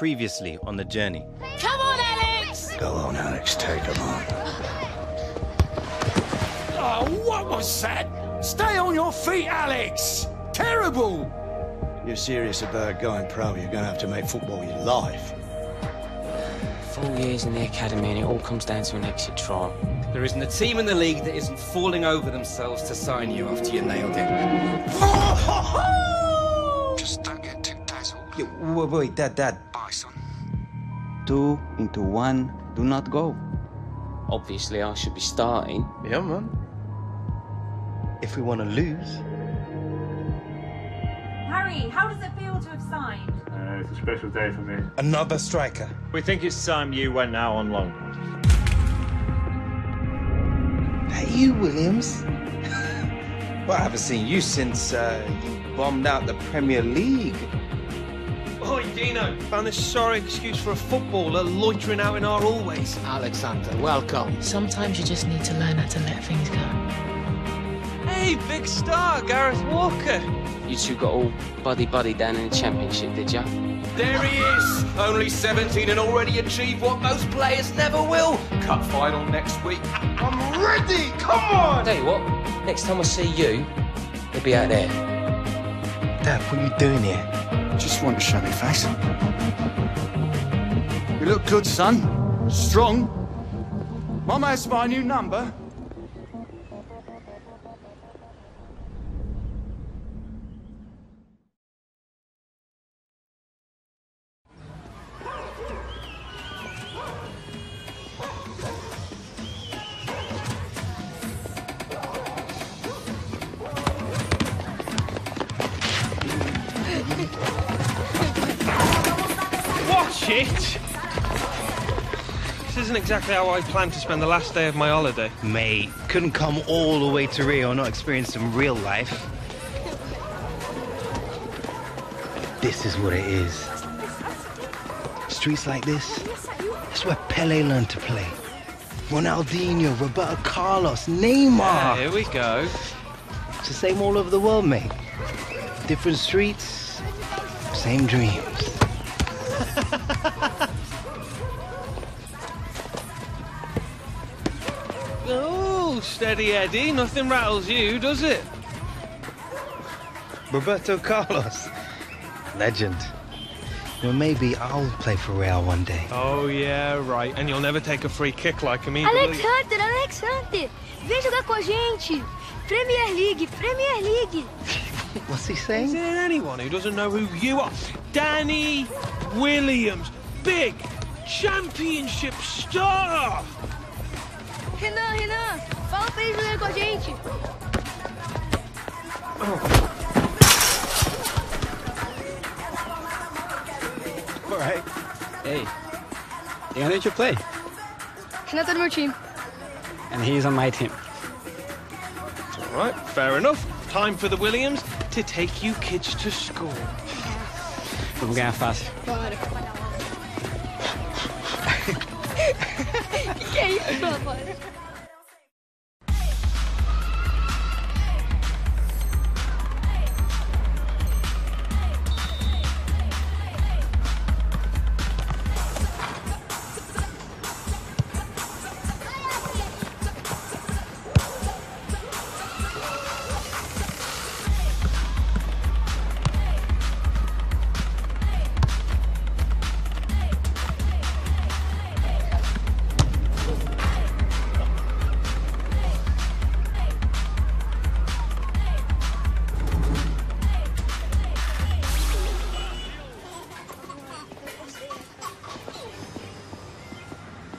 Previously on the Journey. Come on, Alex! Go on, Alex, take him on. Oh, what was that? Stay on your feet, Alex! Terrible! You're serious about going pro, you're going to have to make football your life. 4 years in the academy and it all comes down to an exit trial. There isn't a team in the league that isn't falling over themselves to sign you after you nailed it. Just don't get too dazzled. Wait, Dad. Bye, son. 2 into 1, do not go. Obviously, I should be starting. Yeah, man. If we want to lose. Harry, how does it feel to have signed? It's a special day for me. Another striker. We think it's time you went out on loan. That you, Williams? Well, I haven't seen you since you bombed out the Premier League. Oi, Dino, found this sorry excuse for a footballer loitering out in our hallways. Alexander, welcome. Sometimes you just need to learn how to let things go. Hey, big star, Gareth Walker. You two got all buddy down in the Championship, did ya? There he is! Only 17 and already achieved what most players never will. Cup final next week. I'm ready! Come on! Tell you what, next time I see you, you'll be out there. Dad, what are you doing here? Just want to show me face. You look good, son. Strong. Mama has my new number. Watch it! This isn't exactly how I planned to spend the last day of my holiday. Mate, couldn't come all the way to Rio and not experience some real life. This is what it is. Streets like this, that's where Pele learned to play. Ronaldinho, Roberto Carlos, Neymar. Yeah, here we go. It's the same all over the world, mate. Different streets, same dreams. Oh, steady Eddie, nothing rattles you, does it? Roberto Carlos, legend. Well, maybe I'll play for Real one day. Oh, yeah, right. And you'll never take a free kick like him either, will you? Alex Hunter, vem jogar com a gente. Premier League. What's he Is saying? there anyone who doesn't know who you are? Danny Williams, big championship star! Renan, fala pra ele jogar com a gente. All right. Hey, you know to play? Renan tá no meu time. And he's on my team. All right, fair enough. Time for the Williams to take you kids to school. Vamos ganhar fácil. Bora. Que é isso, rapaz?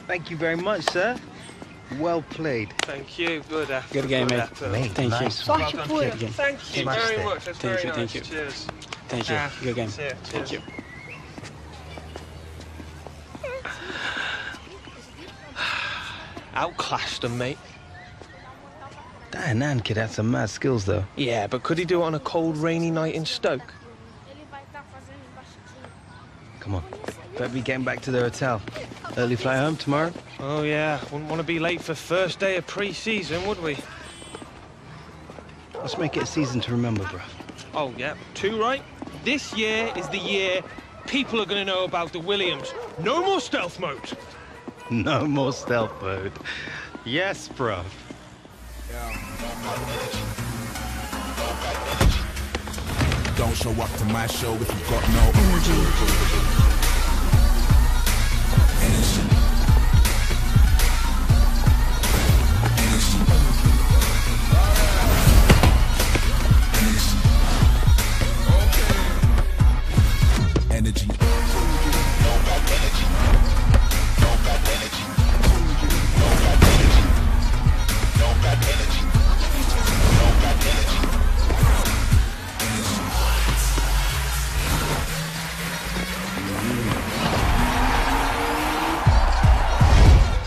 Thank you very much, sir. Well played. Thank you. Good effort. Good game, mate. effort. Mate, Thank you. nice. Well Sorte done. pura. Thank you Smash very it. much. That's Thank very you, nice. thank you. Cheers. Thank you. Good game. See ya. Thank Cheers. you. Outclassed him, mate. That Hernan kid had some mad skills, though. Yeah, but could he do it on a cold, rainy night in Stoke? Come on. Better be getting back to the hotel. Early flight home tomorrow. Oh, yeah. Wouldn't want to be late for first day of pre-season, would we? Let's make it a season to remember, bro. Oh, yeah. 2 right. This year is the year people are going to know about the Williams. No more stealth mode. No more stealth mode. Yes, bruv. Don't show up to my show if you've got no energy.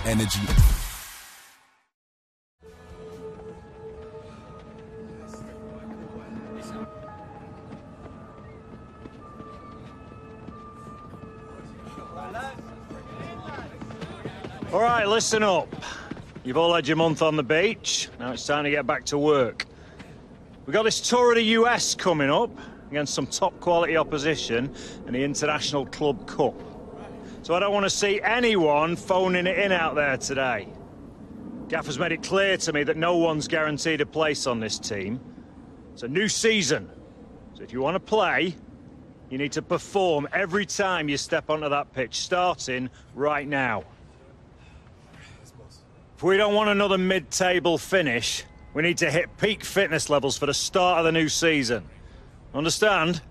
Energy. All right, listen up. You've all had your month on the beach. Now it's time to get back to work. We've got this tour of the US coming up against some top-quality opposition in the International Club Cup. So I don't want to see anyone phoning it in out there today. Gaffer's made it clear to me that no one's guaranteed a place on this team. It's a new season. So if you want to play, you need to perform every time you step onto that pitch, starting right now. If we don't want another mid-table finish, we need to hit peak fitness levels for the start of the new season. Understand?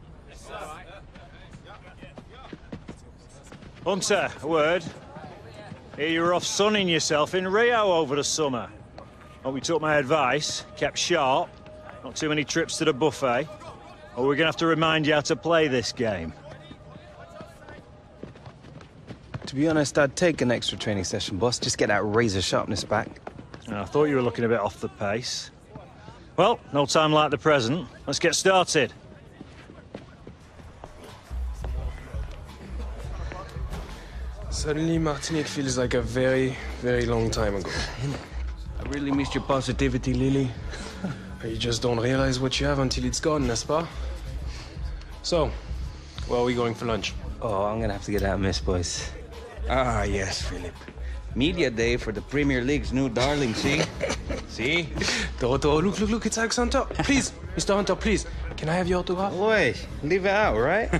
Hunter, a word. Here you were off sunning yourself in Rio over the summer. Hope you took my advice, kept sharp, not too many trips to the buffet, or we're going to have to remind you how to play this game. To be honest, I'd take an extra training session, boss. Just get that razor sharpness back. I thought you were looking a bit off the pace. Well, no time like the present. Let's get started. Suddenly, Martinique feels like a very, very long time ago. I really missed your positivity, Lily. You just don't realize what you have until it's gone, n'est-ce pas? So, where are we going for lunch? Oh, I'm gonna have to get out, miss, boys. Ah, yes, Philip. Media day for the Premier League's new darling, see? See? Toto, look, it's Alex Hunter. Please, Mr. Hunter, please. Can I have your autograph? Wait, leave it out, right?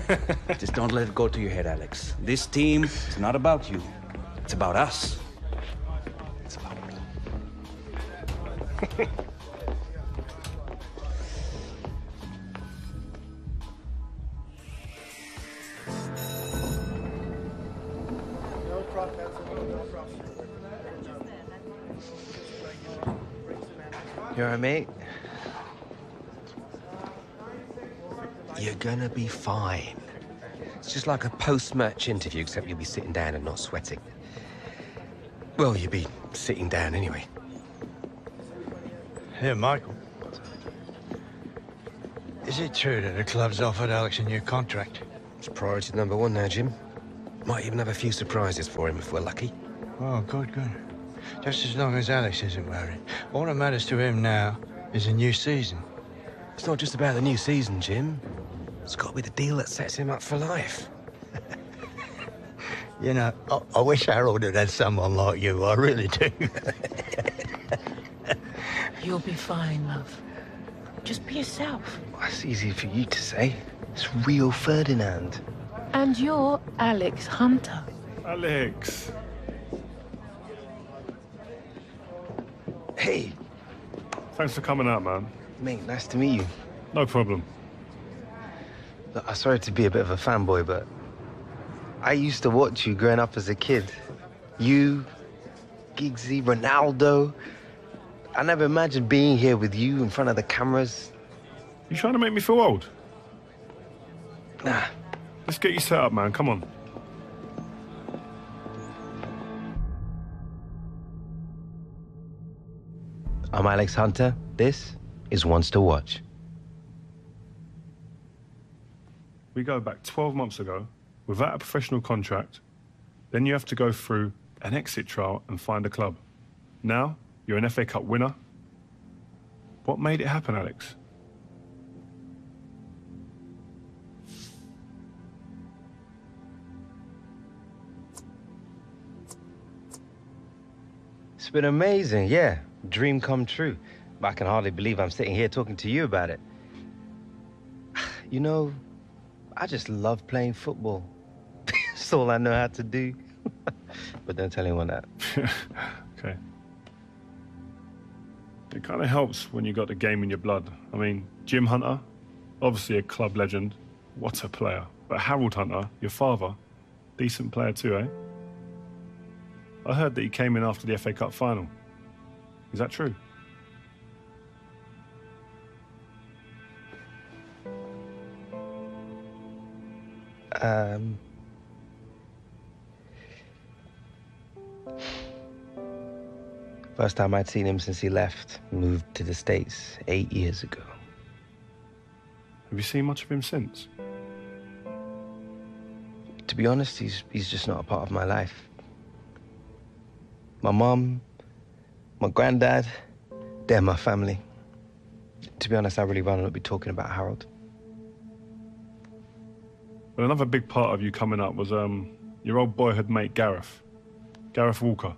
Just don't let it go to your head, Alex. This team is not about you. It's about us. It's about me. You all right, mate? You're gonna be fine. It's just like a post-match interview, except you'll be sitting down and not sweating. Well, you'll be sitting down anyway. Here, Michael. Is it true that the club's offered Alex a new contract? It's priority number one now, Jim. Might even have a few surprises for him if we're lucky. Oh, good. Just as long as Alex isn't worried. All that matters to him now is a new season. It's not just about the new season, Jim. It's got to be the deal that sets him up for life. You know, I wish Harold had had someone like you. I really do. You'll be fine, love. Just be yourself. That's easy for you to say. It's real Ferdinand. And you're Alex Hunter. Alex. Hey. Thanks for coming out, man. Mate, nice to meet you. No problem. Look, I'm sorry to be a bit of a fanboy, but I used to watch you growing up as a kid. You, Giggsy, Ronaldo. I never imagined being here with you in front of the cameras. You trying to make me feel old? Nah. Let's get you set up, man. Come on. I'm Alex Hunter. This is Ones to Watch. We go back 12 months ago without a professional contract. Then you have to go through an exit trial and find a club. Now, you're an FA Cup winner. What made it happen, Alex? been amazing, yeah. Dream come true. But I can hardly believe I'm sitting here talking to you about it. You know, I just love playing football. It's all I know how to do. But don't tell anyone that. Okay. It kind of helps when you got the game in your blood. I mean, Jim Hunter, obviously a club legend. What a player. But Harold Hunter, your father, decent player too, eh? I heard that he came in after the FA Cup final. Is that true? First time I'd seen him since he left, moved to the States 8 years ago. Have you seen much of him since? To be honest, he's just not a part of my life. My mom, my granddad, they're my family. To be honest, I really rather not be talking about Harold. Well, another big part of you coming up was your old boyhood mate Gareth Walker.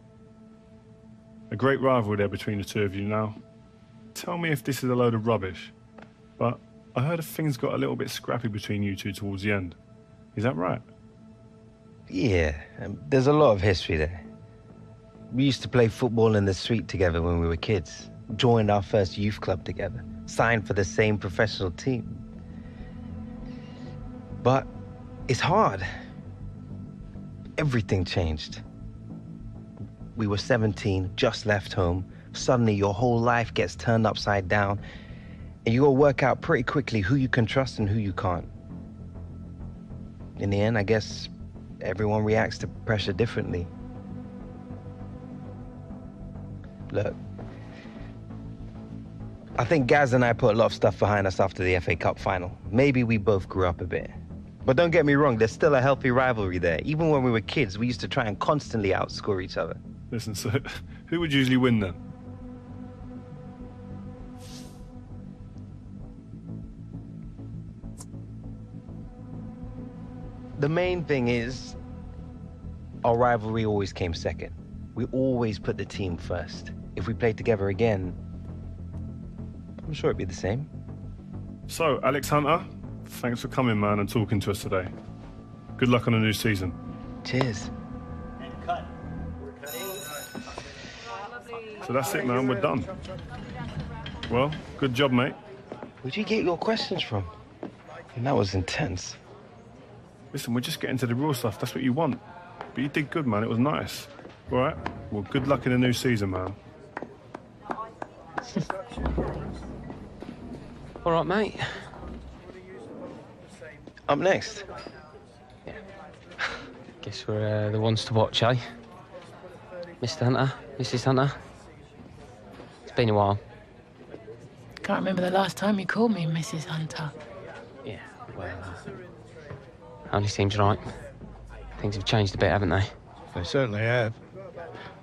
A great rivalry there between the two of you now. Tell me if this is a load of rubbish, but I heard things got a little bit scrappy between you two towards the end. Is that right? Yeah, there's a lot of history there. We used to play football in the street together when we were kids, joined our first youth club together, signed for the same professional team. But it's hard. Everything changed. We were 17, just left home. Suddenly your whole life gets turned upside down, and you gotta work out pretty quickly who you can trust and who you can't. In the end, I guess everyone reacts to pressure differently. Look, I think Gaz and I put a lot of stuff behind us after the FA Cup final. Maybe we both grew up a bit. But don't get me wrong, there's still a healthy rivalry there. Even when we were kids, we used to try and constantly outscore each other. Listen, so who would usually win then? The main thing is, our rivalry always came second. We always put the team first. If we played together again, I'm sure it'd be the same. So, Alex Hunter, thanks for coming, man, and talking to us today. Good luck on the new season. Cheers. So that's it, man. We're done. Well, good job, mate. Where'd you get your questions from? And that was intense. Listen, we're just getting to the real stuff. That's what you want. But you did good, man. It was nice. All right? Well, good luck in the new season, man. All right, mate. Up next. Yeah. Guess we're the ones to watch, eh? Mr. Hunter, Mrs. Hunter. It's been a while. Can't remember the last time you called me Mrs. Hunter. Yeah, well, only seems right. Things have changed a bit, haven't they? They certainly have.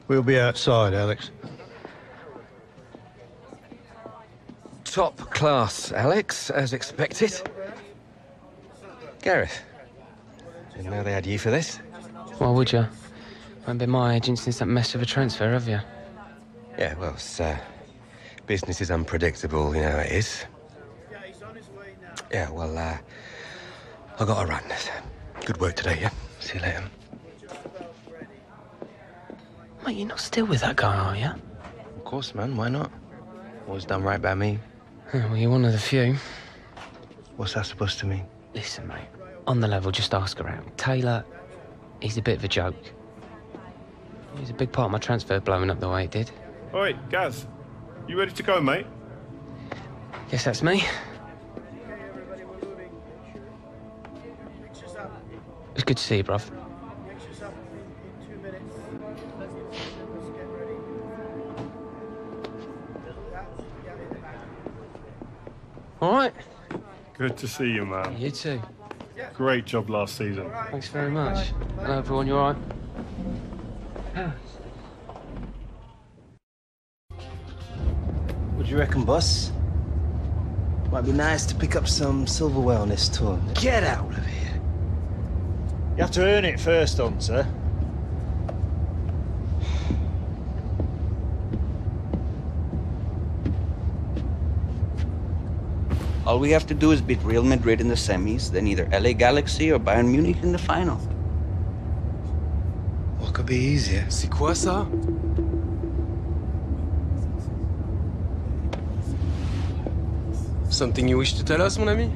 We'll be outside, Alex. Top class, Alex, as expected. Gareth, didn't know they had you for this. Why would you? Won't be my agent since that mess of a transfer, have you? Yeah, well, business is unpredictable, you know how it is. Yeah, well, I got to run. Good work today, yeah? See you later. Mate, you're not still with that guy, are you? Of course, man. Why not? Always done right by me. Yeah, well, you're one of the few. What's that supposed to mean? Listen, mate. On the level, just ask around. Taylor, he's a bit of a joke. He's a big part of my transfer blowing up the way it did. All right, Gaz, you ready to go, mate? Guess that's me. It's good to see you, bruv. All right. Good to see you, man. You too. Great job last season. Thanks very much. Hello, everyone. You all right? What do you reckon, boss? Might be nice to pick up some silverware on this tour. Get out of here. You have to earn it first, Hunter. All we have to do is beat Real Madrid in the semis, then either LA Galaxy or Bayern Munich in the final. What could be easier? C'est quoi ça? Something you wish to tell us, mon ami?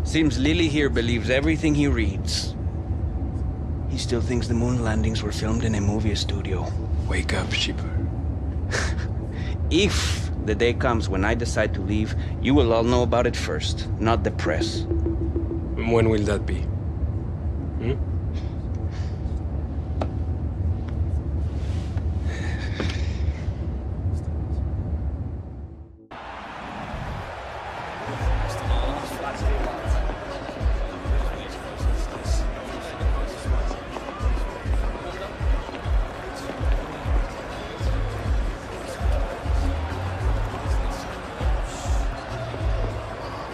Seems Lily here believes everything he reads. He still thinks the moon landings were filmed in a movie studio. Wake up, sheeper. If the day comes when I decide to leave, you will all know about it first, not the press. When will that be?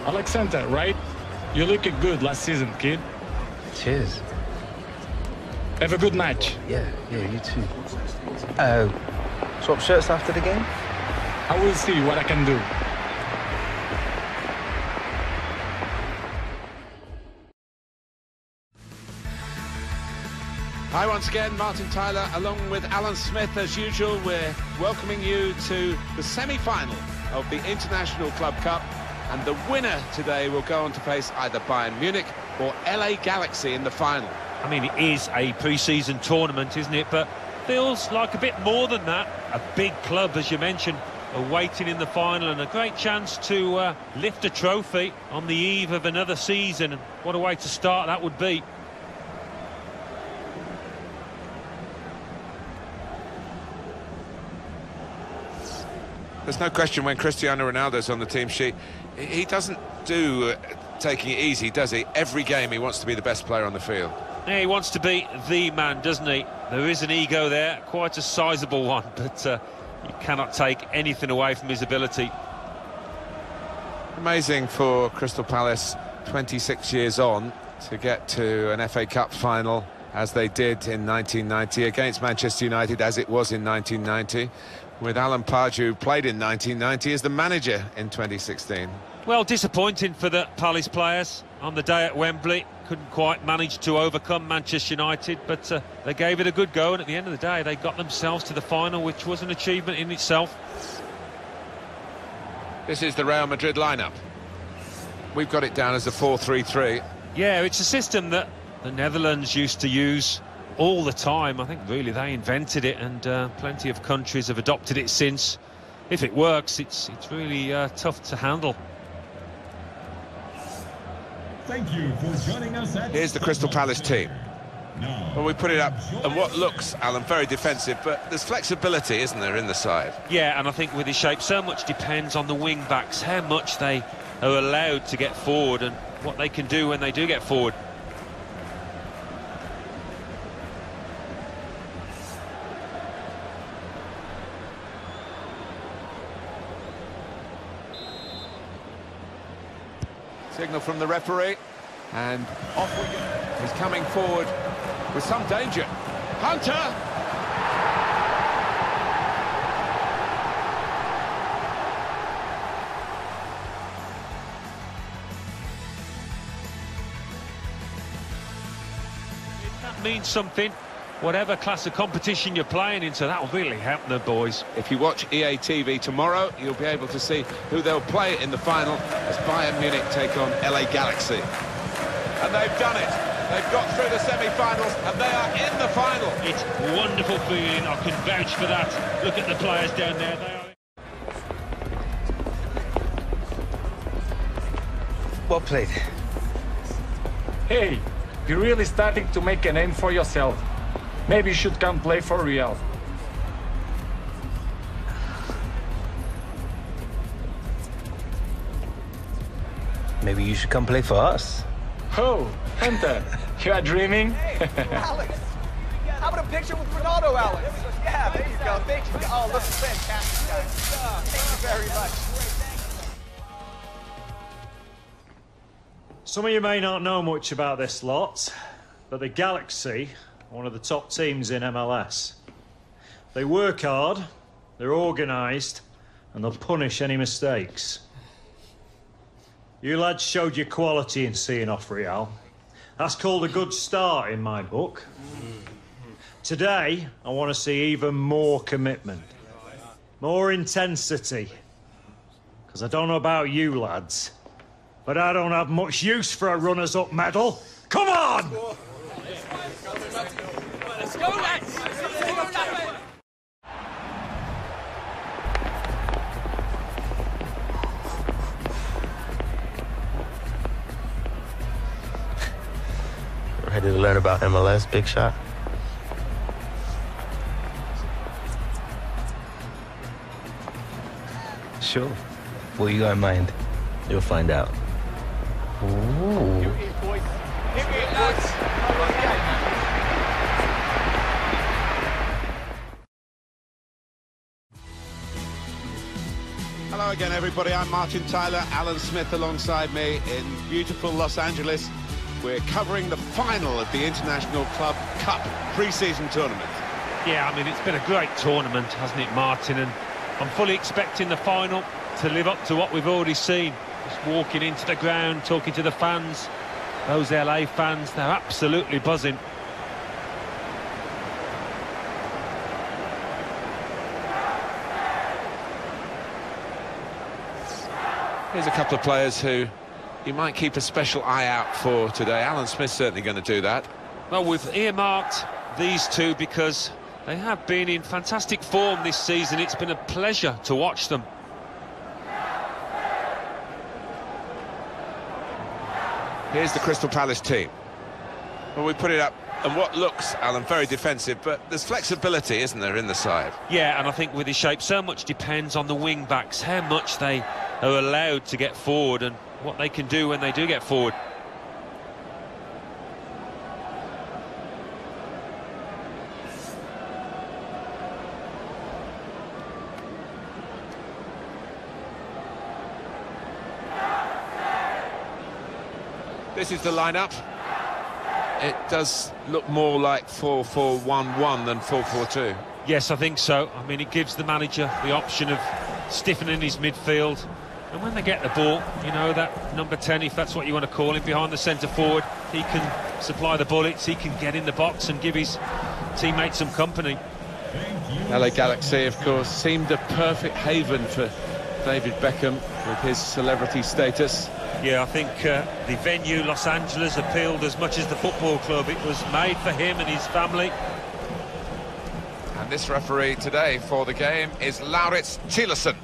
Alexander, right? You looked good last season, kid. Cheers. Have a good match. Yeah, you too. Swap shirts after the game? I will see what I can do. Hi once again, Martin Tyler, along with Alan Smith. As usual, we're welcoming you to the semi-final of the International Club Cup. And the winner today will go on to face either Bayern Munich or LA Galaxy in the final. I mean, it is a pre-season tournament, isn't it? But feels like a bit more than that. A big club, as you mentioned, awaiting in the final, and a great chance to lift a trophy on the eve of another season. And what a way to start that would be. There's no question when Cristiano Ronaldo's on the team sheet, he doesn't do taking it easy, does he? Every game he wants to be the best player on the field. Yeah, he wants to be the man, doesn't he? There is an ego there, quite a sizable one, but you cannot take anything away from his ability. Amazing for Crystal Palace, 26 years on, to get to an FA Cup final as they did in 1990 against Manchester United, as it was in 1990. With Alan Pardew, who played in 1990, as the manager in 2016. Well, disappointing for the Palace players on the day at Wembley. Couldn't quite manage to overcome Manchester United, but they gave it a good go, and at the end of the day, they got themselves to the final, which was an achievement in itself. This is the Real Madrid lineup. We've got it down as a 4-3-3. Yeah, it's a system that the Netherlands used to use all the time. I think really they invented it, and plenty of countries have adopted it since. If it works, it's really tough to handle. Thank you for joining us. Here's the Crystal Palace team. Well, we put it up, and what looks, Alan, very defensive, but there's flexibility, isn't there, in the side? Yeah, and I think with his shape, so much depends on the wing-backs, how much they are allowed to get forward and what they can do when they do get forward. Signal from the referee, and off we go. He's coming forward with some danger. Hunter! That means something, whatever class of competition you're playing in, so that'll really help the boys. If you watch EA TV tomorrow, you'll be able to see who they'll play in the final as Bayern Munich take on LA Galaxy. And they've done it. They've got through the semi-finals, and they are in the final. It's a wonderful feeling, I can vouch for that. Look at the players down there, they are... Well played. Hey, you're really starting to make a name for yourself. Maybe you should come play for Real. Maybe you should come play for us. Oh, Hunter, you are dreaming? Hey, Alex, how about a picture with Ronaldo, Alex? Yeah, there you go. Thank you. Oh, this is fantastic, guys. Thank you very much. Some of you may not know much about this lot, but the Galaxy are one of the top teams in MLS. They work hard, they're organised, and they'll punish any mistakes. You lads showed your quality in seeing off Real. That's called a good start in my book. Today, I want to see even more commitment. More intensity. Because I don't know about you lads, but I don't have much use for a runners-up medal. Come on! Let's go, lads! Ready to learn about MLS, big shot? Sure. What you got in mind? You'll find out. Ooh. Hello again, everybody. I'm Martin Tyler, Alan Smith alongside me in beautiful Los Angeles. We're covering the final of the International Club Cup pre-season tournament. Yeah, I mean, it's been a great tournament, hasn't it, Martin? And I'm fully expecting the final to live up to what we've already seen. Just walking into the ground, talking to the fans. Those LA fans, they're absolutely buzzing. Here's a couple of players who you might keep a special eye out for today. Alan Smith's certainly going to do that. Well, we've earmarked these two because they have been in fantastic form this season. It's been a pleasure to watch them. Here's the Crystal Palace team. Well, we put it up, and what looks, Alan, very defensive, but there's flexibility, isn't there, in the side? Yeah, and I think with his shape, so much depends on the wing-backs, how much they are allowed to get forward and what they can do when they do get forward. This is the lineup. It does look more like 4-4-1-1 than 4-4-2. Yes, I think so. I mean, it gives the manager the option of stiffening his midfield. And when they get the ball, you know, that number 10, if that's what you want to call him, behind the centre forward, he can supply the bullets, he can get in the box and give his teammates some company. LA Galaxy, of course, seemed a perfect haven for David Beckham with his celebrity status. Yeah, I think the venue, Los Angeles, appealed as much as the football club. It was made for him and his family. And this referee today for the game is Lauritz Thieleson.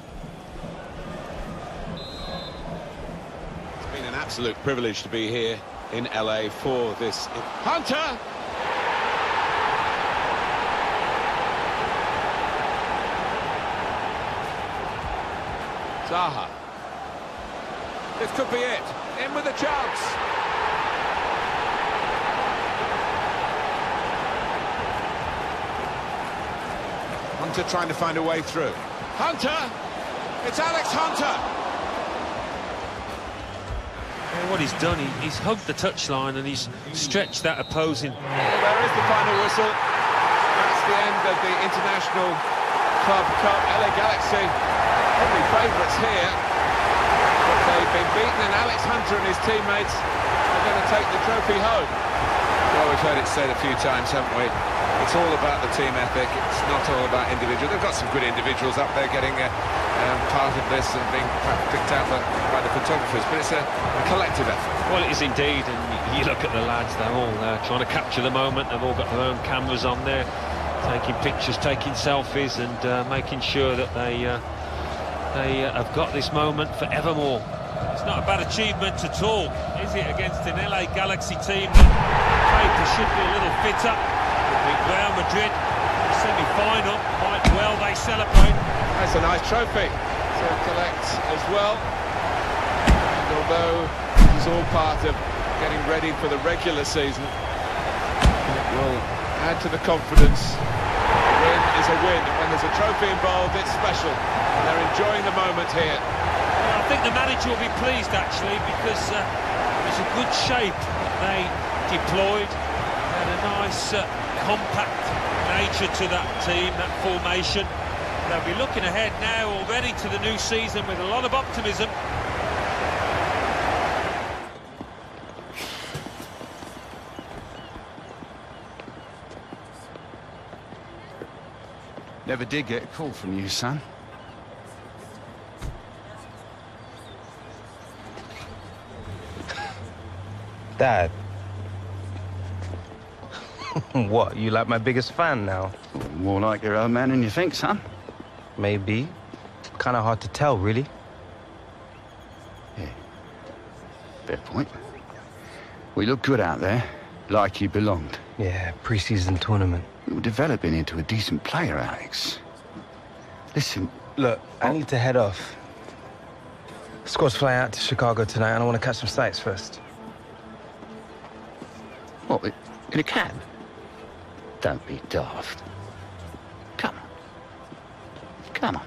It's been an absolute privilege to be here in LA for this. Hunter! Zaha. This could be it. In with a chance. Hunter trying to find a way through. Hunter! It's Alex Hunter! Well, what he's done, he's hugged the touchline and he's stretched that opposing. Well, there is the final whistle. That's the end of the International Club Cup. LA Galaxy, probably favourites here. But they've been beaten, and Alex Hunter and his teammates are going to take the trophy home. Well, we've heard it said a few times, haven't we? It's all about the team ethic. It's not all about individuals. They've got some good individuals up there getting part of this and being picked out by the photographers, but it's a collective effort. Well, it is indeed, and you look at the lads, they're all trying to capture the moment. They've all got their own cameras on there, taking pictures, taking selfies, and making sure that they have got this moment forevermore. It's not a bad achievement at all, is it, against an LA Galaxy team that paper should be a little fitter. With Real Madrid, semi-final, quite well they celebrate. That's a nice trophy to collect as well. And although this is all part of getting ready for the regular season, it will add to the confidence. A win is a win. When there's a trophy involved, it's special. And they're enjoying the moment here. Well, I think the manager will be pleased, actually, because it's a good shape that they deployed. They had a nice compact nature to that team, that formation. They'll be looking ahead now already to the new season with a lot of optimism. Never did get a call from you, son. Dad. What, you like my biggest fan now? More like your own man than you think, son. Maybe. Kind of hard to tell, really. Yeah. Fair point. We look good out there, like you belonged. Yeah, pre-season tournament. You were developing into a decent player, Alex. Listen... Look, I need to head off. Squad's flying out to Chicago tonight, and I want to catch some sights first. What, in a cab? Don't be daft. Come on. Come on.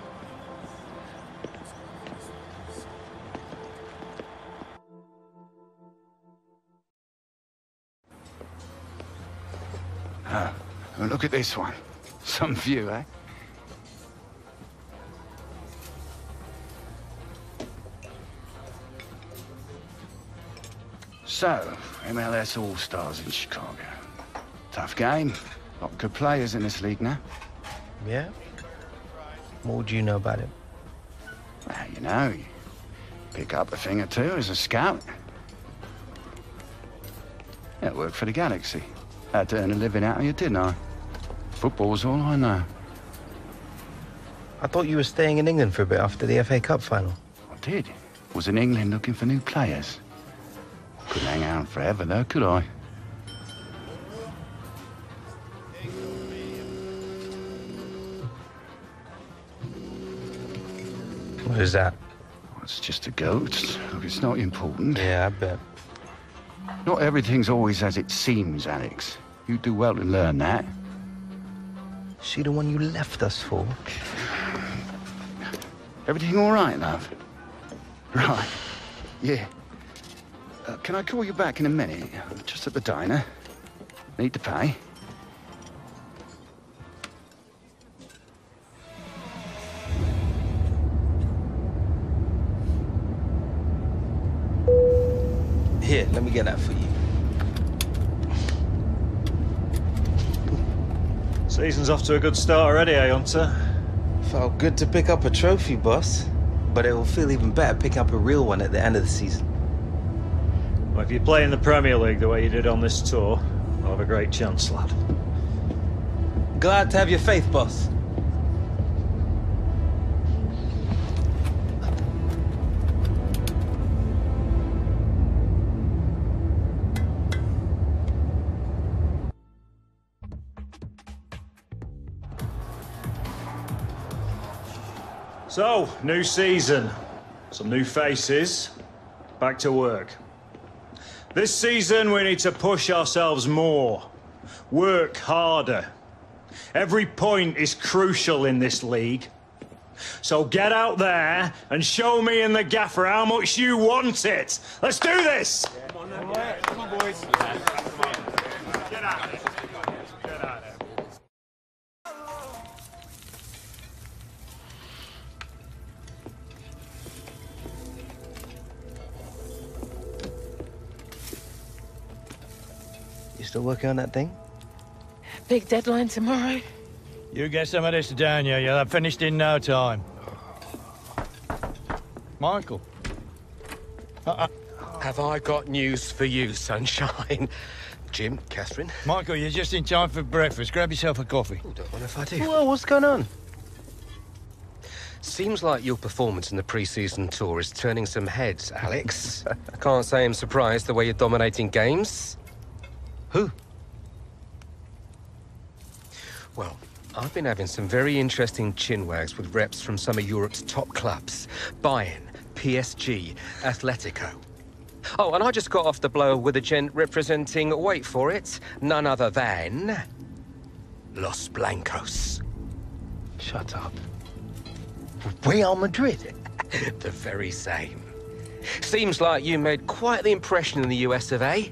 Oh, look at this one. Some view, eh? So, MLS All-Stars in Chicago. Tough game. Lot of good players in this league now. Yeah? What would you know about it? Well, you know, you pick up a thing or two as a scout. Yeah, I worked for the Galaxy. Had to earn a living out of you, didn't I? Football's all I know. I thought you were staying in England for a bit after the FA Cup final. I did. Was in England looking for new players. Couldn't hang out forever, though, could I? What is that? It's just a goat. Look, it's not important. Yeah, I bet. Not everything's always as it seems, Alex. You do well to learn that. She the one you left us for? Everything all right, love? Right. Yeah. Can I call you back in a minute? I'm just at the diner. Need to pay. Here, let me get that for you. Season's off to a good start already, eh, Hunter? Felt good to pick up a trophy, boss. But it will feel even better picking up a real one at the end of the season. Well, if you play in the Premier League the way you did on this tour, you'll have a great chance, lad. Glad to have your faith, boss. So, new season, some new faces, back to work. This season we need to push ourselves more, work harder. Every point is crucial in this league. So get out there and show me and the gaffer how much you want it. Let's do this! Come on, boys. Get out of there. You still working on that thing? Big deadline tomorrow. You get some of this down here, you'll have finished in no time. Michael. Have I got news for you, sunshine? Jim, Catherine? Michael, you're just in time for breakfast. Grab yourself a coffee. Oh, don't mind if I do. Well, what's going on? Seems like your performance in the pre-season tour is turning some heads, Alex. Can't say I'm surprised the way you're dominating games. Who? Well, I've been having some very interesting chinwags with reps from some of Europe's top clubs. Bayern, PSG, Atletico. Oh, and I just got off the blower with a gent representing, wait for it, none other than... Los Blancos. Shut up. Real Madrid? The very same. Seems like you made quite the impression in the US of A.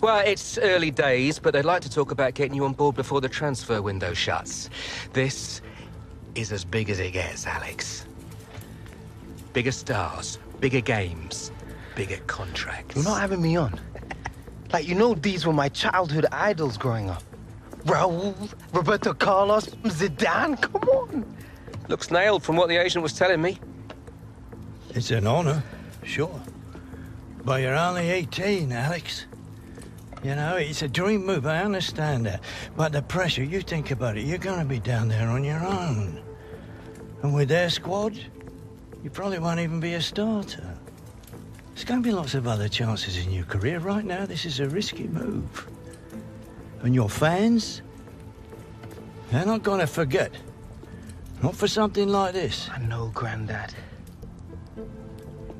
Well, it's early days, but they'd like to talk about getting you on board before the transfer window shuts. This is as big as it gets, Alex. Bigger stars, bigger games, bigger contracts. You're not having me on. Like, you know these were my childhood idols growing up. Raul, Roberto Carlos, Zidane, come on. Looks nailed from what the agent was telling me. It's an honour, sure. But you're only 18, Alex. You know, it's a dream move, I understand that. But the pressure, you think about it, you're going to be down there on your own. And with their squad, you probably won't even be a starter. There's going to be lots of other chances in your career. Right now, this is a risky move. And your fans, they're not going to forget. Not for something like this. I know, Grandad.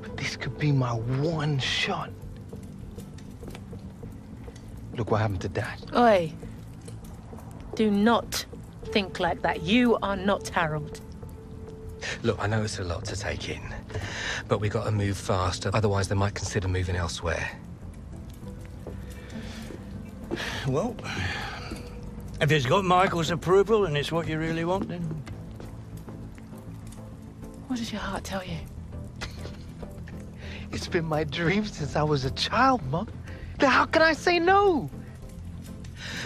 But this could be my one shot. Look what happened to Dad. Oi. Do not think like that. You are not Harold. Look, I know it's a lot to take in, but we got to move faster, otherwise they might consider moving elsewhere. Well, if it's got Michael's approval and it's what you really want, then... What does your heart tell you? It's been my dream since I was a child, Mum. Now how can I say no?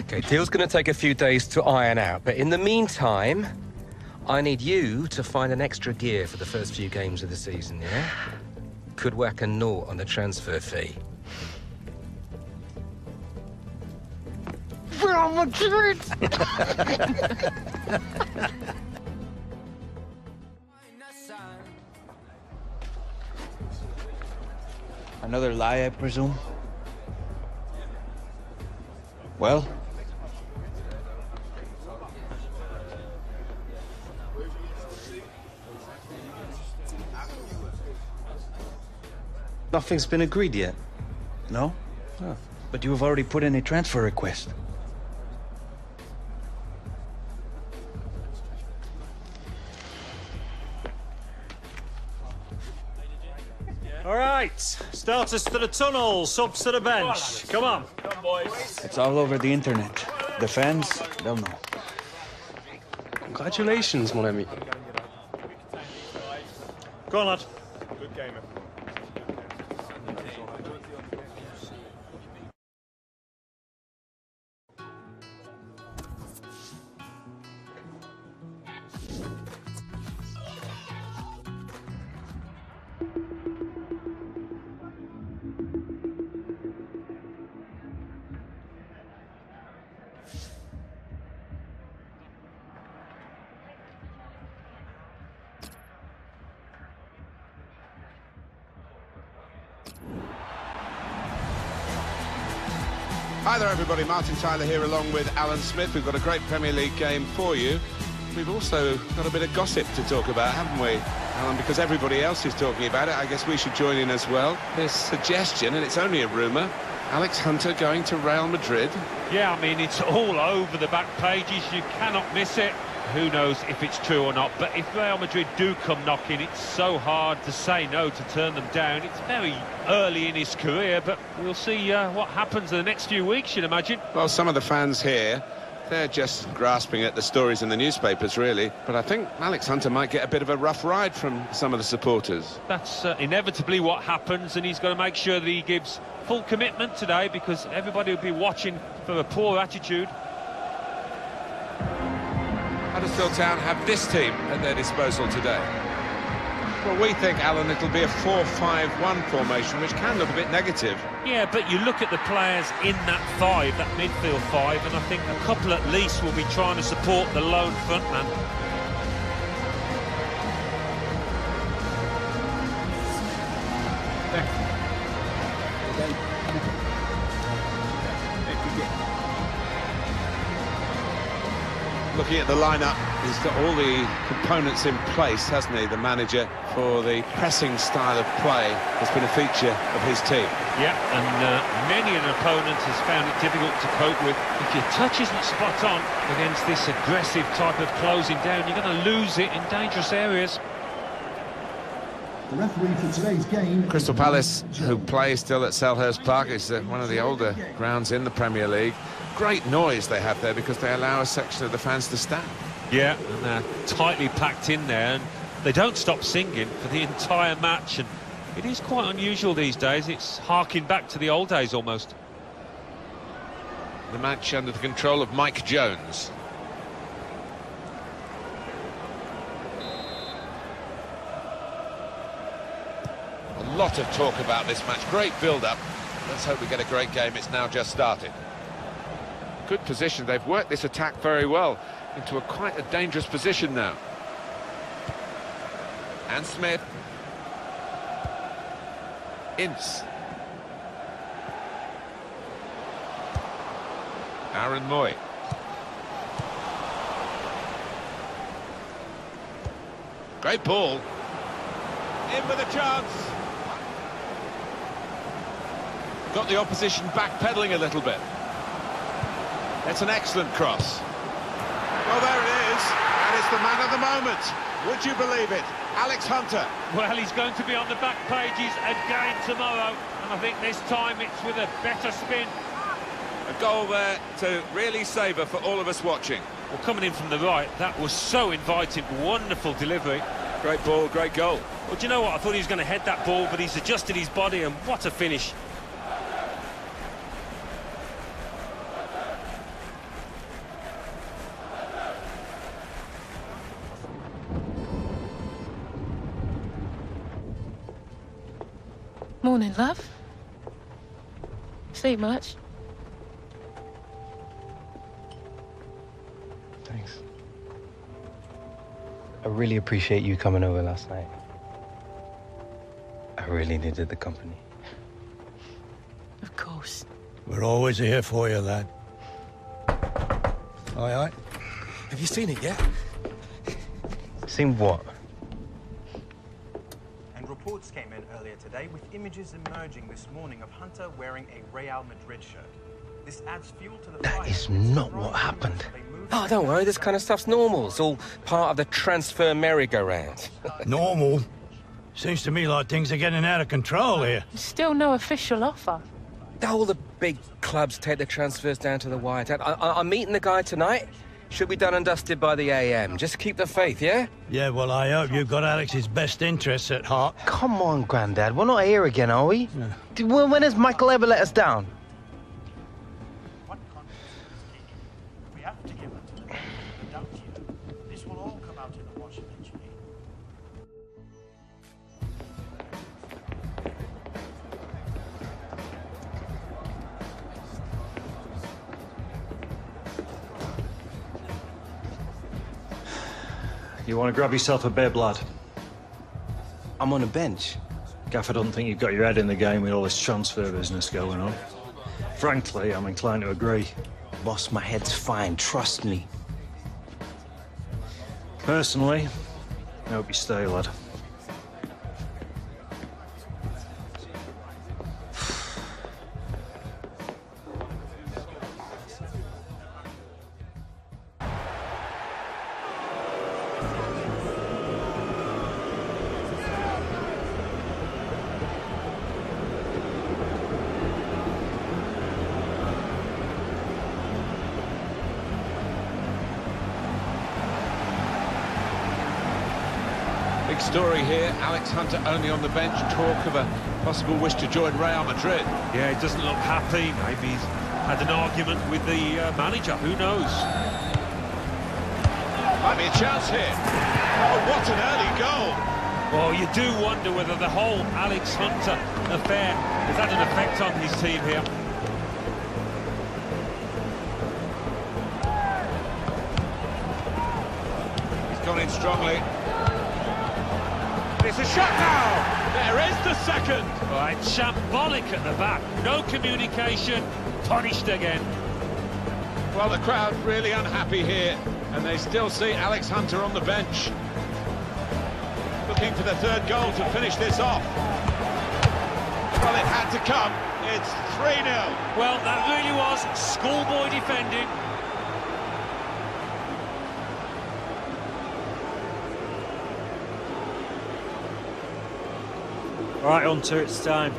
Okay, deal's gonna take a few days to iron out, but in the meantime, I need you to find an extra gear for the first few games of the season, yeah? Could whack a naught on the transfer fee. Real Madrid! Another lie, I presume? Well? Nothing's been agreed yet? No? Oh. But you have already put in a transfer request. All right, starters to the tunnel, subs to the bench. Come on. Come on, boys. It's all over the internet. The fans, they'll know. Congratulations, mon ami. Go on, lad. Good game. Hi there everybody, Martin Tyler here along with Alan Smith. We've got a great Premier League game for you. We've also got a bit of gossip to talk about, haven't we, Alan? Because everybody else is talking about it, I guess we should join in as well. This suggestion, and it's only a rumour, Alex Hunter going to Real Madrid. Yeah, I mean, it's all over the back pages. You cannot miss it. Who knows if it's true or not, but if Real Madrid do come knocking, it's so hard to say no, to turn them down. It's very early in his career, but we'll see what happens in the next few weeks, you'd imagine. Well, some of the fans here, they're just grasping at the stories in the newspapers, really. But I think Alex Hunter might get a bit of a rough ride from some of the supporters. That's inevitably what happens, and he's got to make sure that he gives full commitment today, because everybody will be watching for a poor attitude. Huddersfield Town have this team at their disposal today. Well, we think, Alan, it'll be a 4-5-1 formation, which can look a bit negative. Yeah, but you look at the players in that five, that midfield five, and I think a couple at least will be trying to support the lone frontman. Looking at the lineup, he's got all the components in place, hasn't he, the manager, for the pressing style of play that's been a feature of his team. Yeah, and many an opponent has found it difficult to cope with. If your touch isn't spot on against this aggressive type of closing down, you're going to lose it in dangerous areas. The referee for today's game... Crystal Palace, who play still at Selhurst Park, is one of the older grounds in the Premier League. Great noise they have there because they allow a section of the fans to stand. Yeah, and they're tightly packed in there, and they don't stop singing for the entire match, and it is quite unusual these days. It's harking back to the old days almost. The match under the control of Mike Jones. A lot of talk about this match. Great build-up. Let's hope we get a great game. It's now just started. Good position. They've worked this attack very well into quite a dangerous position now. And Smith. Ince. Aaron Moy. Great ball. In with a chance. Got the opposition backpedaling a little bit. It's an excellent cross. Well, there it is. And it's the man of the moment. Would you believe it? Alex Hunter. Well, he's going to be on the back pages again tomorrow. And I think this time it's with a better spin. A goal there to really savour for all of us watching. Well, coming in from the right, that was so inviting. Wonderful delivery. Great ball, great goal. Well, do you know what? I thought he was going to head that ball, but he's adjusted his body, and what a finish. Morning, love. Sleep much? Thanks. I really appreciate you coming over last night. I really needed the company. Of course. We're always here for you, lad. Aye, aye. Have you seen it yet? Seen what? And reports came in earlier today with images emerging this morning of Hunter wearing a Real Madrid shirt. This adds fuel to the fire. That is not what happened. Oh, don't worry, this kind of stuff's normal. It's all part of the transfer merry-go-round. Normal? Seems to me like things are getting out of control here. Still no official offer. All the big clubs take the transfers down to the wire. I'm meeting the guy tonight. Should be done and dusted by the AM. Just keep the faith, yeah? Yeah, well, I hope you've got Alex's best interests at heart. Come on, Grandad. We're not here again, are we? Yeah. When has Michael ever let us down? We have to give it to them. Without you, this will all come out in the wash eventually. You want to grab yourself a bib, lad? I'm on a bench. Gaffer doesn't think you've got your head in the game with all this transfer business going on. Frankly, I'm inclined to agree. Boss, my head's fine, trust me. Personally, I hope you stay, lad. Big story here. Alex Hunter only on the bench. Talk of a possible wish to join Real Madrid. Yeah, he doesn't look happy. Maybe he's had an argument with the manager. Who knows? Might be a chance here. Oh, what an early goal. Well, you do wonder whether the whole Alex Hunter affair has had an effect on his team here. He's gone in strongly. It's a shot now! There is the second! Right, shambolic at the back. No communication. Punished again. Well, the crowd really unhappy here, and they still see Alex Hunter on the bench. Looking for the third goal to finish this off. Well, it had to come. It's 3-0. Well, that really was schoolboy defending. All right, Hunter, it's time.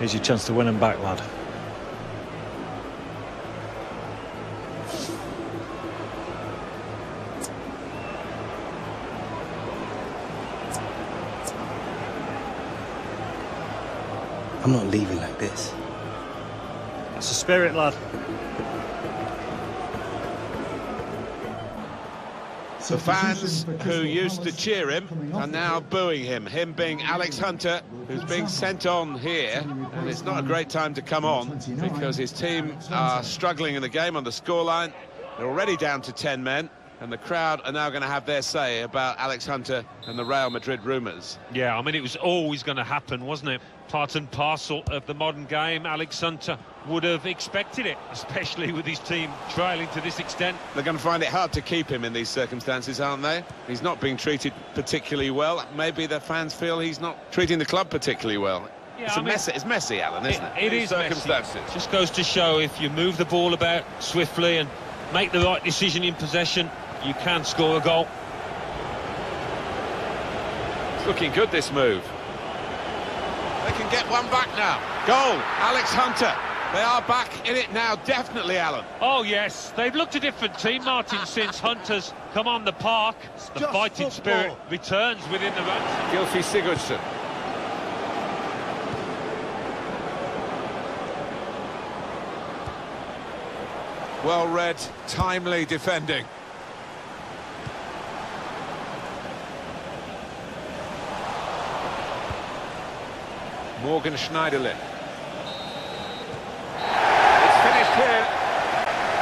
Here's your chance to win him back, lad. I'm not leaving like this. That's a spirit, lad. The fans who used to cheer him are now booing him. Him being Alex Hunter, who's being sent on here. And it's not a great time to come on because his team are struggling in the game on the scoreline. They're already down to 10 men. And the crowd are now going to have their say about Alex Hunter and the Real Madrid rumours. Yeah, I mean, it was always going to happen, wasn't it? Part and parcel of the modern game. Alex Hunter would have expected it, especially with his team trailing to this extent. They're going to find it hard to keep him in these circumstances, aren't they? He's not being treated particularly well. Maybe the fans feel he's not treating the club particularly well. Yeah, It's messy, Alan, isn't it? It is circumstances. Messy. Just goes to show if you move the ball about swiftly and make the right decision in possession, you can score a goal. It's looking good, this move. They can get one back now. Goal, Alex Hunter. They are back in it now, definitely, Alan. Oh, yes. They've looked a different team, Martin, since Hunter's come on the park. The fighting spirit returns within the ranks. Gylfi Sigurdsson. Well-read, timely defending. Morgan Schneiderlin. It's finished here.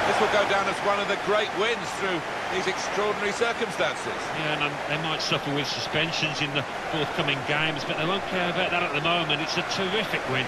This will go down as one of the great wins through these extraordinary circumstances. Yeah, and they might suffer with suspensions in the forthcoming games, but they won't care about that at the moment. It's a terrific win.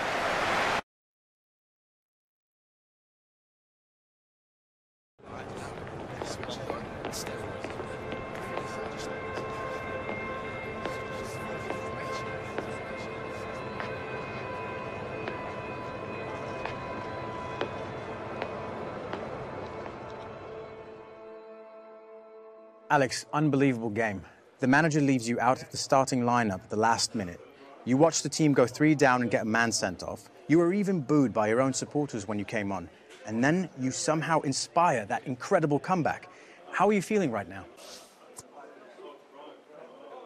Alex, unbelievable game. The manager leaves you out of the starting lineup at the last minute. You watch the team go 3 down and get a man sent off. You were even booed by your own supporters when you came on. And then you somehow inspire that incredible comeback. How are you feeling right now?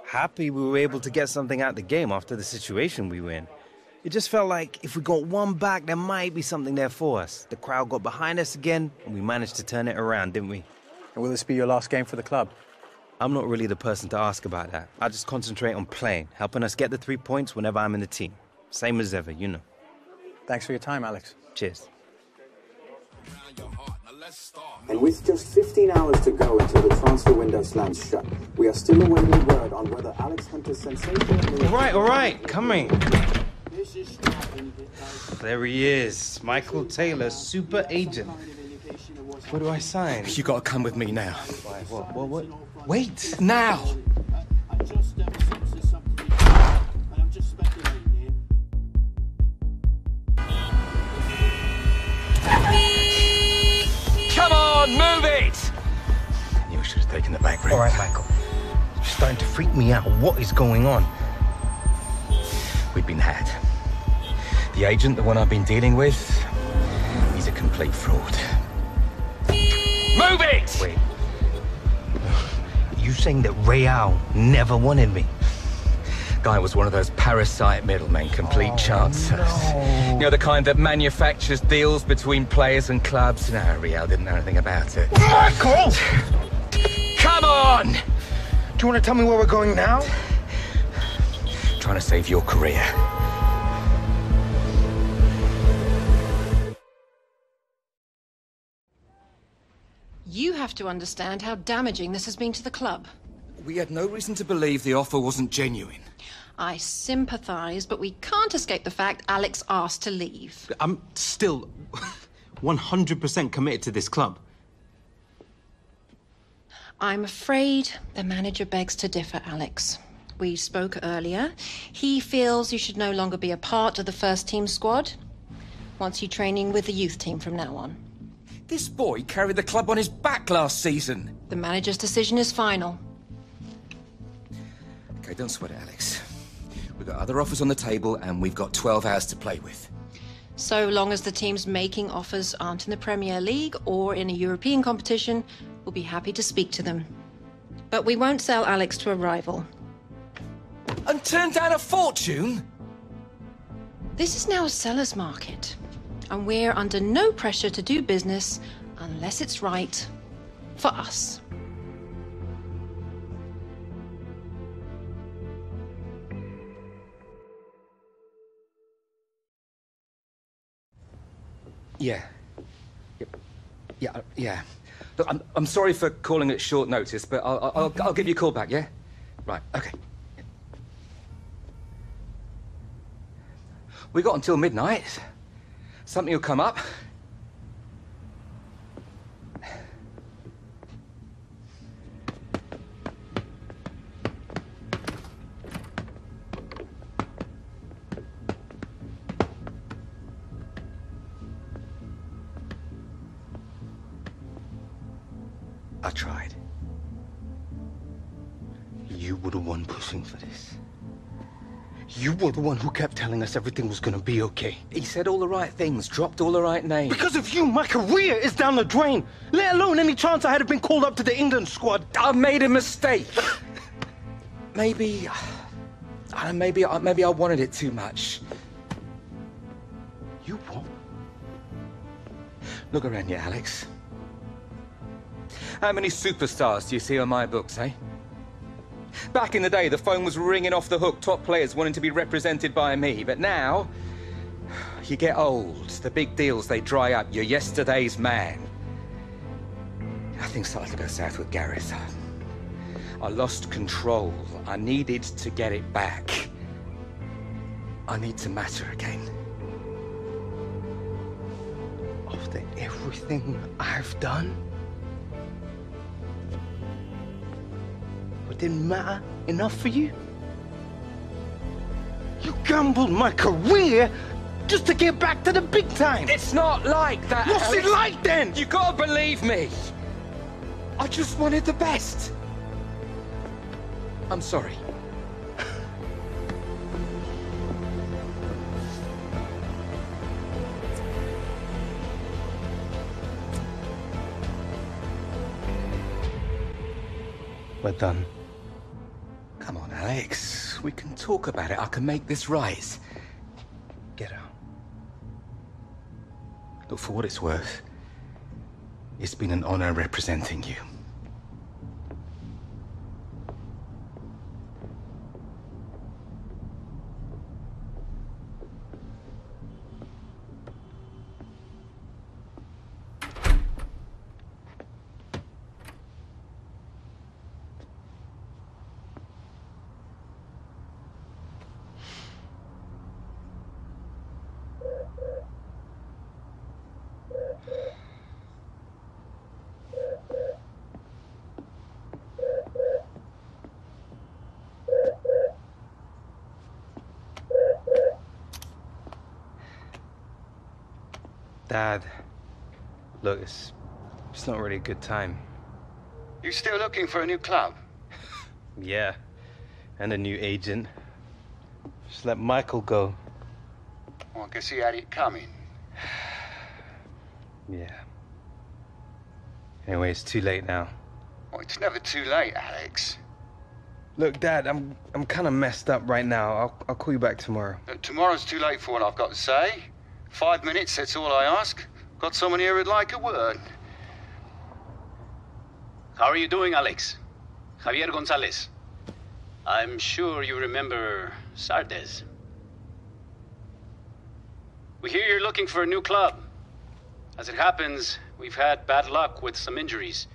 Happy we were able to get something out of the game after the situation we were in. It just felt like if we got one back, there might be something there for us. The crowd got behind us again, and we managed to turn it around, didn't we? And will this be your last game for the club? I'm not really the person to ask about that. I just concentrate on playing, helping us get the 3 points whenever I'm in the team. Same as ever, you know. Thanks for your time, Alex. Cheers. And with just 15 hours to go until the transfer window slams shut, we are still awaiting word on whether Alex Hunter's sensational... All right, coming. There he is, Michael Taylor, super agent. What do I sign? You gotta come with me now. Why, what? Wait, now! Come on, move it! You should have taken the back route. All right, Michael. You're starting to freak me out. What is going on? We've been had. The agent, the one I've been dealing with, he's a complete fraud. Move it! Wait. You saying that Real never wanted me? Guy was one of those parasite middlemen, complete chancers. No. You know, the kind that manufactures deals between players and clubs. No, Real didn't know anything about it. Michael! Come on! Do you want to tell me where we're going now? Trying to save your career. You have to understand how damaging this has been to the club. We had no reason to believe the offer wasn't genuine. I sympathise, but we can't escape the fact Alex asked to leave. I'm still 100% committed to this club. I'm afraid the manager begs to differ, Alex. We spoke earlier. He feels you should no longer be a part of the first team squad. Wants you training with the youth team from now on. This boy carried the club on his back last season. The manager's decision is final. Okay, don't sweat it, Alex. We've got other offers on the table and we've got 12 hours to play with. So long as the teams making offers aren't in the Premier League or in a European competition, we'll be happy to speak to them. But we won't sell Alex to a rival. And turn down a fortune? This is now a seller's market. And we're under no pressure to do business unless it's right for us. Yeah. Yeah. Look, I'm sorry for calling at short notice, but I'll give you a call back, yeah? Right, okay. We got until midnight. Something will come up. I tried. You were the one pushing for this. You were the one who kept telling us everything was gonna be okay. He said all the right things, dropped all the right names. Because of you, my career is down the drain. Let alone any chance I had been called up to the England squad. I made a mistake. Maybe I wanted it too much. You what? Look around you, Alex. How many superstars do you see on my books, eh? Back in the day, the phone was ringing off the hook, top players wanting to be represented by me. But now, you get old, the big deals, they dry up. You're yesterday's man. Things started to go south with Gareth. I lost control. I needed to get it back. I need to matter again. After everything I've done? It didn't matter enough for you? You gambled my career just to get back to the big time. It's not like that, What's Alex. it like then? You gotta believe me. I just wanted the best. I'm sorry. We're done. Come on, Alex. We can talk about it. I can make this right. Get out. Look, for what it's worth, it's been an honor representing you. Dad, look, it's not really a good time. You still looking for a new club? Yeah, and a new agent. Just let Michael go. Well, I guess he had it coming. Yeah. Anyway, it's too late now. Well, it's never too late, Alex. Look, Dad, I'm kind of messed up right now. I'll call you back tomorrow. Tomorrow's too late for what I've got to say. 5 minutes, that's all I ask. Got someone here who'd like a word. How are you doing, Alex? Javier Gonzalez. I'm sure you remember Sardes. We hear you're looking for a new club. As it happens, we've had bad luck with some injuries,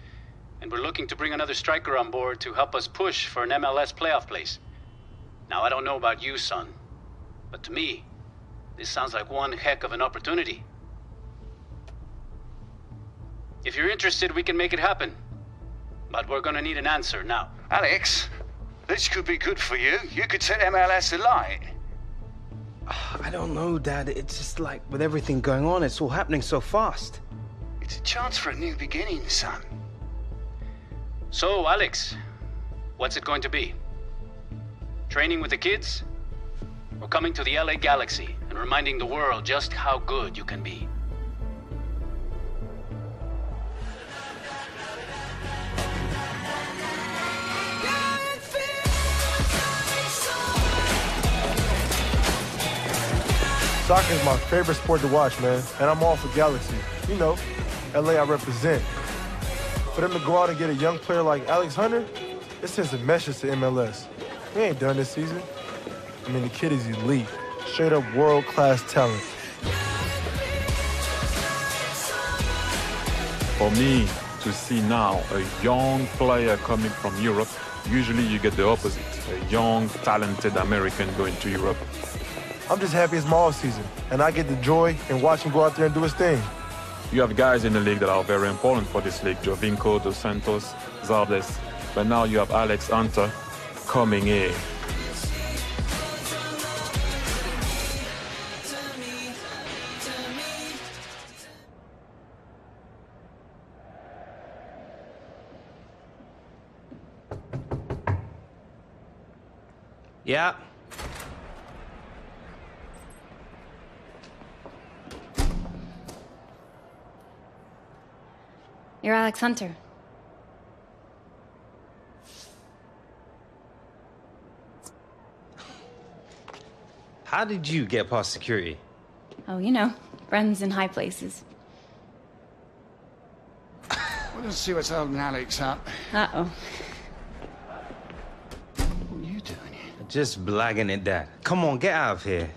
and we're looking to bring another striker on board to help us push for an MLS playoff place. Now, I don't know about you, son, but to me, this sounds like one heck of an opportunity. If you're interested, we can make it happen. But we're gonna need an answer now. Alex, this could be good for you. You could set MLS alight. I don't know, Dad. It's just like, with everything going on, it's all happening so fast. It's a chance for a new beginning, son. So, Alex, what's it going to be? Training with the kids? Or coming to the LA Galaxy and reminding the world just how good you can be? Soccer is my favorite sport to watch, man, and I'm all for Galaxy. You know, LA I represent. For them to go out and get a young player like Alex Hunter, it sends a message to MLS. We ain't done this season. I mean, the kid is elite. Straight up world-class talent. For me, to see now a young player coming from Europe, usually you get the opposite. A young, talented American going to Europe. I'm just happy it's my off-season, and I get the joy in watching him go out there and do his thing. You have guys in the league that are very important for this league. Jovinko, Dos Santos, Zardes. But now you have Alex Hunter coming in. Yeah. You're Alex Hunter. How did you get past security? Oh, you know, friends in high places. Well, let's see what's holding Alex up. Uh-oh. What are you doing here? Just blagging it, Dad. Come on, get out of here.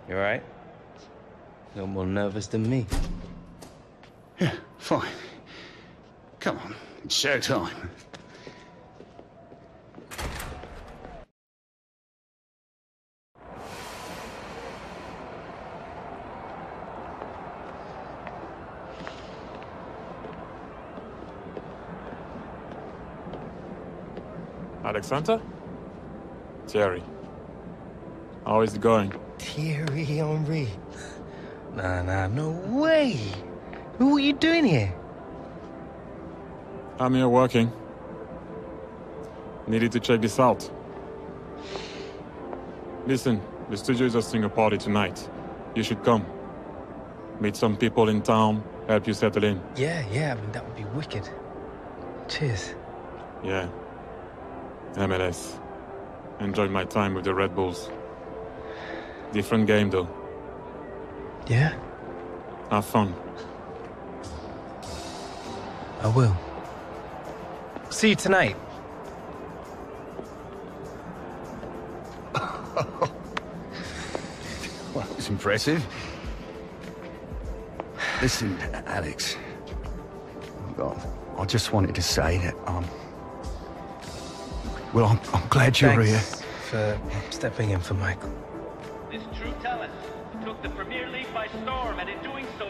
You all right? You're more nervous than me. Yeah, fine. Come on, it's showtime. Alex Hunter? Thierry. How is it going? Thierry Henry. Nah, no way. What are you doing here? I'm here working. Needed to check this out. Listen, the studio is hosting a party tonight. You should come. Meet some people in town, help you settle in. Yeah, I mean, that would be wicked. Cheers. Yeah. MLS. Enjoyed my time with the Red Bulls. Different game, though. Yeah? Have fun. I will. See you tonight. Well, it's impressive. Listen, Alex. I just wanted to say that, well, I'm glad you're here. Thanks for stepping in for Michael. This true talent took the Premier League by storm, and in doing so,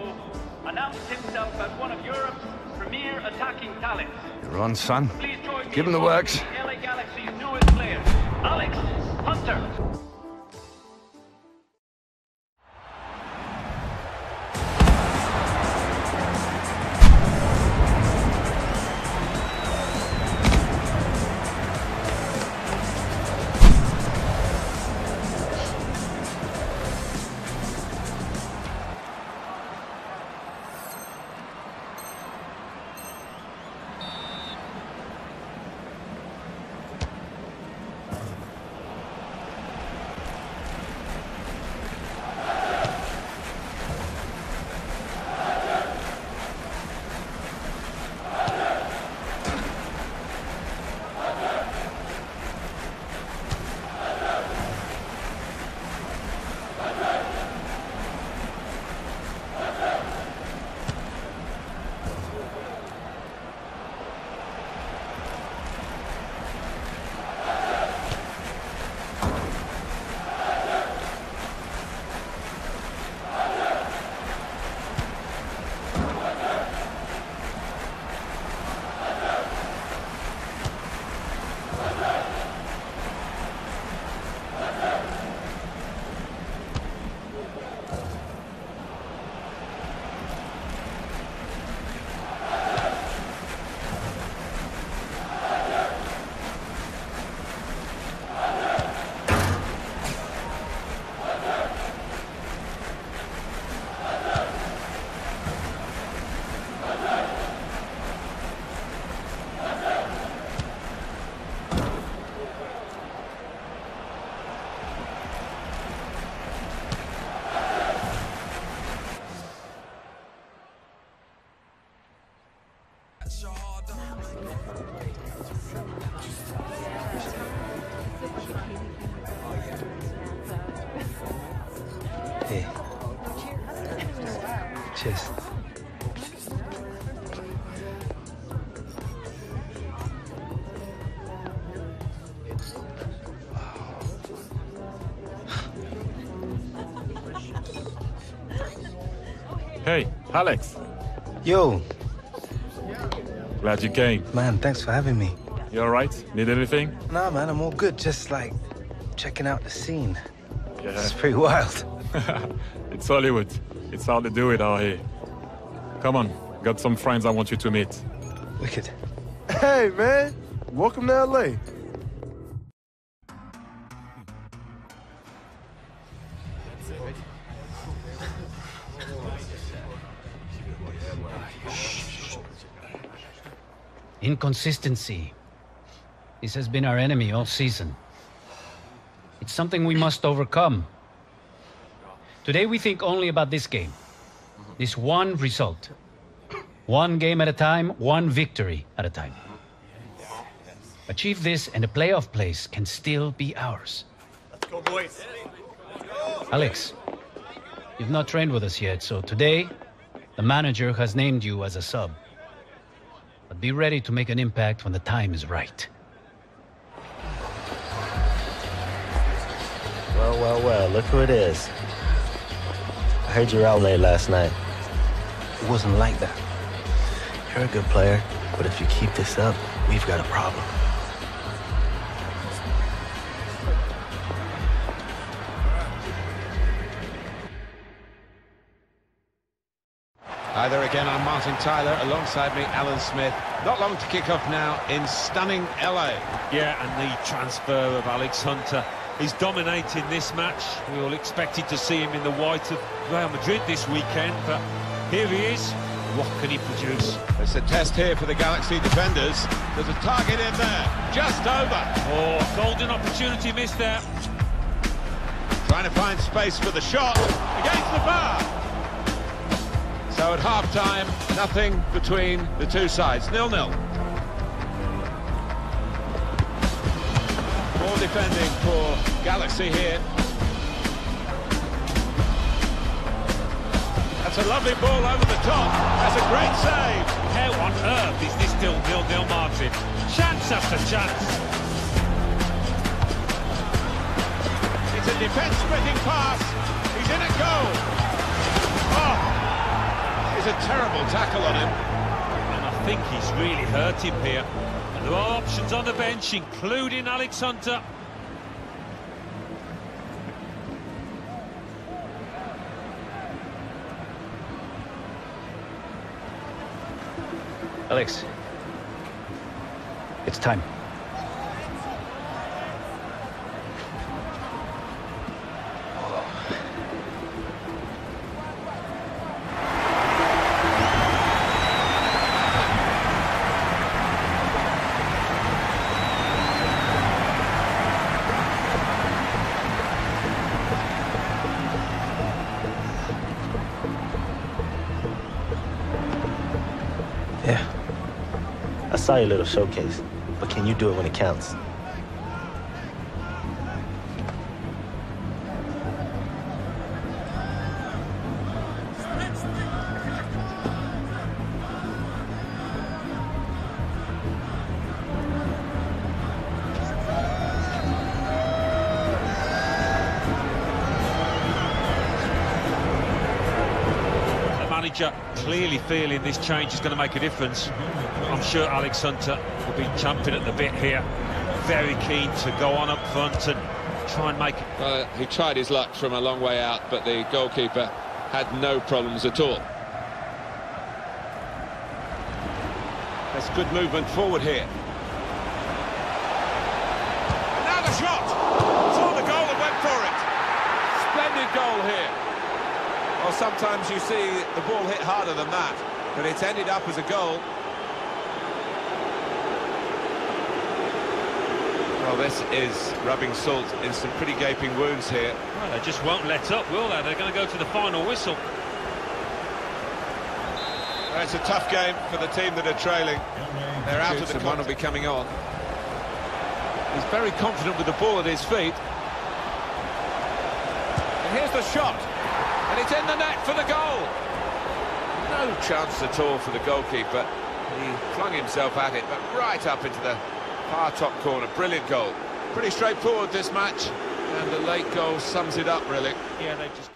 announced himself as one of Europe's premier attacking talents. You're on, son. Please join me Give him the in works. welcoming LA Galaxy's newest player, Alex Hunter. Cheers. Hey, Alex. Yo. Glad you came. Man, thanks for having me. You all right? Need anything? Nah, man, I'm all good. Just, like, checking out the scene. Yeah. It's pretty wild. It's Hollywood. It's how they do it out here. Come on, got some friends I want you to meet. Wicked. Hey, man. Welcome to LA. Inconsistency. This has been our enemy all season. It's something we must overcome. Today we think only about this game. This one result. One game at a time, one victory at a time. Achieve this and a playoff place can still be ours. Let's go, boys. Alex, you've not trained with us yet, so today the manager has named you as a sub. But be ready to make an impact when the time is right. Well, look who it is. I heard you were out late last night. It wasn't like that. You're a good player, but if you keep this up, we've got a problem. Hi there again, I'm Martin Tyler, alongside me Alan Smith. Not long to kick off now in stunning LA. Yeah, and the transfer of Alex Hunter. He's dominating this match. We all expected to see him in the white of Real Madrid this weekend, but here he is. What can he produce? It's a test here for the Galaxy defenders. There's a target in there, just over. Oh, golden opportunity missed there. Trying to find space for the shot, against the bar. So at half-time, nothing between the two sides, 0-0. More defending for Galaxy here. That's a lovely ball over the top. That's a great save. How on earth is this still 0-0, Martin? Chance after chance. It's a defence-splitting pass. He's in at goal. Oh! A terrible tackle on him. And I think he's really hurt him here. And there are options on the bench, including Alex Hunter. Alex, it's time. I saw your little showcase, but can you do it when it counts? Clearly feeling this change is going to make a difference. I'm sure Alex Hunter will be jumping at the bit here. Very keen to go on up front and try and make it. He tried his luck from a long way out, but the goalkeeper had no problems at all. That's good movement forward here. And now the shot! Saw the goal and went for it. Splendid goal here. Well, sometimes you see the ball hit harder than that, but it's ended up as a goal. Well, this is rubbing salt in some pretty gaping wounds here. Well, they just won't let up, will they? They're going to go to the final whistle. Well, it's a tough game for the team that are trailing. They're out of the one will be coming on. He's very confident with the ball at his feet. And here's the shot. And it's in the net for the goal. no chance at all for the goalkeeper. He flung himself at it, but right up into the far top corner. Brilliant goal. Pretty straightforward, this match, and the late goal sums it up, really. Yeah, they just...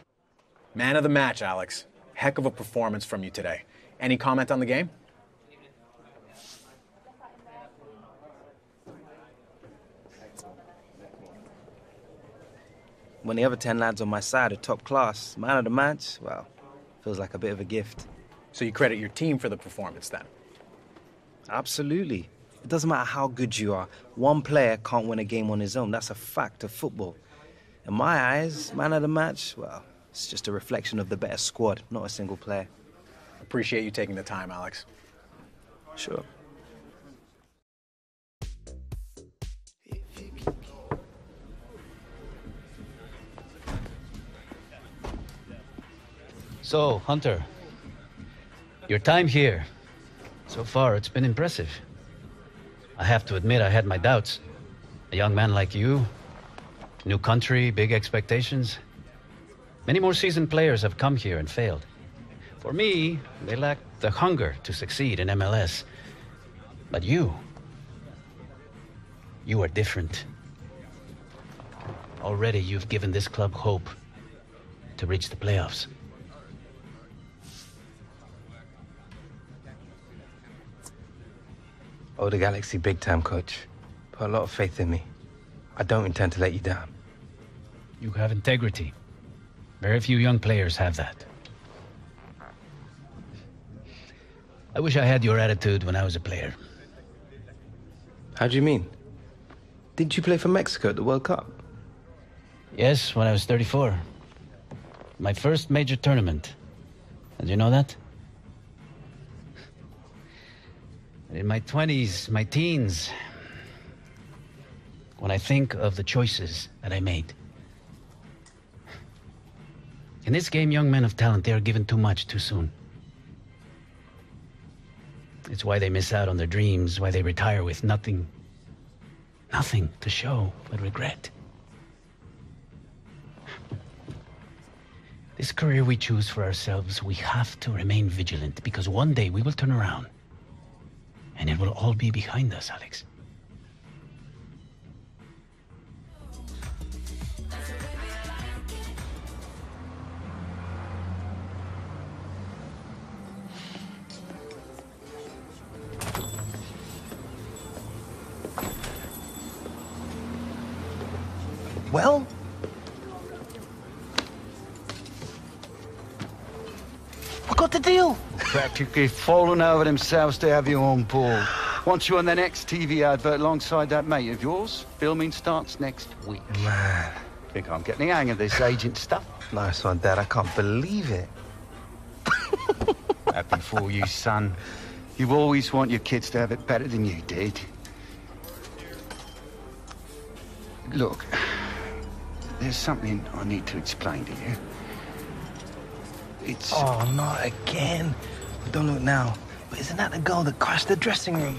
Man of the match, Alex. Heck of a performance from you today. Any comment on the game? When the other 10 lads on my side are top class, man of the match, well, feels like a bit of a gift. So you credit your team for the performance, then? Absolutely. It doesn't matter how good you are. One player can't win a game on his own. That's a fact of football. In my eyes, man of the match, well, it's just a reflection of the better squad, not a single player. Appreciate you taking the time, Alex. Sure. So, Hunter, your time here, so far it's been impressive. I have to admit I had my doubts. A young man like you, new country, big expectations. Many more seasoned players have come here and failed. For me, they lack the hunger to succeed in MLS. But you are different. Already you've given this club hope to reach the playoffs. Oh, the Galaxy big time, coach. Put a lot of faith in me. I don't intend to let you down. You have integrity. Very few young players have that. I wish I had your attitude when I was a player. How do you mean? Did you play for Mexico at the World Cup? Yes, when I was 34. My first major tournament. Did you know that? In my 20s, my teens, when I think of the choices that I made. In this game, young men of talent, they are given too much too soon. It's why they miss out on their dreams, why they retire with nothing to show but regret. This career we choose for ourselves, we have to remain vigilant, because one day we will turn around. And it will all be behind us, Alex. Well? I got the deal. Practically falling over themselves to have you on board. Want you on the next TV advert alongside that mate of yours. Filming starts next week. Man. Think I'm getting the hang of this agent stuff. Nice one, Dad. I can't believe it. Happy for you, son. You always want your kids to have it better than you did. Look, there's something I need to explain to you. It's... Oh, not again. Don't look now. But isn't that the girl that crashed the dressing room?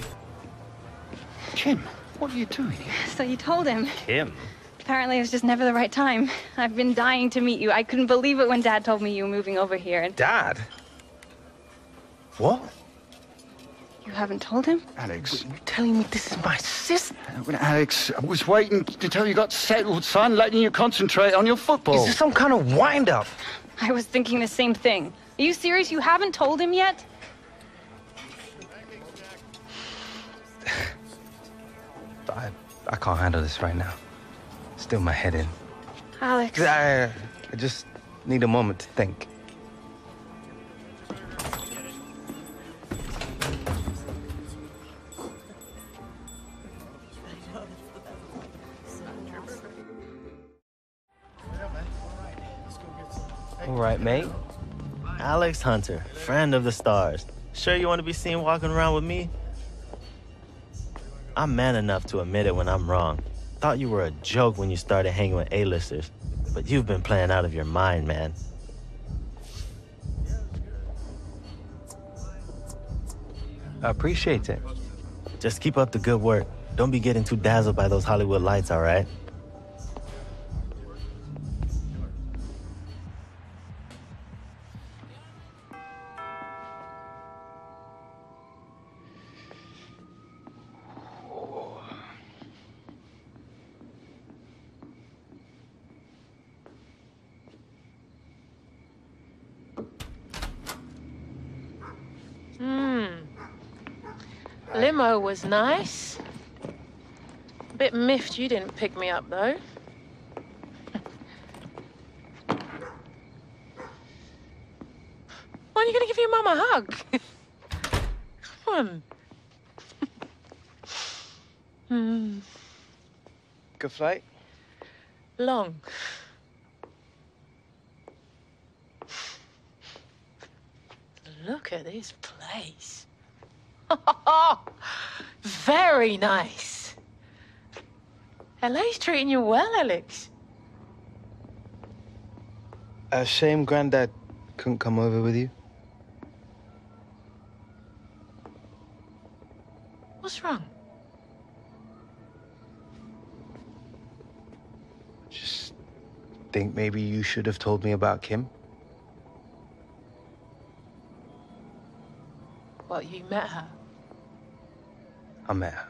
Kim, what are you doing here? So you told him. Kim? Apparently it was just never the right time. I've been dying to meet you. I couldn't believe it when Dad told me you were moving over here. And Dad? What? you haven't told him? Alex. You're telling me this is my sister? Alex, I was waiting until you got settled, son, letting you concentrate on your football. Is this some kind of wind-up? I was thinking the same thing. Are you serious? You haven't told him yet? I can't handle this right now. Still my head in. Alex. I just need a moment to think. All right, mate. Alex Hunter, friend of the stars. Sure you want to be seen walking around with me? I'm man enough to admit it when I'm wrong. Thought you were a joke when you started hanging with A-listers, but you've been playing out of your mind, man. I appreciate it. Just keep up the good work. Don't be getting too dazzled by those Hollywood lights, all right? Limo was nice. A bit miffed you didn't pick me up, though. When are you going to give your mum a hug? Come on. Good flight? Long. Look at this place. Very nice. LA's treating you well, Alex. Shame Granddad couldn't come over with you. What's wrong? Just think maybe you should have told me about Kim. Well, you met her. I met her.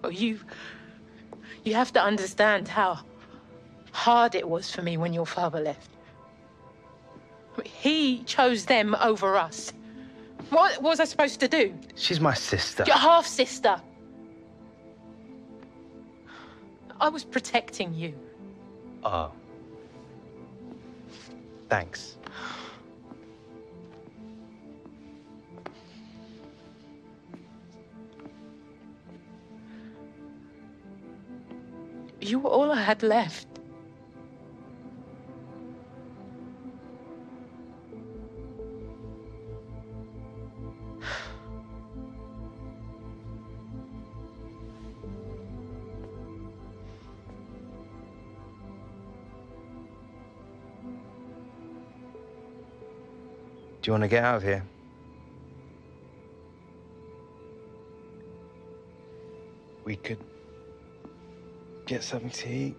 Well, you have to understand how hard it was for me when your father left. I mean, he chose them over us. What was I supposed to do? She's my sister. Your half-sister. I was protecting you. Oh. Thanks. You were all I had left. Do you want to get out of here? We could get something to eat.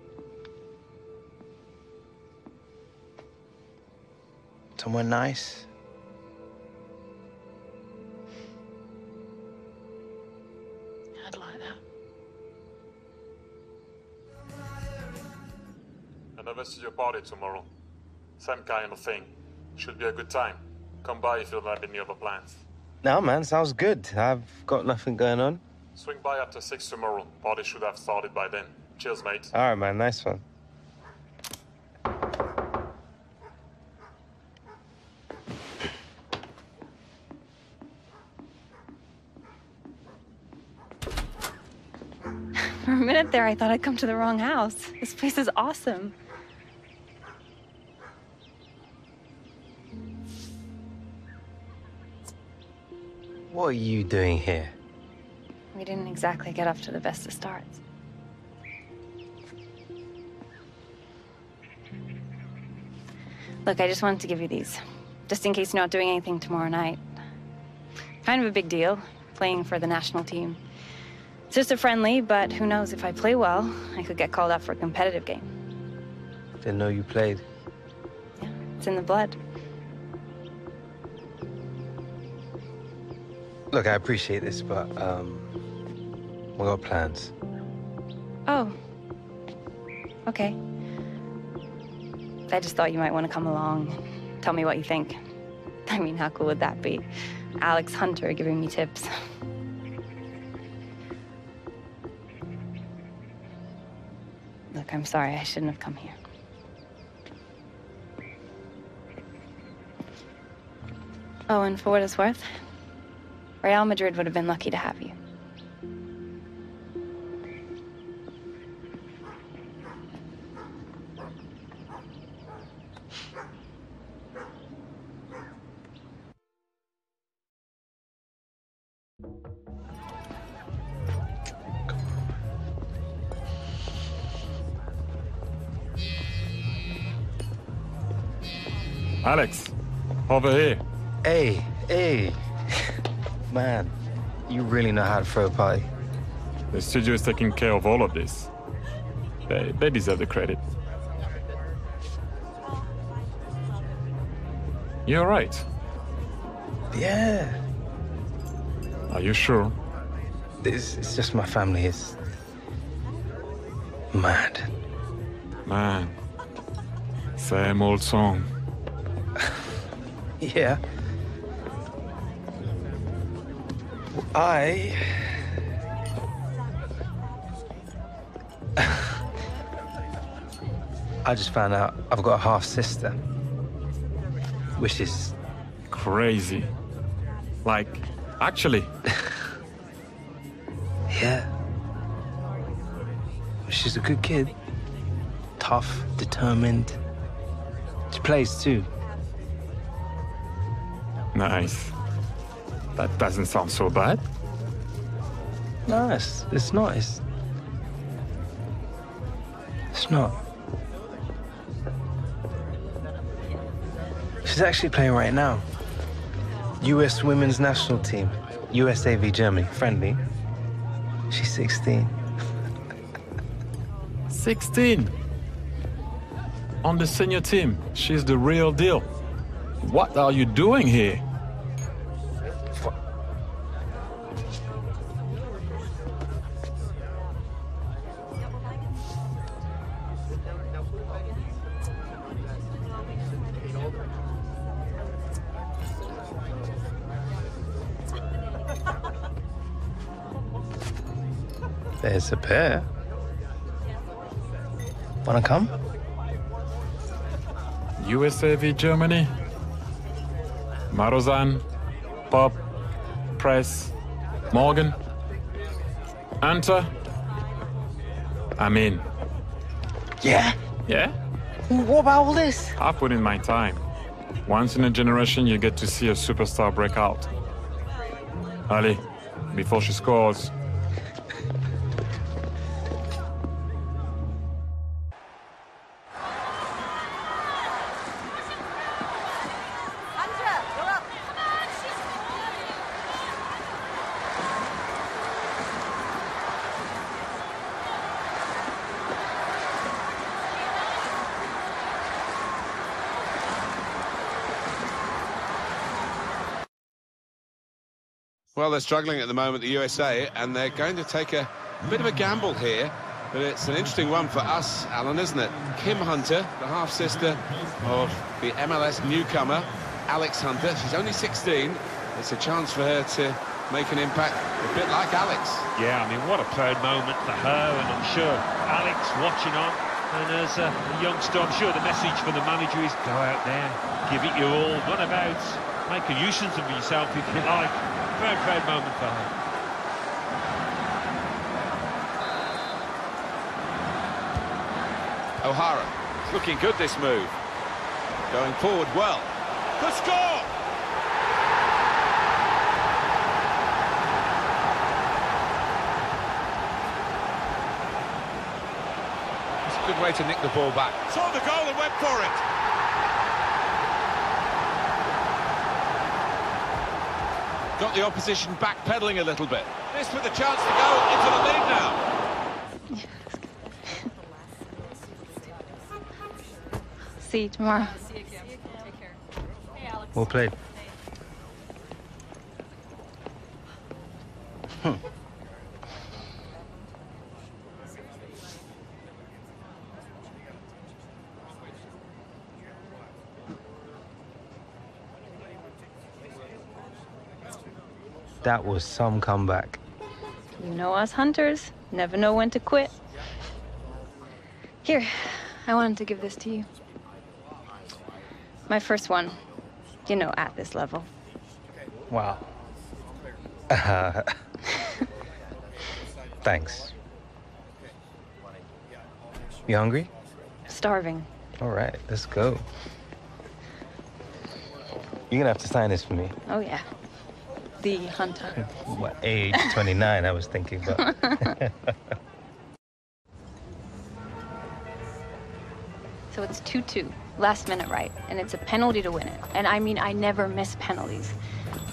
Somewhere nice. I'd like that. Another studio party tomorrow. Same kind of thing. Should be a good time. Come by if you don't have any other plans. No, man, sounds good. I've got nothing going on. Swing by after 6 tomorrow. Party should have started by then. Cheers, mate. All right, man, nice one. For a minute there, I thought I'd come to the wrong house. This place is awesome. What are you doing here? We didn't exactly get off to the best of starts. Look, I just wanted to give you these, just in case you're not doing anything tomorrow night. Kind of a big deal, playing for the national team. It's just a friendly, but who knows, if I play well, I could get called up for a competitive game. Didn't know you played. Yeah, it's in the blood. Look, I appreciate this, but, we got plans. Oh. Okay. I just thought you might want to come along and tell me what you think. I mean, how cool would that be? Alex Hunter giving me tips. Look, I'm sorry, I shouldn't have come here. Oh, and for what it's worth, Real Madrid would have been lucky to have you. Alex, over here. Hey. Man, you really know how to throw a party. The studio is taking care of all of this. They deserve the credit. You all right? Yeah. Are you sure? It's just my family is mad. Man, same old song. Yeah. I just found out I've got a half-sister, which is... Crazy. Like, actually. Yeah. She's a good kid. Tough, determined. She plays too. Nice. That doesn't sound so bad. No, it's not. It's not. She's actually playing right now. US Women's National Team. USA v Germany. Friendly. She's 16. 16. On the senior team. She's the real deal. What are you doing here? There's a pair. Wanna come? USA v Germany. Marozan, Pop, Press, Morgan, Anta. I'm in. Yeah? Yeah? What about all this? I put in my time. Once in a generation, you get to see a superstar break out. Ali, before she scores. Well, they're struggling at the moment, the USA, and they're going to take a bit of a gamble here. But it's an interesting one for us, Alan, isn't it? Kim Hunter, the half-sister of the MLS newcomer, Alex Hunter. She's only 16. It's a chance for her to make an impact, a bit like Alex. Yeah, I mean, what a proud moment for her, and I'm sure Alex watching on. And as a youngster, I'm sure the message from the manager is go out there, give it your all, run about, make a nuisance of yourself if you like. Very proud moment for her. O'Hara, it's looking good, this move. Going forward well. The score! It's a good way to nick the ball back. Saw the goal and went for it. Got the opposition backpedaling a little bit. This with a chance to go into the lead now. See you tomorrow. Well played. That was some comeback. You know us hunters, never know when to quit. Here, I wanted to give this to you. My first one, you know, at this level. Wow. Thanks. You hungry? Starving. All right, let's go. You're gonna have to sign this for me. Oh, yeah. The hunter. What, age 29, I was thinking, but... So it's 2-2, last minute right, and it's a penalty to win it. And I mean, I never miss penalties.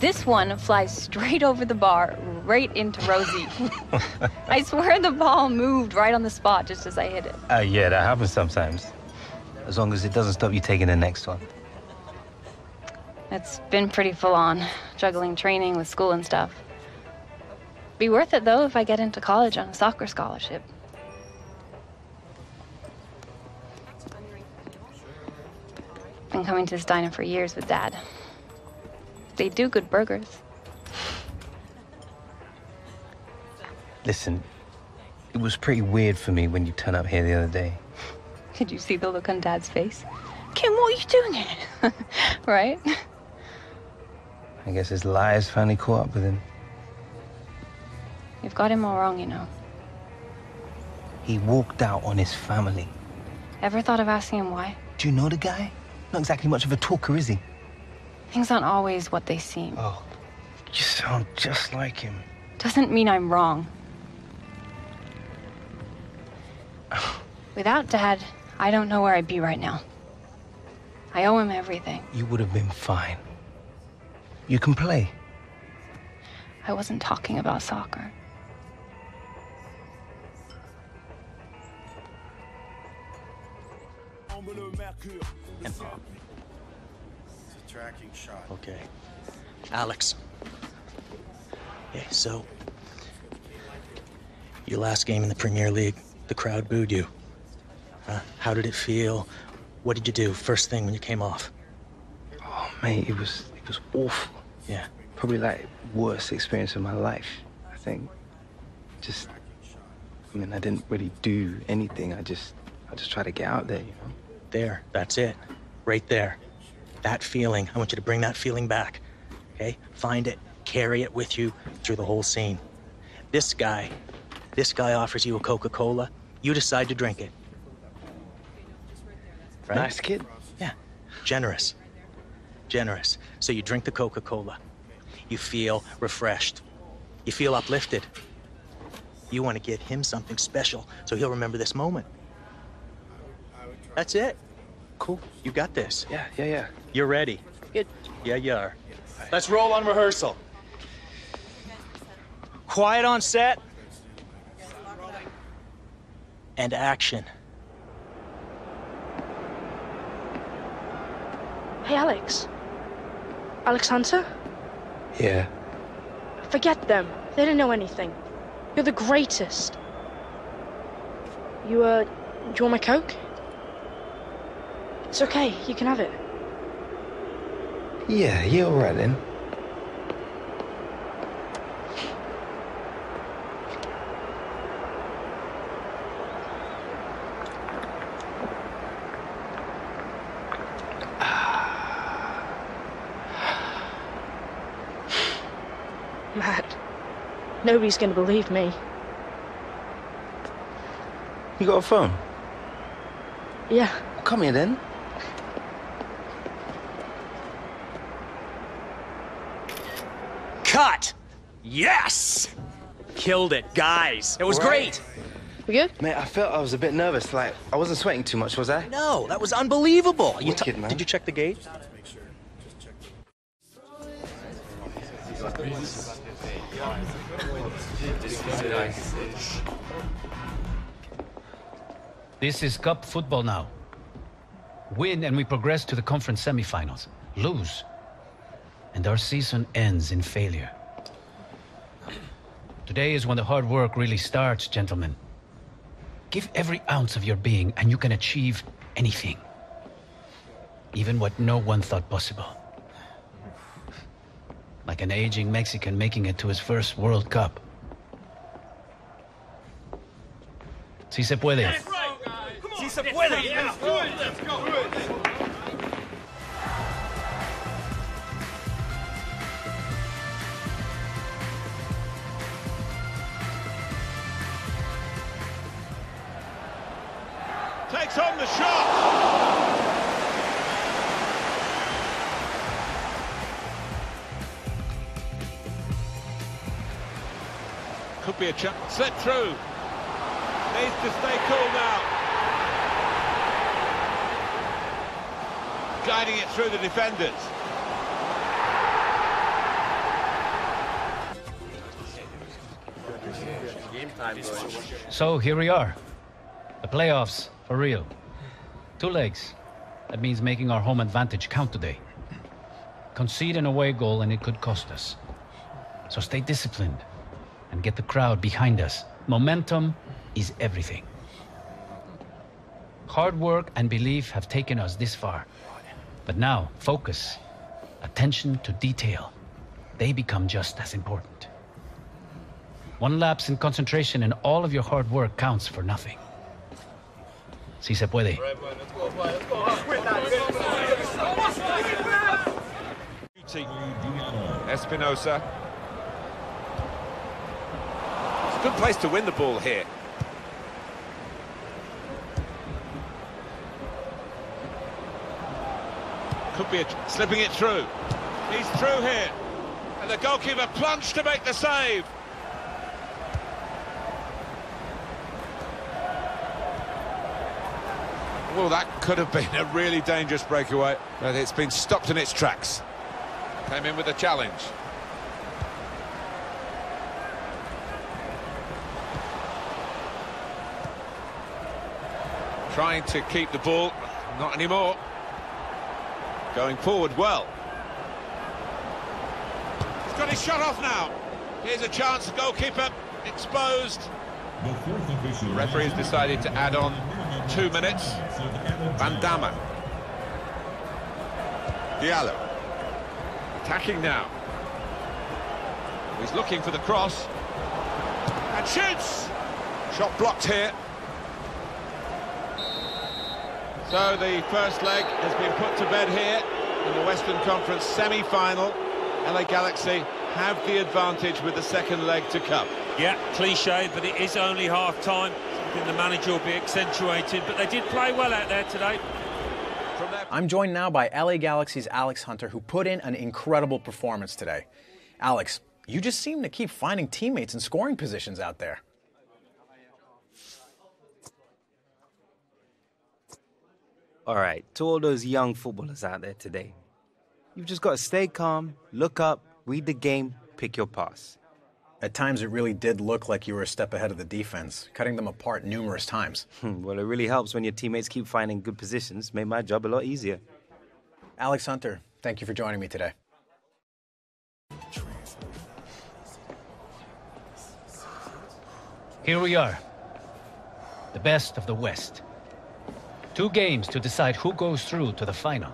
This one flies straight over the bar, right into Rosie. I swear the ball moved right on the spot just as I hit it. Yeah, that happens sometimes. As long as it doesn't stop you taking the next one. It's been pretty full on, juggling training with school and stuff. Be worth it, though, if I get into college on a soccer scholarship. Been coming to this diner for years with Dad. They do good burgers. Listen, it was pretty weird for me when you turned up here the other day. Did you see the look on Dad's face? Kim, what are you doing here? Right? I guess his lies finally caught up with him. You've got him all wrong, you know. He walked out on his family. Ever thought of asking him why? Do you know the guy? Not exactly much of a talker, is he? Things aren't always what they seem. Oh, you sound just like him. Doesn't mean I'm wrong. Without Dad, I don't know where I'd be right now. I owe him everything. You would have been fine. You can play. I wasn't talking about soccer. Tracking shot. Okay. Alex. Okay, so your last game in the Premier League, the crowd booed you. How did it feel? What did you do first thing when you came off? Oh, mate, it was awful. Yeah. Probably like worst experience of my life, I think. I mean, I didn't really do anything. I just tried to get out there, you know? There, that's it. Right there. That feeling, I want you to bring that feeling back, okay? Find it, carry it with you through the whole scene. This guy offers you a Coca-Cola, you decide to drink it. Right? Nice kid. Yeah, generous. Generous. So you drink the Coca-Cola. You feel refreshed. You feel uplifted. You want to give him something special so he'll remember this moment. That's it. Cool. You got this. Yeah. You're ready. Good. Yeah, you are. Let's roll on rehearsal. Quiet on set. And action. Hey, Alex. Alex Hunter? Yeah. Forget them. They don't know anything. You're the greatest. Do you want my Coke? It's okay, you can have it. Yeah, all right then. Matt, nobody's gonna believe me. You got a phone? Yeah. Come here then. Cut! Yes! Killed it, guys. It was great. We good? Mate, I felt I was a bit nervous. Like, I wasn't sweating too much, was I? No, that was unbelievable. Wicked, man. Did you check the gate? This is cup football now. Win and we progress to the conference semifinals. Lose, and our season ends in failure. Today is when the hard work really starts, gentlemen. Give every ounce of your being and you can achieve anything. Even what no one thought possible. Like an aging Mexican making it to his first World Cup. Si se puede. Si se puede. Let's do it. Let's go. Takes on the shot. Could be a chance. Set through. Needs to stay cool now. Guiding it through the defenders. So here we are. The playoffs, for real. 2 legs. That means making our home advantage count today. Concede an away goal and it could cost us. So stay disciplined and get the crowd behind us. Momentum is everything. Hard work and belief have taken us this far. But now, focus, attention to detail. They become just as important. One lapse in concentration and all of your hard work counts for nothing. Si se puede. Espinosa. It's a good place to win the ball here. Could be slipping it through. He's through here. And the goalkeeper plunged to make the save. Well, that could have been a really dangerous breakaway, but it's been stopped in its tracks. Came in with a challenge. Trying to keep the ball, not anymore. Going forward well. He's got his shot off now. Here's a chance, goalkeeper exposed. The referee has decided to add on 2 minutes. Van Damme. Diallo. Attacking now. He's looking for the cross. And shoots! Shot blocked here. So the first leg has been put to bed here in the Western Conference semi-final. LA Galaxy have the advantage with the second leg to come. Yeah, cliche, but it is only half-time. Something the manager will be accentuated, but they did play well out there today. I'm joined now by LA Galaxy's Alex Hunter, who put in an incredible performance today. Alex, you just seem to keep finding teammates in scoring positions out there. All right, to all those young footballers out there today, you've just got to stay calm, look up, read the game, pick your pass. At times, it really did look like you were a step ahead of the defense, cutting them apart numerous times. Well, it really helps when your teammates keep finding good positions. Made my job a lot easier. Alex Hunter, thank you for joining me today. Here we are, the best of the West. 2 games to decide who goes through to the final.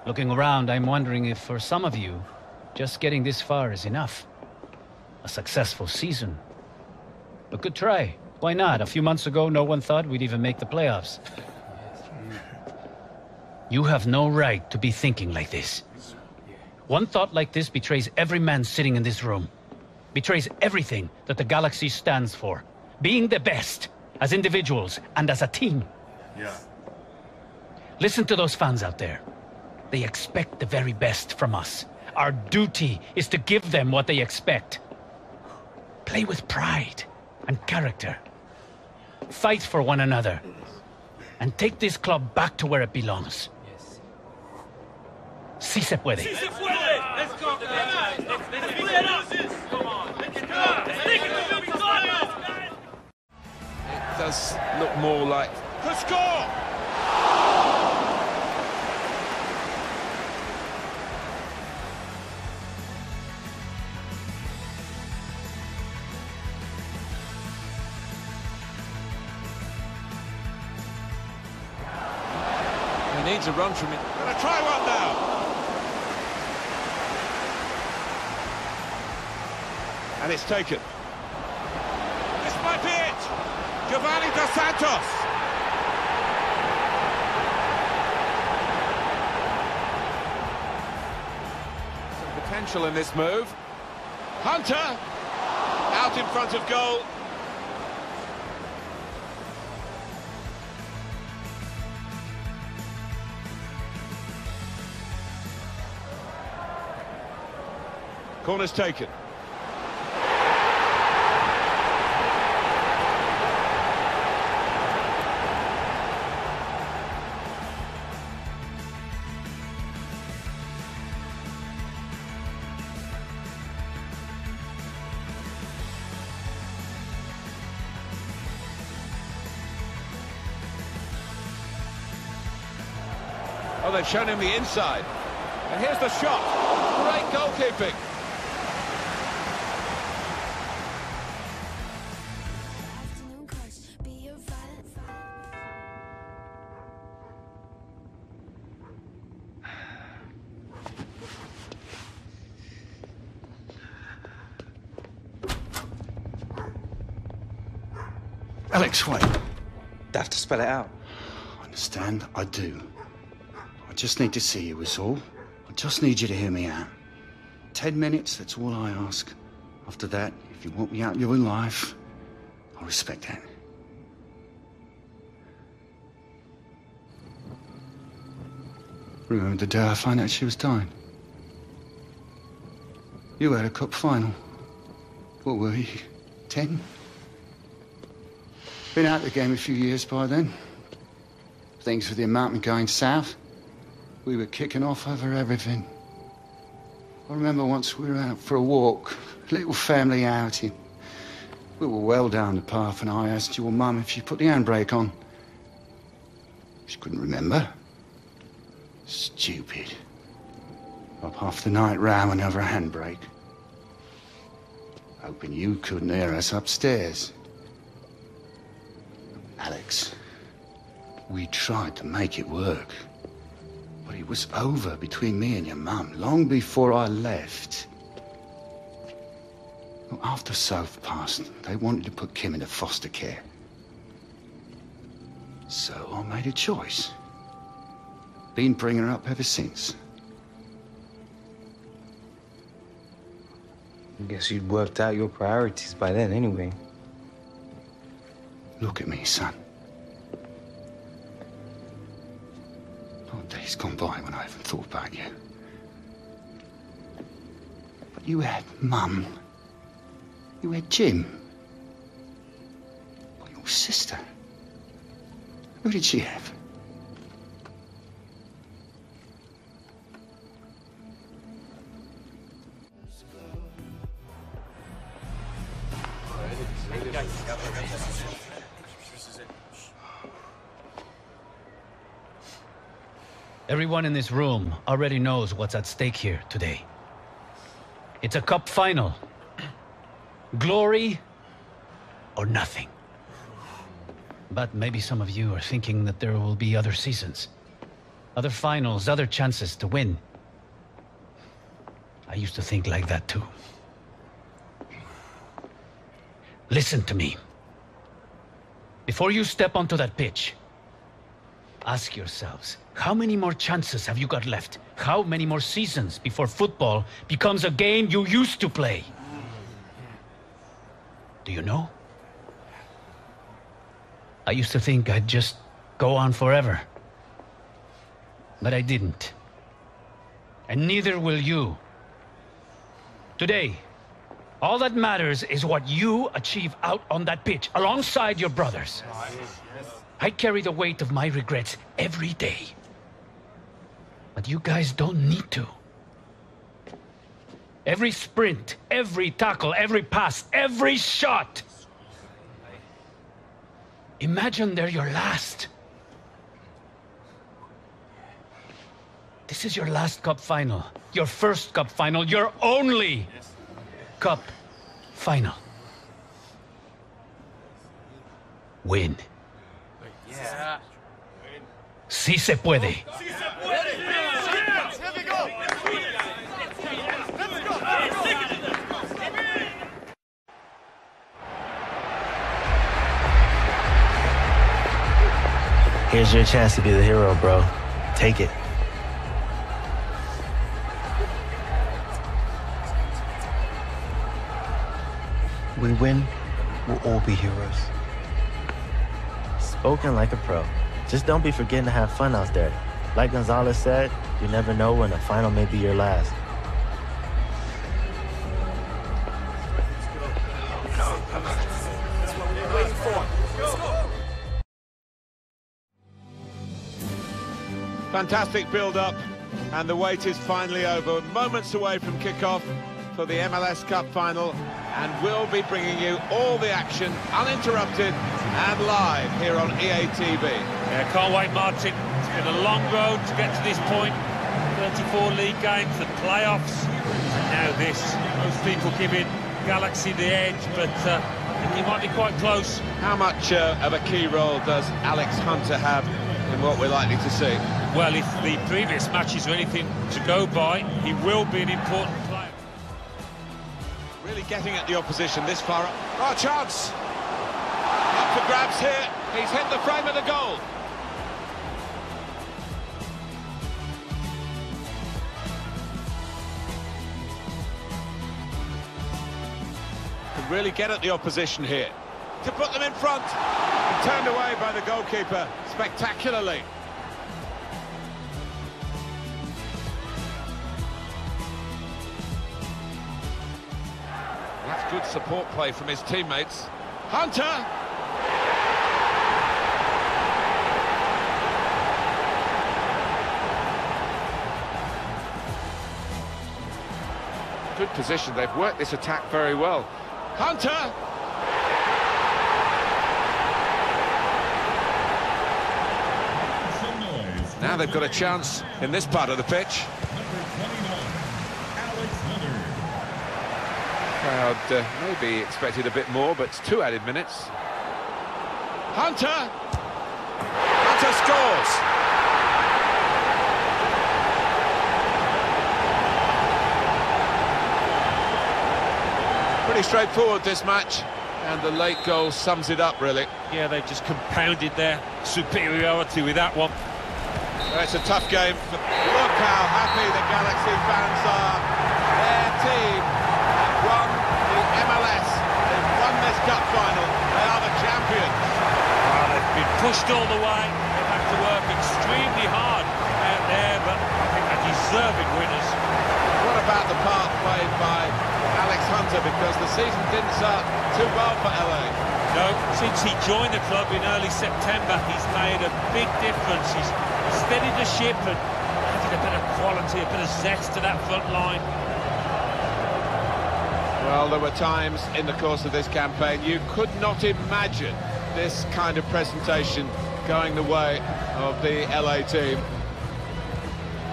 Looking around, I'm wondering if for some of you, just getting this far is enough. A successful season. A good try. Why not? A few months ago, no one thought we'd even make the playoffs. You have no right to be thinking like this. One thought like this betrays every man sitting in this room. Betrays everything that the Galaxy stands for. Being the best, as individuals and as a team. Yeah. Listen to those fans out there. They expect the very best from us. Our duty is to give them what they expect. Play with pride and character. Fight for one another. And take this club back to where it belongs. Si se puede. Si se puede! Let's go! Let's clear it up! Come on! Let's go! It does look more like... The score! He needs a run from it. Gonna try one now. And it's taken. This might be it. Giovanni Dos Santos. Some potential in this move. Hunter out in front of goal. Corner's taken. Oh, they've shown him the inside. And here's the shot. Great goalkeeping. Alex, wait. Have to spell it out. I understand, I do. I just need to see you, is all. I just need you to hear me out. 10 minutes, that's all I ask. After that, if you want me out of your life, I respect that. Remember the day I found out she was dying? You had a cup final. What were you, 10? Been out of the game a few years by then. Things with the amount were going south. We were kicking off over everything. I remember once we were out for a walk, a little family outing. We were well down the path and I asked your mum if she put the handbrake on. She couldn't remember. Stupid. Up half the night rowing over a handbrake. Hoping you couldn't hear us upstairs. Alex, we tried to make it work. But it was over between me and your mum long before I left. Well, after Soph passed, they wanted to put Kim into foster care. So I made a choice. Been bringing her up ever since. I guess you'd worked out your priorities by then anyway. Look at me, son. Not days gone by when I haven't thought about you. But you had Mum. You had Jim. But your sister. Who did she have? Everyone in this room already knows what's at stake here today. It's a cup final. Glory or nothing. But maybe some of you are thinking that there will be other seasons, other finals, other chances to win. I used to think like that too. Listen to me. Before you step onto that pitch, ask yourselves, how many more chances have you got left? How many more seasons before football becomes a game you used to play? Do you know? I used to think I'd just go on forever. But I didn't. And neither will you. Today, all that matters is what you achieve out on that pitch, alongside your brothers. I carry the weight of my regrets every day. But you guys don't need to. Every sprint, every tackle, every pass, every shot. Imagine they're your last. This is your last cup final. Your first cup final. Your only cup final. Win. Yeah. Sí se puede. Here's your chance to be the hero, bro. Take it. We win, we'll all be heroes. Spoken like a pro. Just don't be forgetting to have fun out there. Like Gonzalez said, you never know when a final may be your last. Fantastic build-up, and the wait is finally over. Moments away from kick-off for the MLS Cup final, and we'll be bringing you all the action, uninterrupted and live here on EA TV. Yeah, can't wait, Martin. It's been a long road to get to this point. 34 league games, the playoffs, and now this. Most people giving Galaxy the edge, but I think he might be quite close. How much of a key role does Alex Hunter have in what we're likely to see? Well, if the previous matches are anything to go by, he will be an important player. Really getting at the opposition this far up. Oh, chance! up for grabs here. He's hit the frame of the goal. Can really get at the opposition here. To put them in front. And turned away by the goalkeeper spectacularly. That's good support play from his teammates. Hunter! Good position, they've worked this attack very well. Hunter! Now they've got a chance in this part of the pitch. Crowd maybe expected a bit more, but it's 2 added minutes. Hunter! Hunter scores! Pretty straightforward, this match, and the late goal sums it up, really. Yeah, they've just compounded their superiority with that one. It's a tough game. Look how happy the Galaxy fans are. Their team have won the MLS. They've won this cup final. They are the champions. Well, they've been pushed all the way. They've had to work extremely hard out there, but I think they're deserving winners. What about the part played by Alex Hunter? Because the season didn't start too well for LA. No, since he joined the club in early September, he's made a big difference. He's steadied the ship and added a bit of quality, a bit of zest to that front line. Well, there were times in the course of this campaign you could not imagine this kind of presentation going the way of the LA team.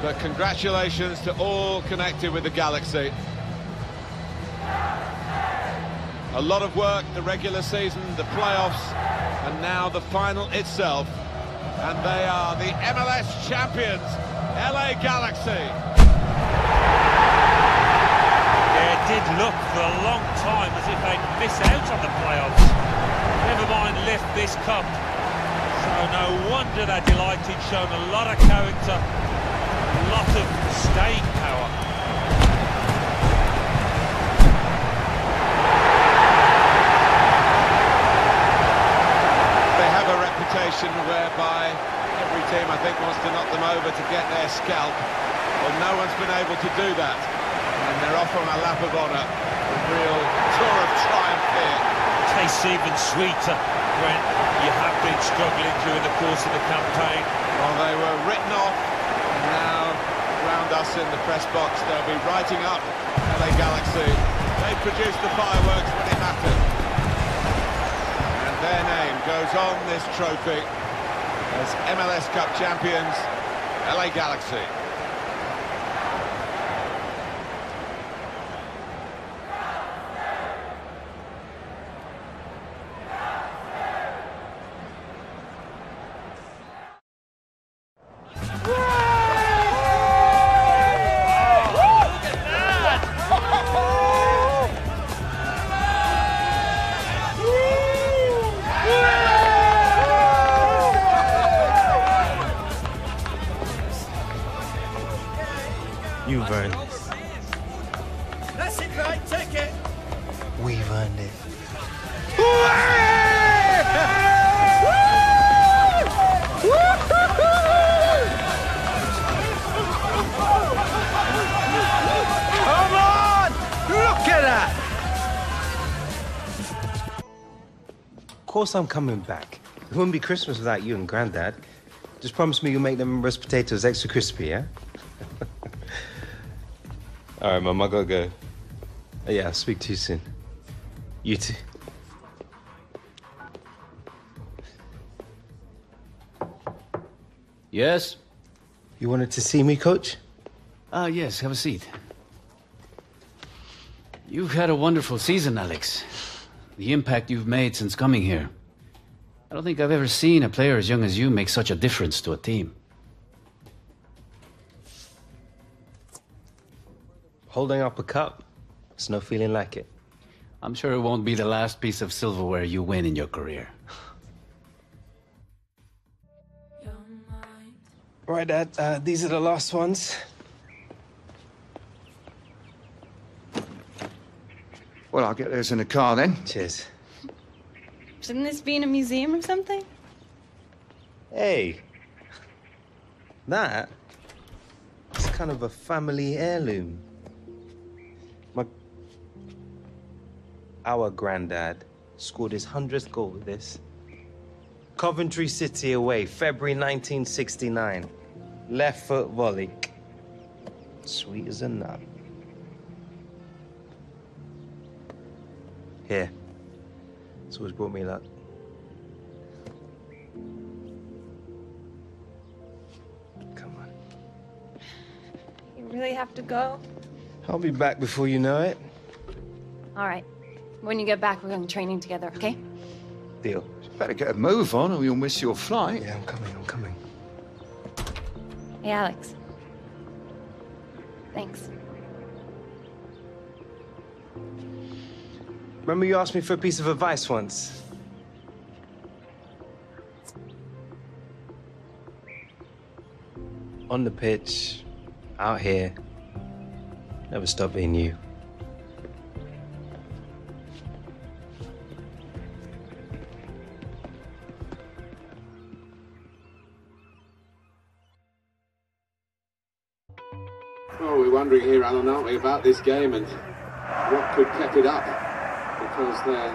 But congratulations to all connected with the Galaxy. A lot of work, the regular season, the playoffs, and now the final itself. And they are the MLS champions, LA Galaxy. Yeah, it did look for a long time as if they'd miss out on the playoffs. Never mind lift this cup. So no wonder they're delighted, shown a lot of character, a lot of staying power. Whereby every team, I think, wants to knock them over to get their scalp. Well, no one's been able to do that. And they're off on a lap of honour. A real tour of triumph here. Tastes even sweeter when you have been struggling during the course of the campaign. Well, they were written off. And now, around us in the press box, they'll be writing up LA Galaxy. They produced the fireworks when it mattered. Their name goes on this trophy as MLS Cup champions, LA Galaxy. You've earned this. That's it, right? Take it. We've earned it. Come on! Look at that! Of course I'm coming back. It wouldn't be Christmas without you and Granddad. Just promise me you'll make them roast potatoes extra crispy, yeah? All right, Mum, I gotta go. Yeah, I'll speak to you soon. You too. Yes? You wanted to see me, Coach? Yes, have a seat. You've had a wonderful season, Alex. The impact you've made since coming here. I don't think I've ever seen a player as young as you make such a difference to a team. Holding up a cup. There's no feeling like it. I'm sure it won't be the last piece of silverware you win in your career. Right, Dad. These are the last ones. Well, I'll get those in the car then. Cheers. Shouldn't this be in a museum or something? Hey. That? It's kind of a family heirloom. Our granddad scored his 100th goal with this. Coventry City away, February 1969. Left foot volley. Sweet as a nut. Here. It's always brought me luck. Come on. You really have to go? I'll be back before you know it. All right. When you get back, we're going training together, okay? Deal. You better get a move on or you'll miss your flight. Yeah, I'm coming. Hey, Alex. Thanks. Remember you asked me for a piece of advice once? On the pitch, out here, never stop being you. Well, we're wondering here, Alan, aren't we, about this game and what could keep it up? Because there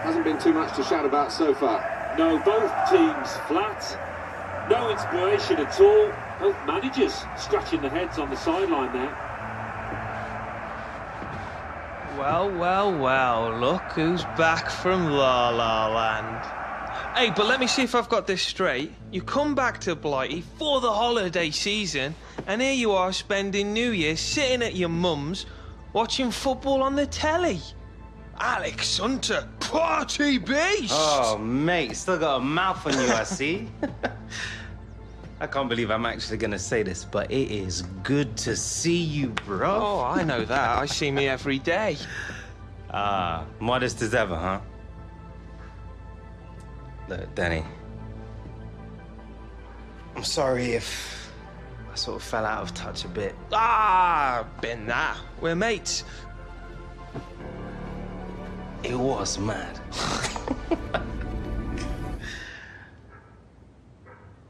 hasn't been too much to shout about so far. No, both teams flat. No inspiration at all. Both managers scratching their heads on the sideline there. Well, look who's back from La La Land. Hey, but let me see if I've got this straight. You come back to Blighty for the holiday season, and here you are spending New Year's sitting at your mum's, watching football on the telly. Alex Hunter, party beast! Oh, mate, still got a mouth on you, I see. I can't believe I'm actually gonna say this, but it is good to see you, bro. Oh, I know that. I see me every day. Modest as ever, huh? Look, Danny. I'm sorry if I sort of fell out of touch a bit. Been that. We're mates. It was mad.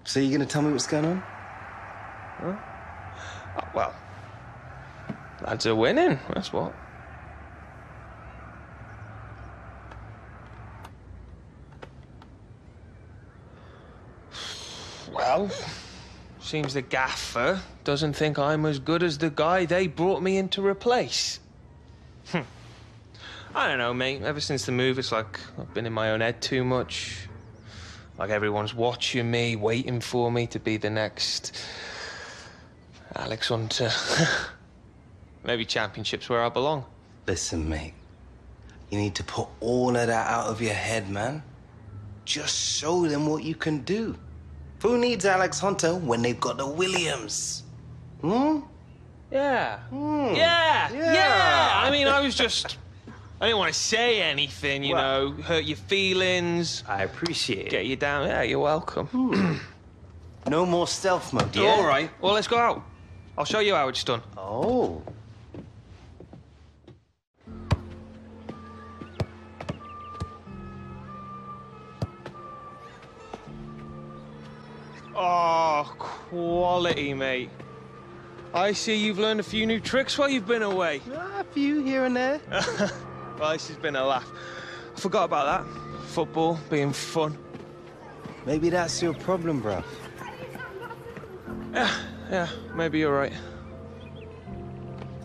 So you gonna tell me what's going on? Huh? Well, lads are winning, that's what. Well, seems the gaffer doesn't think I'm as good as the guy they brought me in to replace. I don't know, mate. Ever since the move, it's like I've been in my own head too much. Like everyone's watching me, waiting for me to be the next Alex Hunter. Maybe Championship's where I belong. Listen, mate. You need to put all of that out of your head, man. Just show them what you can do. Who needs Alex Hunter when they've got the Williams? Hmm? Yeah. Hmm. Yeah. I mean, I didn't want to say anything, you know, hurt your feelings. I appreciate it. Get you down. Yeah, you're welcome. No more stealth mode, yeah? All right. Well, let's go out. I'll show you how it's done. Oh. Oh, quality, mate. I see you've learned a few new tricks while you've been away. A few here and there. Well, this has been a laugh. I forgot about that. Football being fun. Maybe that's your problem, bruv. Yeah, maybe you're right.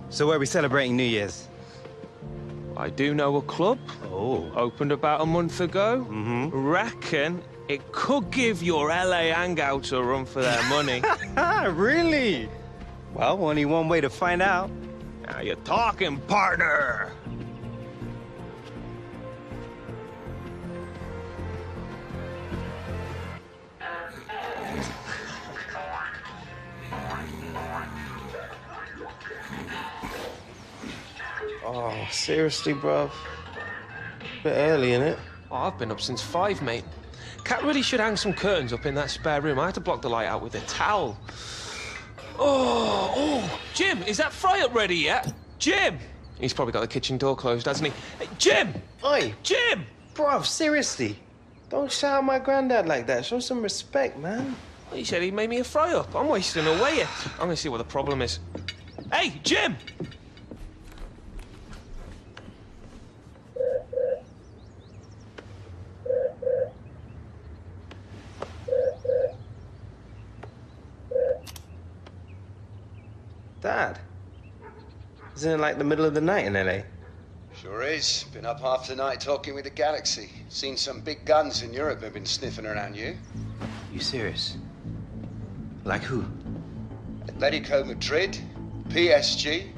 So where are we celebrating New Year's? I do know a club. Oh. Opened about a month ago. Reckon it could give your LA hangouts a run for their money. Really? Well, only one way to find out. Now you're talking, partner. Oh, seriously, bruv? Bit early, innit? Oh, I've been up since 5, mate. Cat really should hang some curtains up in that spare room. I had to block the light out with a towel. Oh, Jim, is that fry-up ready yet? Jim! He's probably got the kitchen door closed, hasn't he? Hey, Jim! Oi! Jim! Bruv, seriously. Don't shout at my granddad like that. Show some respect, man. He said he made me a fry-up. I'm wasting away it. I'm gonna see what the problem is. Hey, Jim! Dad, isn't it like the middle of the night in LA? Sure is. Been up half the night talking with the Galaxy. Seen some big guns in Europe have been sniffing around you. You serious? Like who? Atletico Madrid, PSG,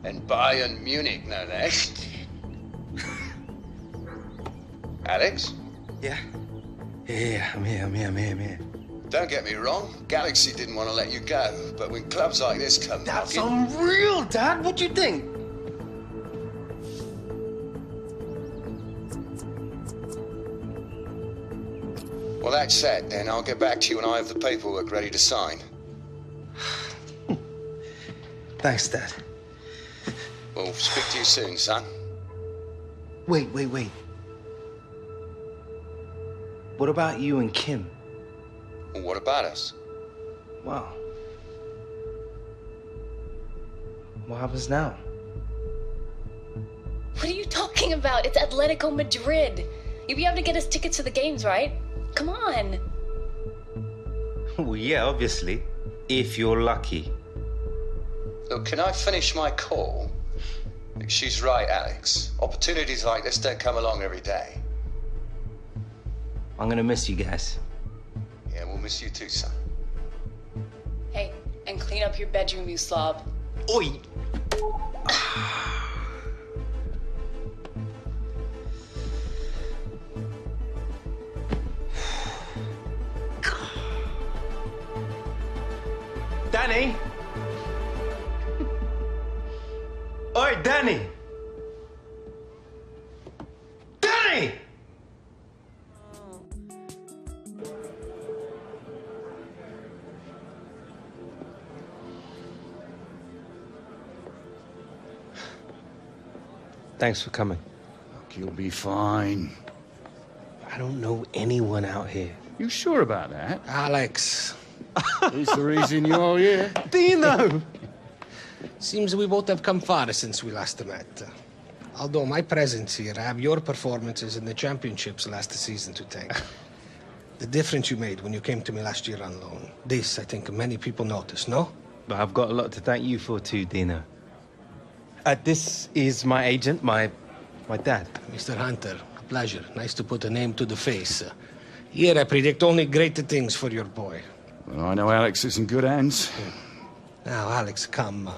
and Bayern Munich, no less. Alex? Yeah, I'm here. Don't get me wrong, Galaxy didn't want to let you go, but when clubs like this come That's knocking... unreal, Dad. What do you think? Well, that's set, then. I'll get back to you when I have the paperwork ready to sign. Thanks, Dad. Well, speak to you soon, son. Wait. What about you and Kim? Well, what about us? Wow. What happens now? What are you talking about? It's Atletico Madrid. You'll be able to get us tickets to the games, right? Come on. Well, yeah, obviously. If you're lucky. Look, can I finish my call? She's right, Alex. Opportunities like this don't come along every day. I'm gonna miss you guys. Yeah, we'll miss you too, son. Hey, and clean up your bedroom, you slob. Oi! Danny! Oi, Danny! Danny! Thanks for coming. Look, you'll be fine. I don't know anyone out here. You sure about that? Alex. He's the reason you're here. Dino! Seems we both have come far since we last met. Although my presence here, I have your performances in the championships last season to thank. The difference you made when you came to me last year on loan. This, I think, many people noticed, no? But I've got a lot to thank you for too, Dino. This is my agent, my dad. Mr. Hunter, a pleasure. Nice to put a name to the face. Here I predict only great things for your boy. Well, I know Alex is in good hands. Now, Alex, come.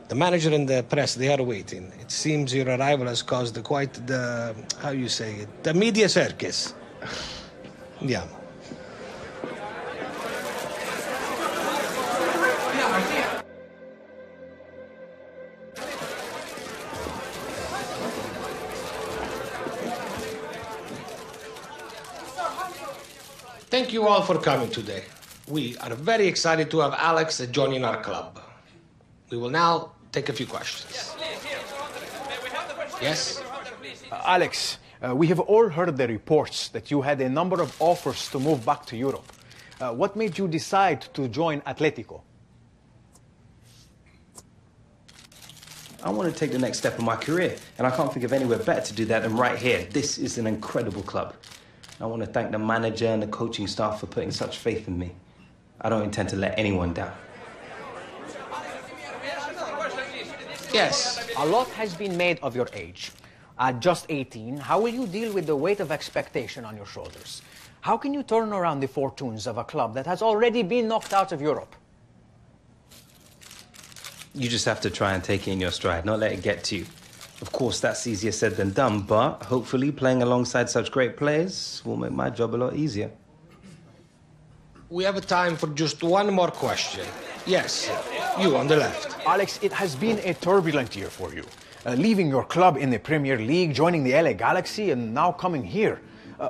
The manager and the press, they are waiting. It seems your arrival has caused quite the, how you say it, the media circus. Yeah. Thank you all for coming today. We are very excited to have Alex joining our club. We will now take a few questions. Yes? Alex, we have all heard the reports that you had a number of offers to move back to Europe. What made you decide to join Atletico? I want to take the next step in my career, and I can't think of anywhere better to do that than right here. This is an incredible club. I want to thank the manager and the coaching staff for putting such faith in me. I don't intend to let anyone down. Yes. A lot has been made of your age. At just 18, how will you deal with the weight of expectation on your shoulders? How can you turn around the fortunes of a club that has already been knocked out of Europe? You just have to try and take it in your stride, not let it get to you. Of course, that's easier said than done, but hopefully playing alongside such great players will make my job a lot easier. We have time for just one more question. Yes, you on the left. Alex, it has been a turbulent year for you. Leaving your club in the Premier League, joining the LA Galaxy, and now coming here.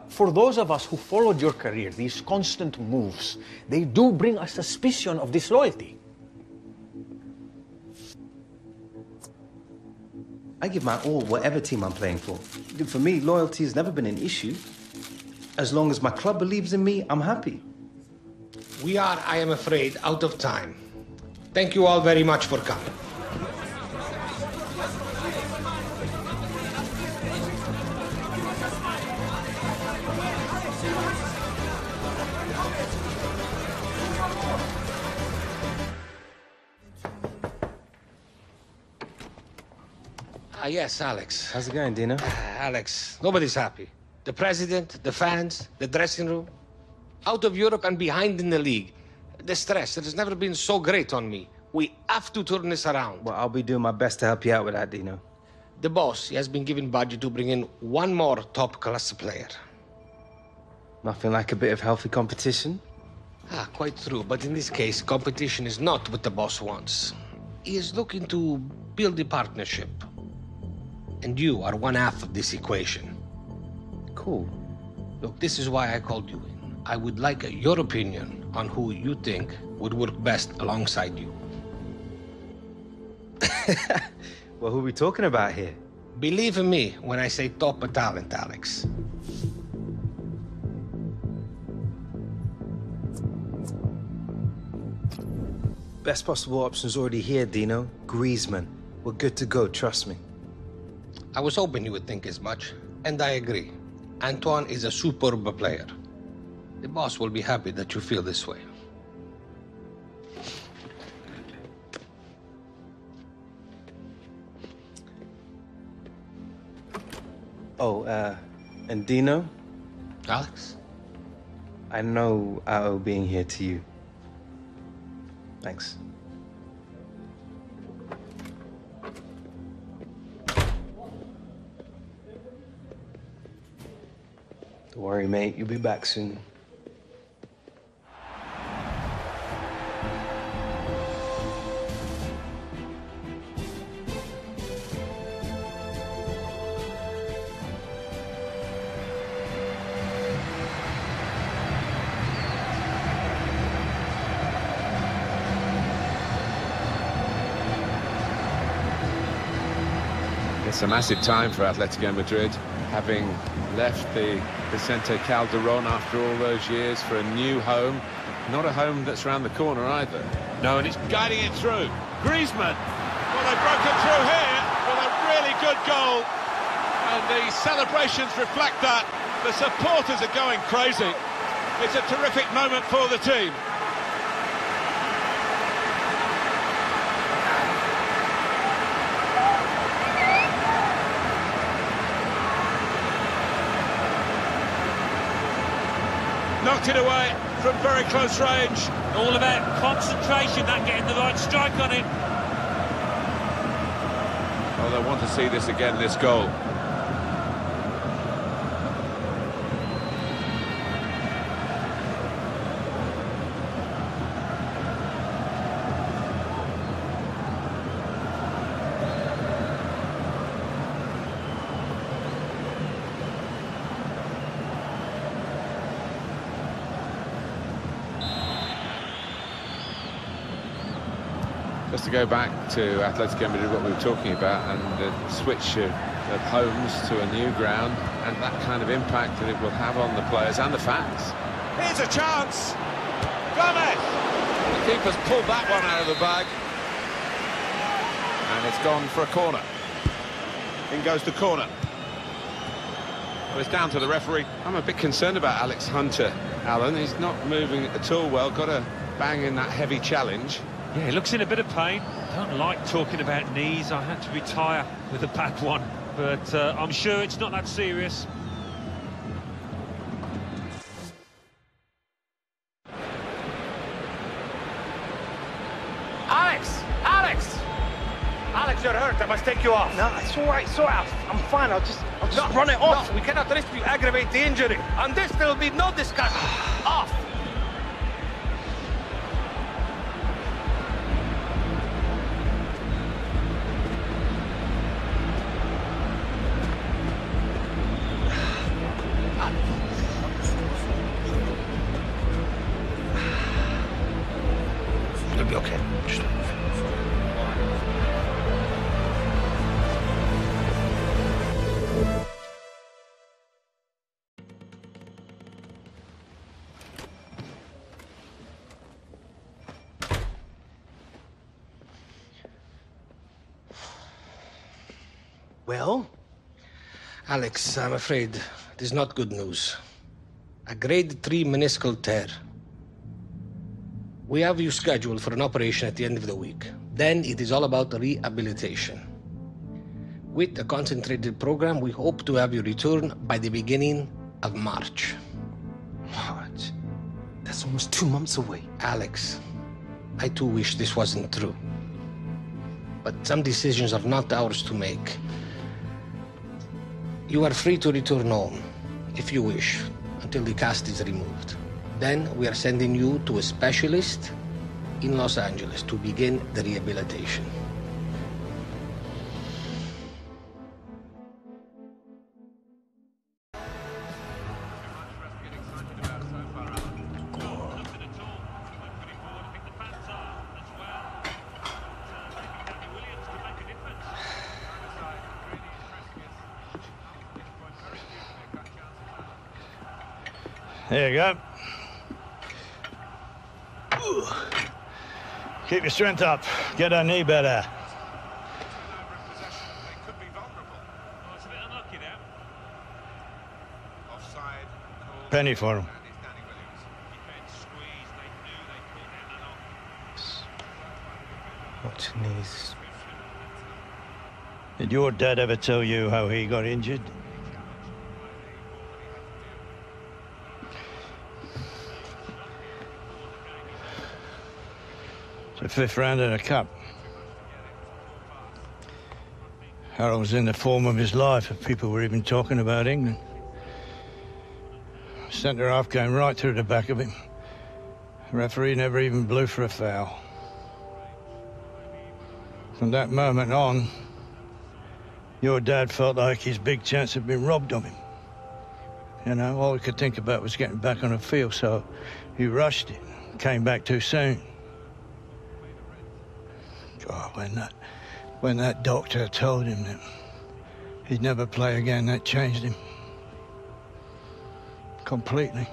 For those of us who followed your career, these constant moves, they do bring a suspicion of disloyalty. I give my all whatever team I'm playing for. For me, loyalty has never been an issue. As long as my club believes in me, I'm happy. We are, I am afraid, out of time. Thank you all very much for coming. Yes, Alex. How's it going, Dino? Alex, nobody's happy. The president, the fans, the dressing room. Out of Europe and behind in the league. The stress, it has never been so great on me. We have to turn this around. Well, I'll be doing my best to help you out with that, Dino. The boss, he has been given budget to bring in one more top-class player. Nothing like a bit of healthy competition? Quite true. But in this case, competition is not what the boss wants. He is looking to build a partnership. And you are one half of this equation. Cool. Look, this is why I called you in. I would like your opinion on who you think would work best alongside you. Well, who are we talking about here? Believe in me when I say top talent, Alex. Best possible option's already here, Dino. Griezmann. We're good to go, trust me. I was hoping you would think as much, and I agree. Antoine is a superb player. The boss will be happy that you feel this way. Oh, and Dino? Alex? I know I owe being here to you. Thanks. Don't worry, mate. You'll be back soon. It's a massive time for Atletico Madrid, having left the Vicente Calderón after all those years for a new home. Not a home that's around the corner either. No, and it's guiding it through. Griezmann. Well, they've broken through here with a really good goal. And the celebrations reflect that. The supporters are going crazy. It's a terrific moment for the team. Knocked it away from very close range. All about concentration, that getting the right strike on him. Well, they'll want to see this again, this goal. Just to go back to Atletico Madrid, what we were talking about, and the switch of homes to a new ground, and that kind of impact that it will have on the players and the fans. Here's a chance. Gomez. The keeper's pulled that one out of the bag. And it's gone for a corner. In goes the corner. Well, it's down to the referee. I'm a bit concerned about Alex Hunter, Alan. He's not moving at all well. Got a bang in that heavy challenge. Yeah, he looks in a bit of pain. Don't like talking about knees. I had to retire with a bad one. But I'm sure it's not that serious. Alex, you're hurt. I must take you off. No, it's all right. It's all right. I'm fine. I'll just run it off. No, we cannot risk you aggravate the injury. On this, there will be no discussion. Off. It'll be okay. Just... Well? Alex, I'm afraid it is not good news. A grade 3 meniscal tear. We have you scheduled for an operation at the end of the week. Then it is all about rehabilitation. With a concentrated program, we hope to have you return by the beginning of March. March? That's almost 2 months away. Alex, I too wish this wasn't true. But some decisions are not ours to make. You are free to return home, if you wish, until the cast is removed. Then we are sending you to a specialist in Los Angeles to begin the rehabilitation. There you go. Keep your strength up. Get her knee better. Penny for him. Watch knees. Did your dad ever tell you how he got injured? The 5th round of the Cup. Harold was in the form of his life if people were even talking about England. Centre half came right through the back of him. The referee never even blew for a foul. From that moment on, your dad felt like his big chance had been robbed of him. You know, all he could think about was getting back on the field, so he rushed it, came back too soon. God, when that doctor told him that he'd never play again, that changed him completely.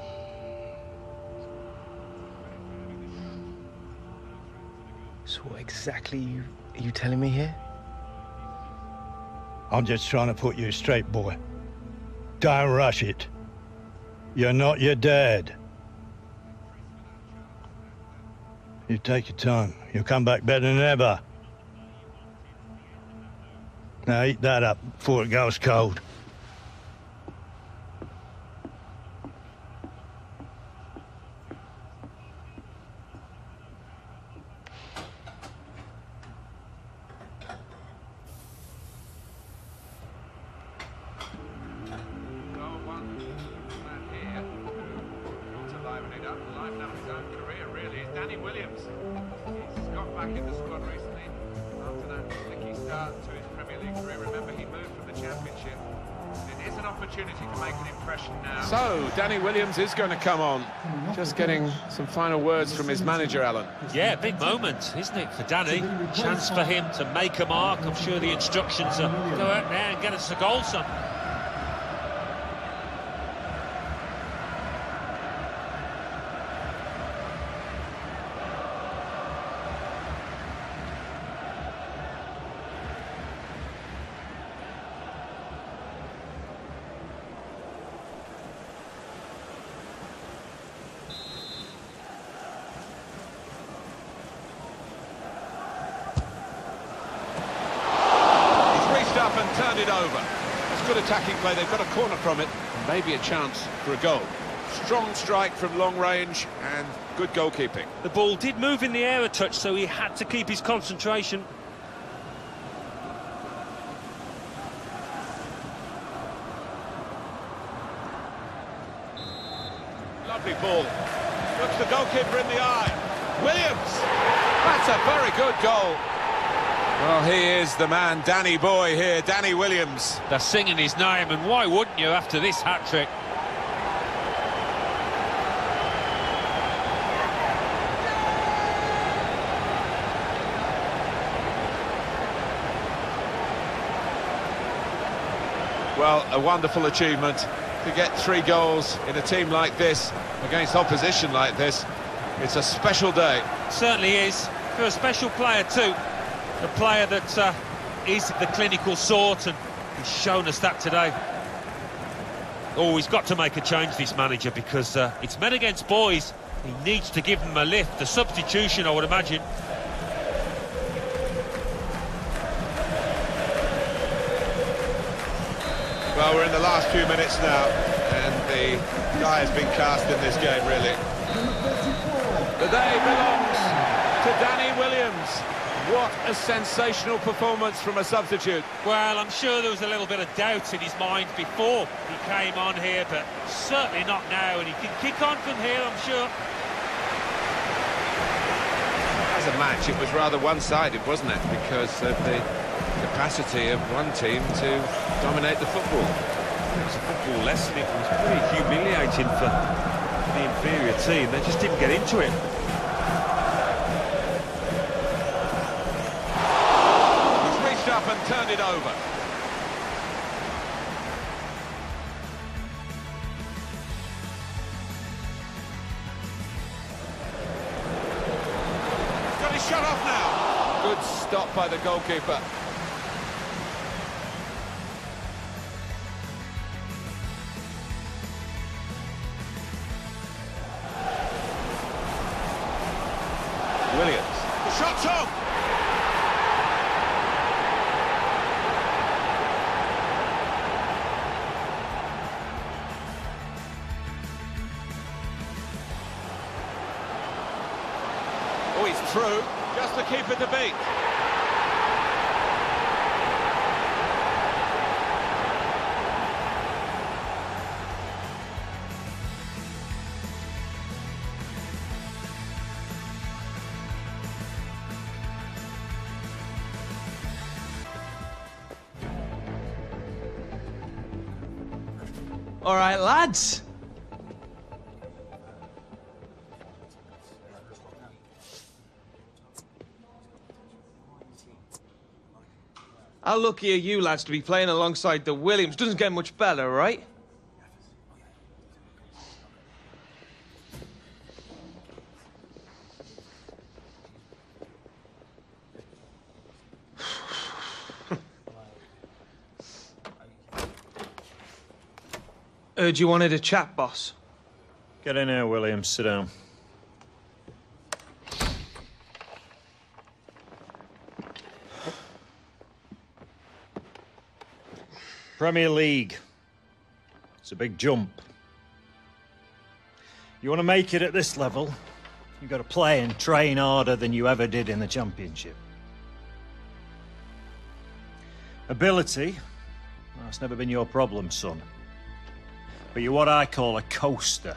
So what exactly are you telling me here? I'm just trying to put you straight, boy. Don't rush it. You're not your dad. You take your time. You'll come back better than ever. Now eat that up before it goes cold. Is going to come on. Just getting some final words from his manager, Alan. Yeah, big moment, isn't it, for Danny? Chance for him to make a mark. I'm sure the instructions are go out there and get us a goal, son. Attacking play, they've got a corner from it, and maybe a chance for a goal. Strong strike from long range and good goalkeeping. The ball did move in the air a touch, so he had to keep his concentration. Lovely ball. Looks the goalkeeper in the eye. Williams! That's a very good goal. Well, he is the man, Danny boy here, Danny Williams. They're singing his name, and why wouldn't you after this hat-trick? Well, a wonderful achievement to get 3 goals in a team like this, against opposition like this. It's a special day. Certainly is, for a special player too. A player that is the clinical sort, and he's shown us that today. Oh, he's got to make a change, this manager, because it's men against boys. He needs to give them a lift. The substitution, I would imagine. Well, we're in the last few minutes now, and the die has been cast in this game, really. The day belongs to Danny Williams. What a sensational performance from a substitute. Well, I'm sure there was a little bit of doubt in his mind before he came on here, but certainly not now, and he can kick on from here, I'm sure. As a match, it was rather one-sided, wasn't it? Because of the capacity of one team to dominate the football. It was a football lesson. It was pretty humiliating for the inferior team. They just didn't get into it. He's reached up and turned it over. He's got his shot off now. Good stop by the goalkeeper. Williams. The shot's on! Oh, he's through. Just the keeper to beat. All right, lads. How lucky are you lads to be playing alongside the Williams? Doesn't get much better, right? Heard you wanted a chat, boss. Get in here, Williams. Sit down. Premier League. It's a big jump. You want to make it at this level, you've got to play and train harder than you ever did in the Championship. Ability, well, that's never been your problem, son. But you're what I call a coaster.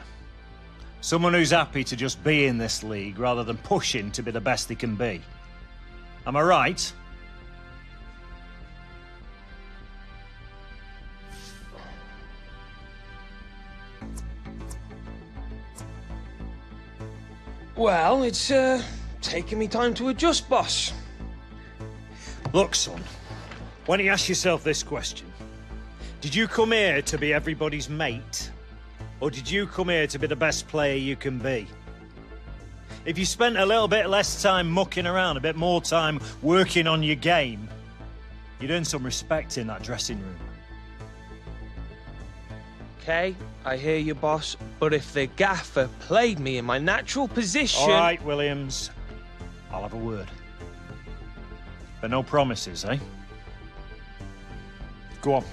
Someone who's happy to just be in this league rather than pushing to be the best he can be. Am I right? Well, it's taking me time to adjust, boss. Look, son, why don't you ask yourself this question? Did you come here to be everybody's mate? Or did you come here to be the best player you can be? If you spent a little bit less time mucking around, a bit more time working on your game, you'd earn some respect in that dressing room. Okay, I hear you, boss, but if the gaffer played me in my natural position... All right, Williams, I'll have a word. But no promises, eh? Go on.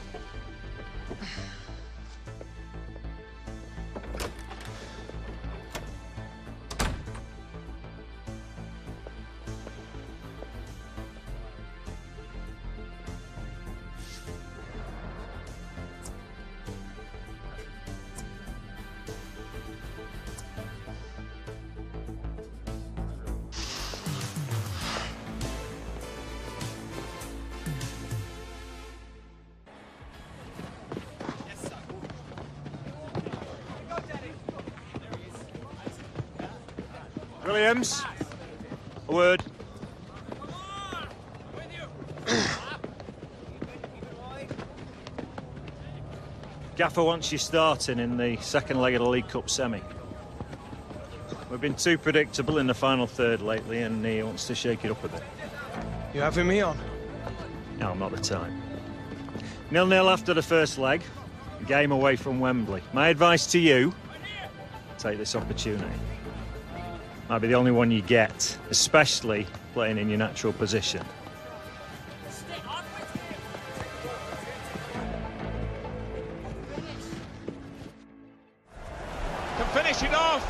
Williams, a word. Gaffer wants you starting in the second leg of the League Cup semi. We've been too predictable in the final third lately, and he wants to shake it up a bit. You having me on? No, not the time. 0-0 after the first leg. Game away from Wembley. My advice to you, take this opportunity. Might be the only one you get, especially playing in your natural position. Can finish it off.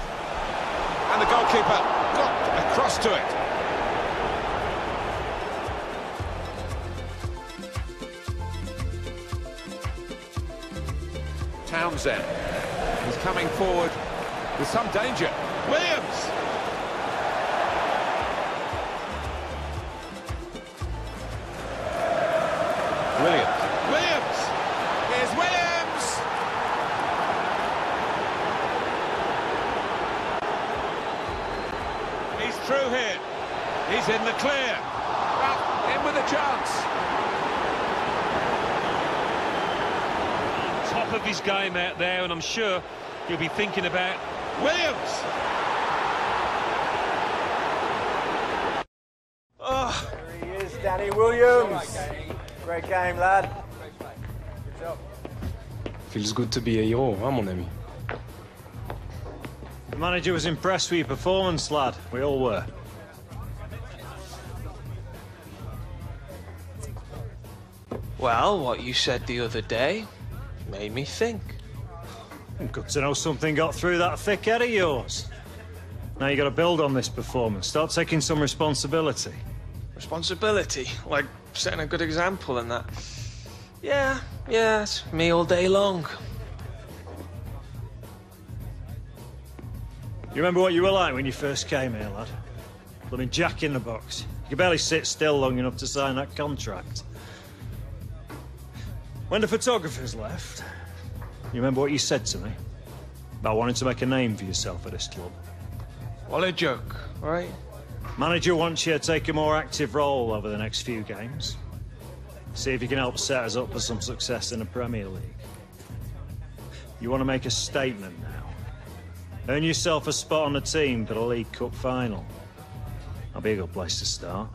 And the goalkeeper got across to it. Townsend. He's coming forward with some danger. Williams! Williams! Here's Williams! He's through here. He's in the clear. Well, in with a chance. Top of his game out there, and I'm sure he'll be thinking about Williams. Oh. There he is, Danny Williams. Great game, lad. Good job. Feels good to be a hero, huh, mon ami? The manager was impressed with your performance, lad. We all were. Well, what you said the other day made me think. Good to know something got through that thick head of yours. Now you got to build on this performance. Start taking some responsibility. Responsibility? Like setting a good example and that? Yeah, it's me all day long. You remember what you were like when you first came here, lad? Blooming Jack in the box. You could barely sit still long enough to sign that contract. When the photographers left, you remember what you said to me? About wanting to make a name for yourself at this club. What a joke, right? Manager wants you to take a more active role over the next few games. See if you can help set us up for some success in the Premier League. You want to make a statement now. Earn yourself a spot on the team for the League Cup final. That'll be a good place to start.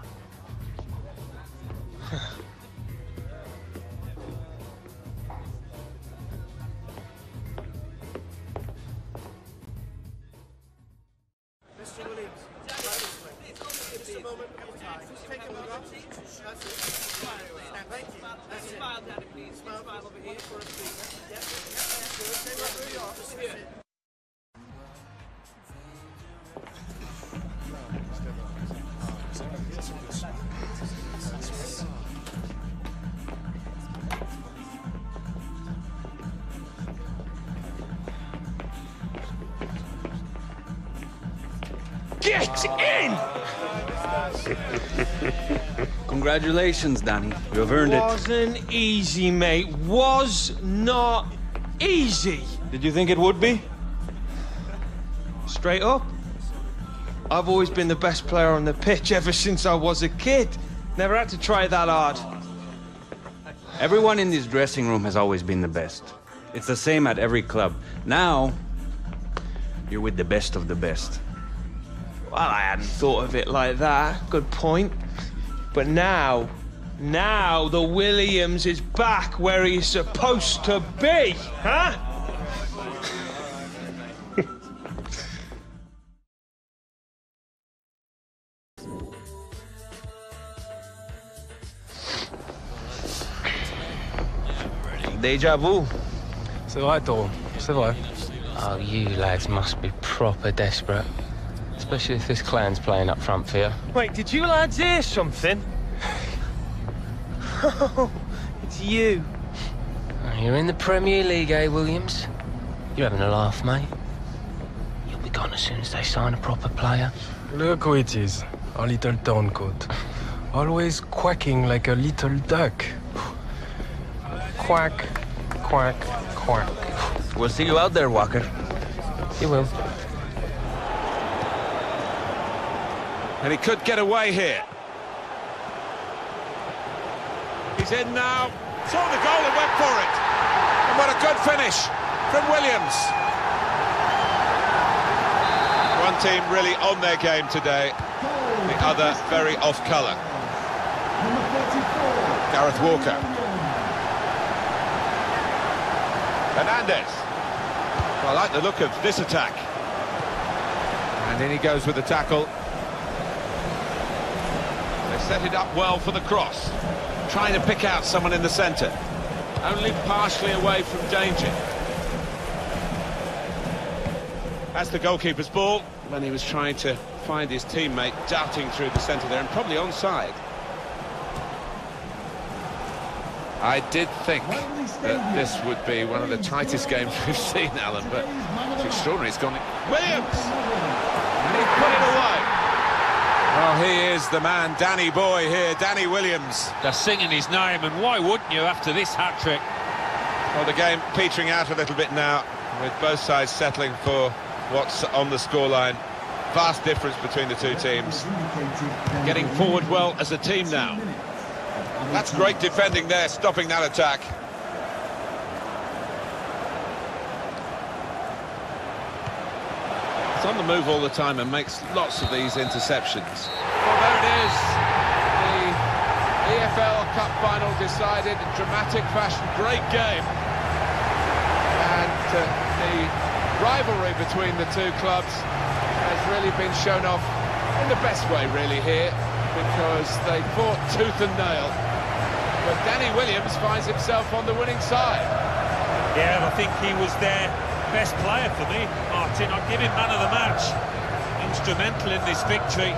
Get in! Congratulations, Danny. You have earned it. Wasn't easy, mate. Was not easy. Did you think it would be? Straight up. I've always been the best player on the pitch ever since I was a kid. Never had to try that hard. Everyone in this dressing room has always been the best. It's the same at every club. Now, you're with the best of the best. Well, I hadn't thought of it like that. Good point. But now the Williams is back where he's supposed to be, huh? Deja vu. C'est vrai, Toro. C'est vrai. Oh, you lads must be proper desperate. Especially if this clan's playing up front for you. Wait, did you lads hear something? Oh, it's you. You're in the Premier League, eh, Williams? You're having a laugh, mate. You'll be gone as soon as they sign a proper player. Look who it is. Our little turncoat. Always quacking like a little duck. Quack, quack, quack. We'll see you out there, Walker. You will. And he could get away here. He's in now. Saw the goal and went for it. And what a good finish from Williams. One team really on their game today, the other very off colour. Gareth Walker. Hernandez. Well, I like the look of this attack. And in he goes with the tackle. They set it up well for the cross. Trying to pick out someone in the centre. Only partially away from danger. That's the goalkeeper's ball when he was trying to find his teammate darting through the centre there and probably onside. I did think that this would be one of the tightest games we've seen, Alan, but it's extraordinary. It's gone. Williams! And he put it away. Well, he is the man, Danny Boy here, Danny Williams. They're singing his name, and why wouldn't you after this hat-trick? Well, the game petering out a little bit now, with both sides settling for what's on the scoreline. Vast difference between the two teams. Getting forward well as a team now. That's great defending there, stopping that attack. It's on the move all the time and makes lots of these interceptions. Well, there it is. The EFL Cup final decided in dramatic fashion. Great game. And the rivalry between the two clubs has really been shown off in the best way, really, here, because they fought tooth and nail. But Danny Williams finds himself on the winning side. Yeah, I think he was their best player for me, Martin. I'd give him man of the match. Instrumental in this victory.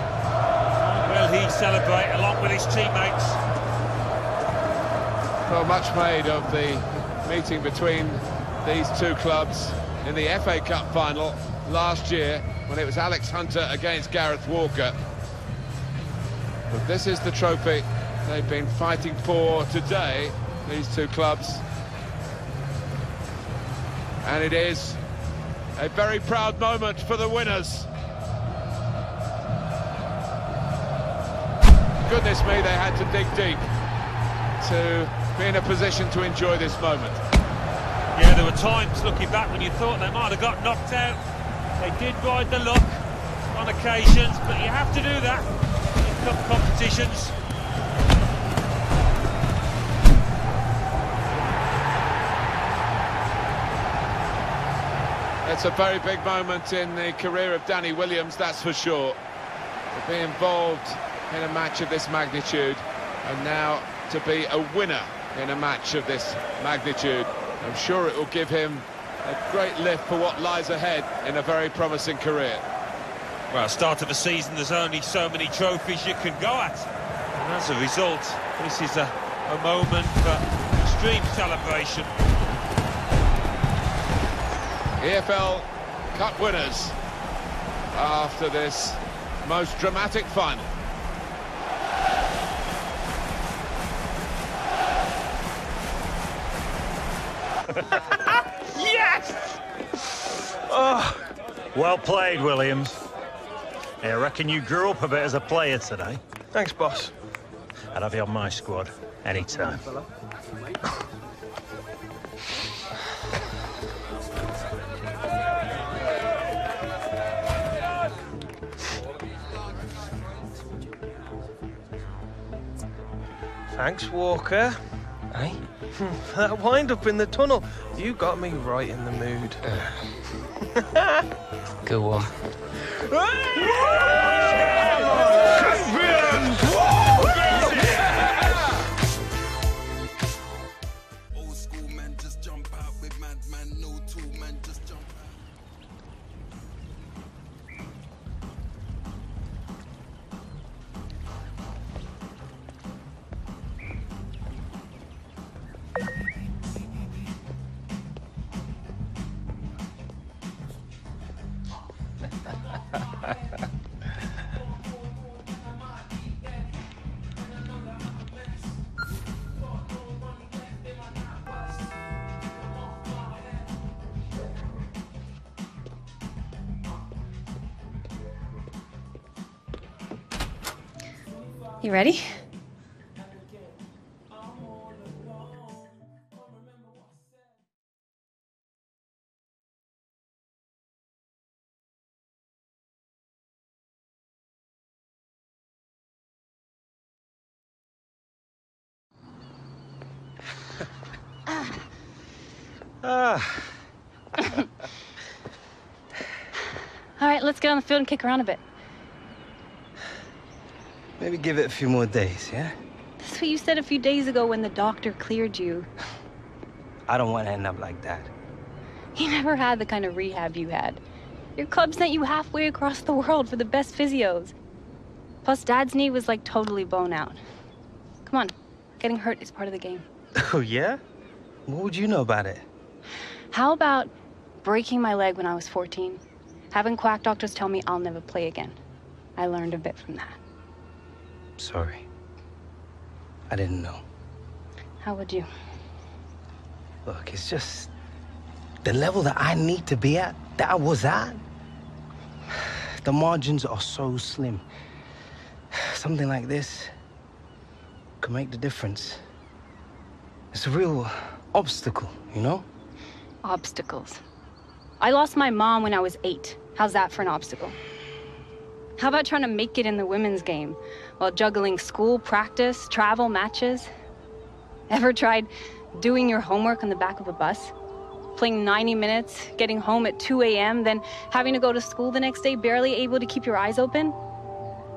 Well, he celebrate along with his teammates. Well, much made of the meeting between these two clubs in the FA Cup final last year when it was Alex Hunter against Gareth Walker. But this is the trophy they've been fighting for today, these two clubs. And it is a very proud moment for the winners. Goodness me, they had to dig deep to be in a position to enjoy this moment. Yeah, there were times looking back when you thought they might have got knocked out. They did ride the luck on occasions, but you have to do that in cup competitions. It's a very big moment in the career of Danny Williams, that's for sure. To be involved in a match of this magnitude, and now to be a winner in a match of this magnitude. I'm sure it will give him a great lift for what lies ahead in a very promising career. Well, start of the season, there's only so many trophies you can go at. And as a result, this is a moment for extreme celebration. EFL Cup winners after this most dramatic final. Yes! Oh. Well played, Williams. I reckon you grew up a bit as a player today. Thanks, boss. I'd have you on my squad anytime. Thanks, Walker. Hey? That wind-up in the tunnel, you got me right in the mood. Good one. Old school man just jump out with madman, no two man just jump out. You ready? Ah. All right, let's get on the field and kick around a bit. Maybe give it a few more days, yeah? That's what you said a few days ago when the doctor cleared you. I don't want to end up like that. You never had the kind of rehab you had. Your club sent you halfway across the world for the best physios. Plus, Dad's knee was like totally blown out. Come on, getting hurt is part of the game. Oh, yeah? What would you know about it? How about breaking my leg when I was 14? Having quack doctors tell me I'll never play again. I learned a bit from that. Sorry. I didn't know. How would you? Look, it's just the level that I need to be at, that I was at. The margins are so slim. Something like this could make the difference. It's a real obstacle, you know? Obstacles. I lost my mom when I was 8. How's that for an obstacle? How about trying to make it in the women's game while juggling school, practice, travel, matches? Ever tried doing your homework on the back of a bus? Playing 90 minutes, getting home at 2 a.m., then having to go to school the next day, barely able to keep your eyes open?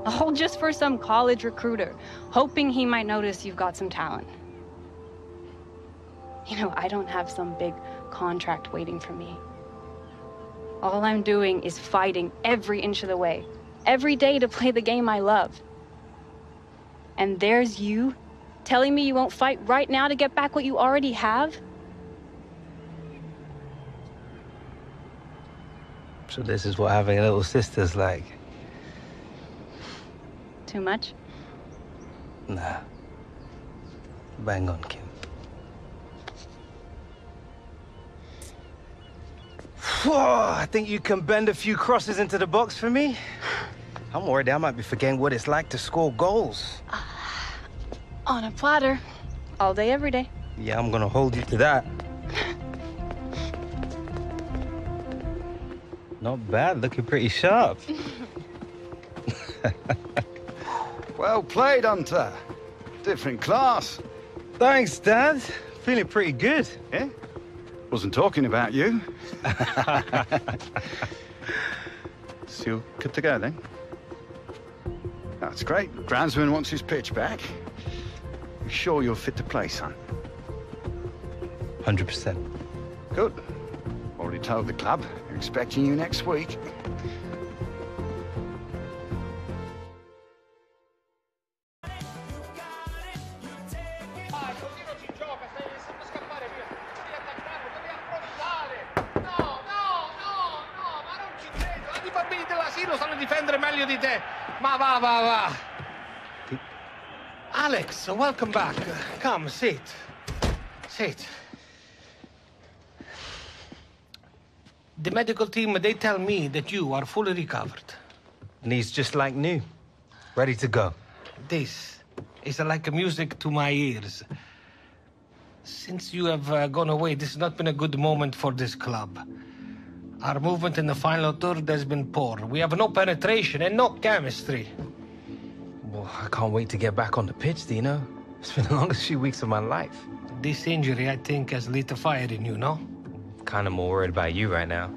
All just for some college recruiter, hoping he might notice you've got some talent. You know, I don't have some big contract waiting for me. All I'm doing is fighting every inch of the way, every day to play the game I love. And there's you telling me you won't fight right now to get back what you already have? So this is what having a little sister's like. Too much? Nah. Bang on, Kim. Whoa, I think you can bend a few crosses into the box for me. I'm worried I might be forgetting what it's like to score goals. On a platter. All day, every day. Yeah, I'm gonna hold you to that. Not bad, looking pretty sharp. Well played, Hunter. Different class. Thanks, Dad. Feeling pretty good. Yeah? Wasn't talking about you. So you're good to go, then? That's great. Groundsman wants his pitch back. You sure you're fit to play, son? 100%. Good. Already told the club. They're expecting you next week. Alex, welcome back. Come, sit. Sit. The medical team, they tell me that you are fully recovered. Knee's just like new. Ready to go. This is like music to my ears. Since you have gone away, this has not been a good moment for this club. Our movement in the final third has been poor. We have no penetration and no chemistry. Well, I can't wait to get back on the pitch, Dino. It's been the longest few weeks of my life. This injury, I think, has lit a fire in you, no? Kind of more worried about you right now.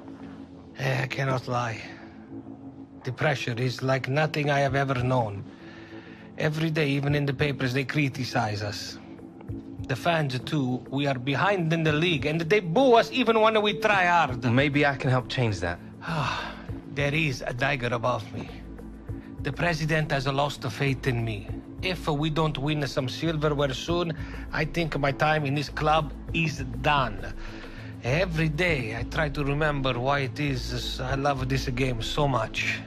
I cannot lie. The pressure is like nothing I have ever known. Every day, even in the papers, they criticize us. The fans, too, we are behind in the league, and they boo us even when we try hard. Maybe I can help change that. There is a dagger above me. The president has lost faith in me. If we don't win some silverware soon, I think my time in this club is done. Every day, I try to remember why it is I love this game so much.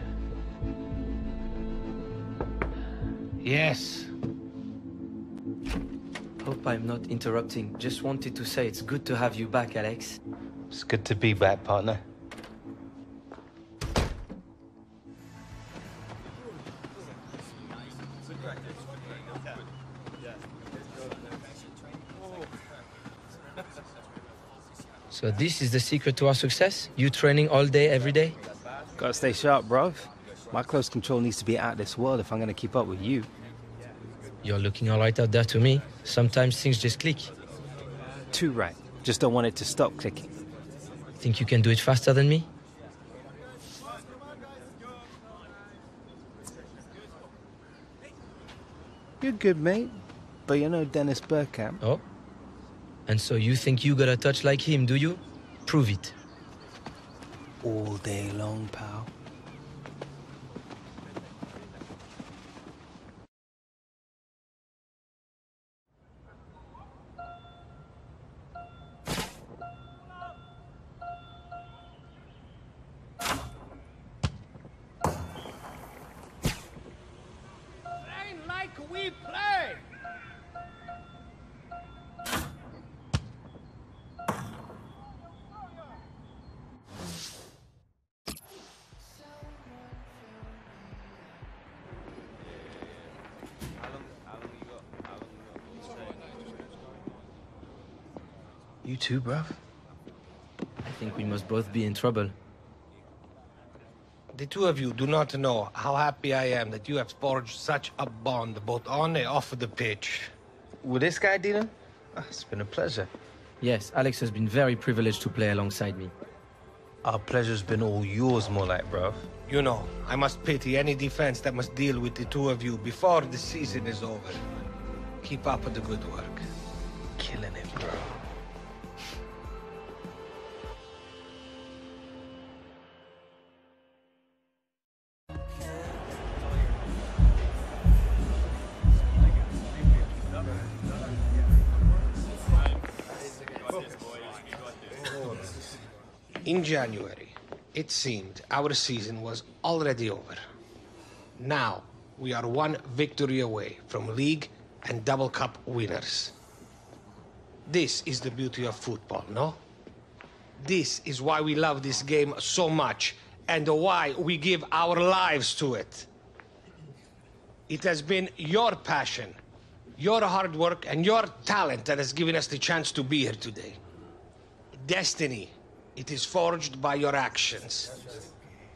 Yes. Hope I'm not interrupting. Just wanted to say it's good to have you back, Alex. It's good to be back, partner. So this is the secret to our success? You training all day, every day? Gotta stay sharp, bruv. My close control needs to be out of this world if I'm gonna keep up with you. You're looking all right out there to me. Sometimes things just click. Too right. Just don't want it to stop clicking. Think you can do it faster than me? You're good, mate. But you're no Dennis Bergkamp. Oh? And so you think you got a touch like him, do you? Prove it. All day long, pal. We play! You too, bruv? I think we must both be in trouble. The two of you do not know how happy I am that you have forged such a bond both on and off the pitch. With this guy, Dino? It's been a pleasure. Yes, Alex has been very privileged to play alongside me. Our pleasure's been all yours, more like, bruv. You know, I must pity any defense that must deal with the two of you before the season is over. Keep up with the good work. Killing it, bro. In January, it seemed our season was already over. Now, we are one victory away from league and double cup winners. This is the beauty of football, no? This is why we love this game so much and why we give our lives to it. It has been your passion, your hard work, and your talent that has given us the chance to be here today. Destiny. It is forged by your actions.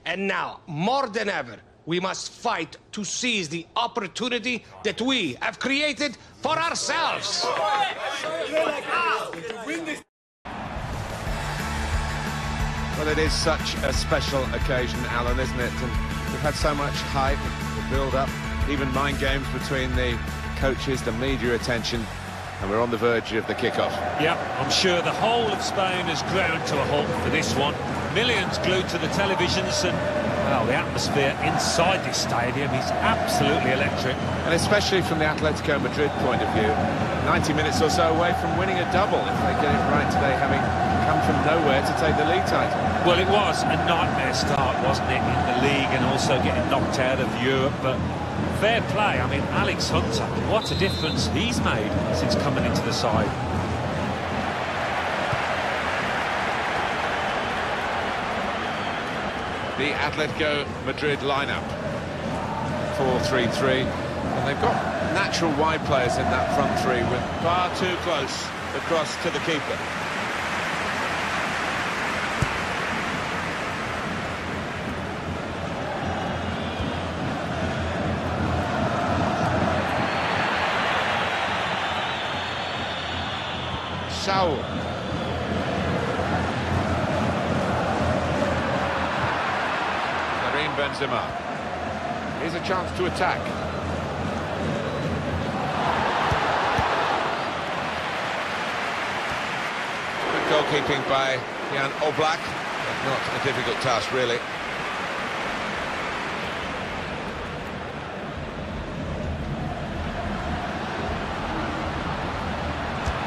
And now, more than ever, we must fight to seize the opportunity that we have created for ourselves. Well, it is such a special occasion, Alan, isn't it? And we've had so much hype, the build-up, even mind games between the coaches, the media attention. And we're on the verge of the kickoff. Yeah, I'm sure the whole of Spain has ground to a halt for this one. Millions glued to the televisions and, well, the atmosphere inside this stadium is absolutely electric. And especially from the Atletico Madrid point of view, 90 minutes or so away from winning a double if they get it right today, having come from nowhere to take the league title. Well, it was a nightmare start, wasn't it, in the league and also getting knocked out of Europe, but fair play. I mean, Alex Hunter, what a difference he's made since coming into the side. The Atletico Madrid lineup, 4-3-3, and they've got natural wide players in that front three with far too close across to the keeper. Saul. Karim Benzema. Here's a chance to attack. Good goalkeeping by Jan Oblak. Not a difficult task, really.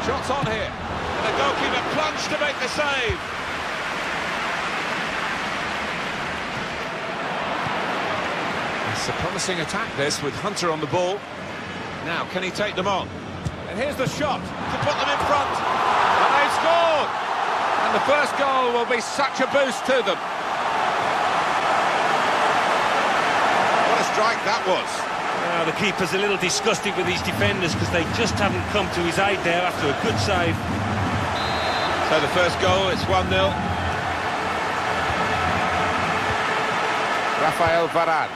Shots on here. And the goalkeeper plunged to make the save. It's a promising attack, this, with Hunter on the ball. Now, can he take them on? And here's the shot to put them in front. And they've scored! And the first goal will be such a boost to them. What a strike that was. The keeper's a little disgusted with his defenders because they just haven't come to his aid there after a good save. So the first goal, it's 1-0. Rafael Varane.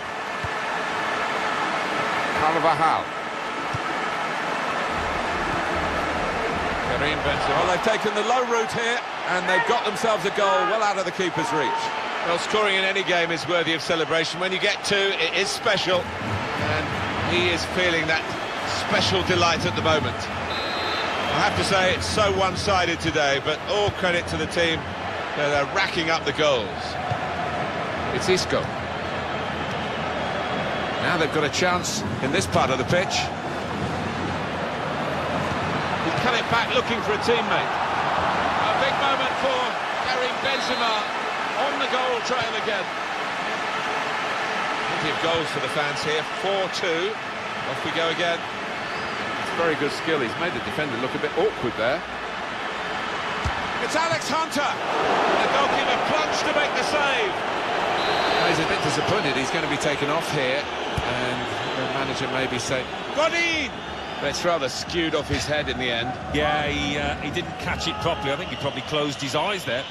Carvajal. Karim Benzema. Well, they've taken the low route here, and they've got themselves a goal well out of the keeper's reach. Well, scoring in any game is worthy of celebration. When you get two, it is special, and he is feeling that special delight at the moment. I have to say, it's so one-sided today, but all credit to the team. They're racking up the goals. It's Isco. Now they've got a chance in this part of the pitch. He's cut it back looking for a teammate. A big moment for Karim Benzema on the goal trail again. Plenty of goals for the fans here. 4-2. Off we go again. It's very good skill. He's made the defender look a bit awkward there. It's Alex Hunter. The goalkeeper plunged to make the save. Well, he's a bit disappointed. He's going to be taken off here. And the manager maybe say, "Got in!" But it's rather skewed off his head in the end. Yeah, he didn't catch it properly. I think he probably closed his eyes there.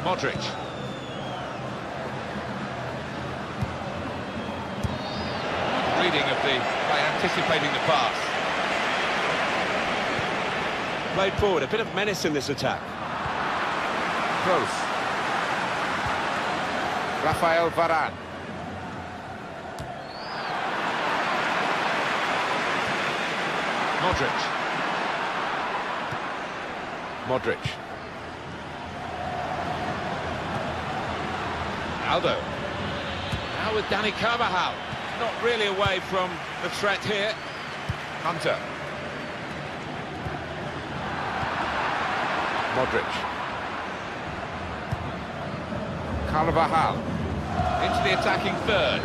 Modric. Reading of by anticipating the pass. Played forward, a bit of menace in this attack. Close. Rafael Varane. Modric. Aldo. Now with Dani Carvajal. Not really away from the threat here. Hunter. Modric. Carvajal. Into the attacking third.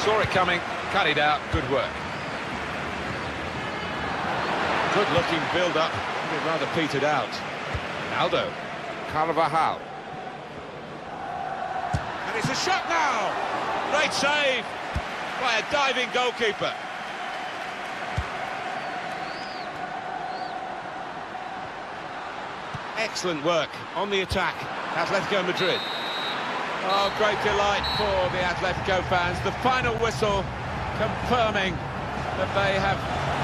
Saw it coming, cut it out, good work. Good looking build-up, it rather petered out. Aldo. Carvajal. And it's a shot now! Great save by a diving goalkeeper. Excellent work on the attack, Atletico Madrid. Oh, great delight for the Atletico fans. The final whistle confirming that they have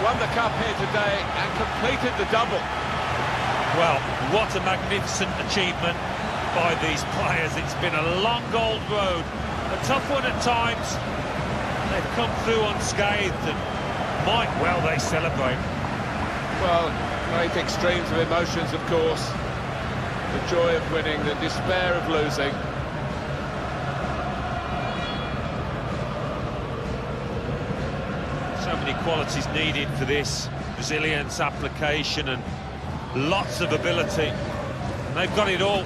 won the cup here today and completed the double. Well, what a magnificent achievement by these players. It's been a long, old road, a tough one at times. They've come through unscathed, and might well they celebrate. Well, great extremes of emotions, of course. The joy of winning, the despair of losing. So many qualities needed for this. Resilience, application, and lots of ability. And they've got it all.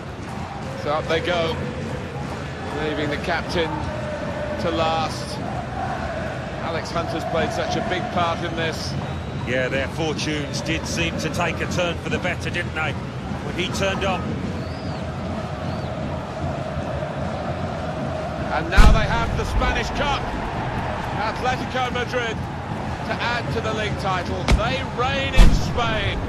So up they go, leaving the captain to last. Alex Hunter's played such a big part in this. Yeah, their fortunes did seem to take a turn for the better, didn't they? When he turned up. And now they have the Spanish Cup. Atletico Madrid to add to the league title. They reign in Spain.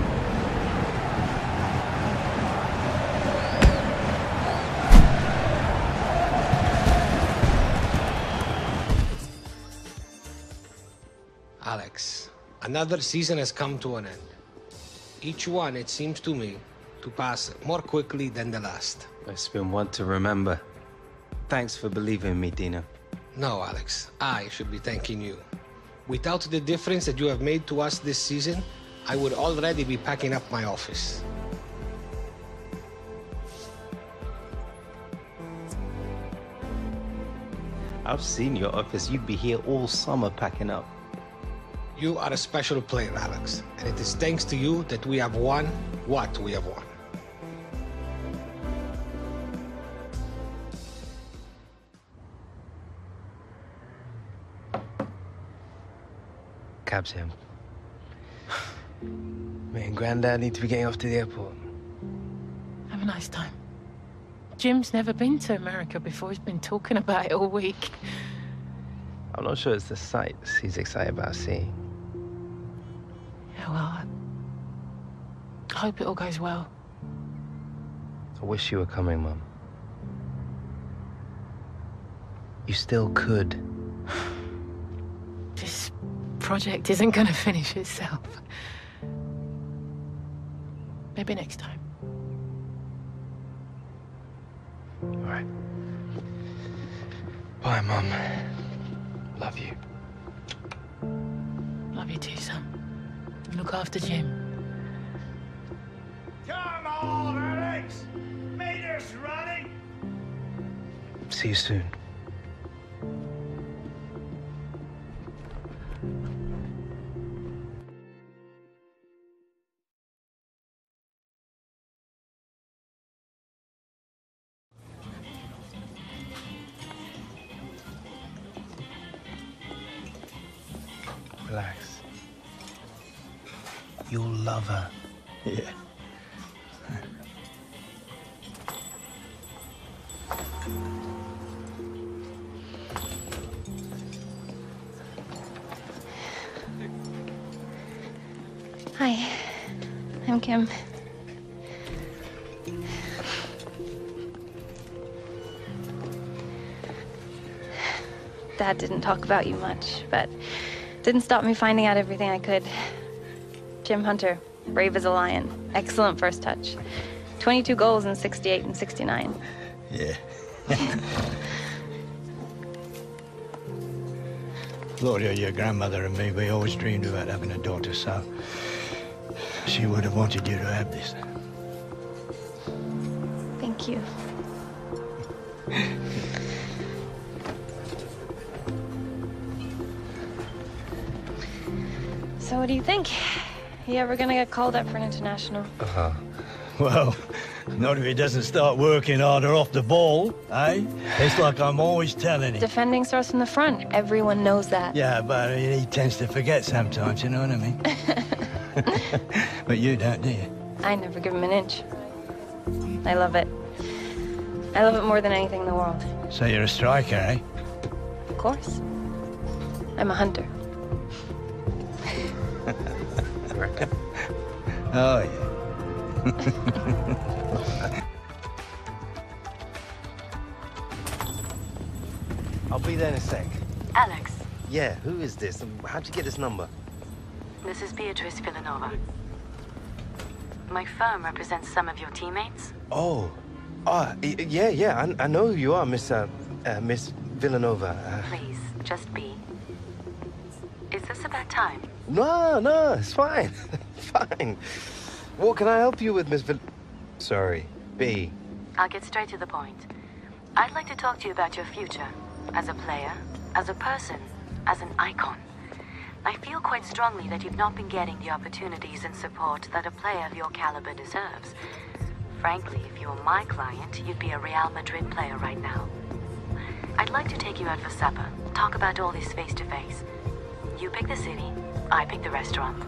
Alex, another season has come to an end. Each one, it seems to me, to pass more quickly than the last. It's been one to remember. Thanks for believing in me, Dino. No, Alex, I should be thanking you. Without the difference that you have made to us this season, I would already be packing up my office. I've seen your office. You'd be here all summer packing up. You are a special player, Alex, and it is thanks to you that we have won what we have won. Cab's him. Me and Grandad need to be getting off to the airport. Have a nice time. Jim's never been to America before. He's been talking about it all week. I'm not sure it's the sights he's excited about seeing. Yeah, well, I hope it all goes well. I wish you were coming, Mum. You still could. project isn't going to finish itself. Maybe next time. All right. Bye, Mum. Love you. Love you too, son. Look after Jim. Come on, Alex! Meters running! See you soon. Relax. You'll love her. Yeah. Hi, I'm Kim. Dad didn't talk about you much, but didn't stop me finding out everything I could. Jim Hunter, brave as a lion, excellent first touch. 22 goals in 68 and 69. Yeah. Gloria, your grandmother and me, we always dreamed about having a daughter, so she would have wanted you to have this. Thank you. So what do you think? You ever gonna get called up for an international? Well, not if he doesn't start working harder off the ball, eh? It's like I'm always telling him. Defending starts from the front. Everyone knows that. Yeah, but he tends to forget sometimes, you know what I mean? But you don't, do you? I never give him an inch. I love it. I love it more than anything in the world. So you're a striker, eh? Of course. I'm a hunter. Oh, yeah. I'll be there in a sec. Alex, Yeah, who is this? How'd you get this number? this is Beatrice Villanova. My firm represents some of your teammates. Oh. Yeah. I know who you are, Miss Villanova. Please, just be. Is this a bad time? No, it's fine. Fine. What can I help you with, Miss Sorry, B. I'll get straight to the point. I'd like to talk to you about your future. As a player, as a person, as an icon. I feel quite strongly that you've not been getting the opportunities and support that a player of your caliber deserves. Frankly, if you were my client, you'd be a Real Madrid player right now. I'd like to take you out for supper, talk about all this face to face. You pick the city, I pick the restaurant.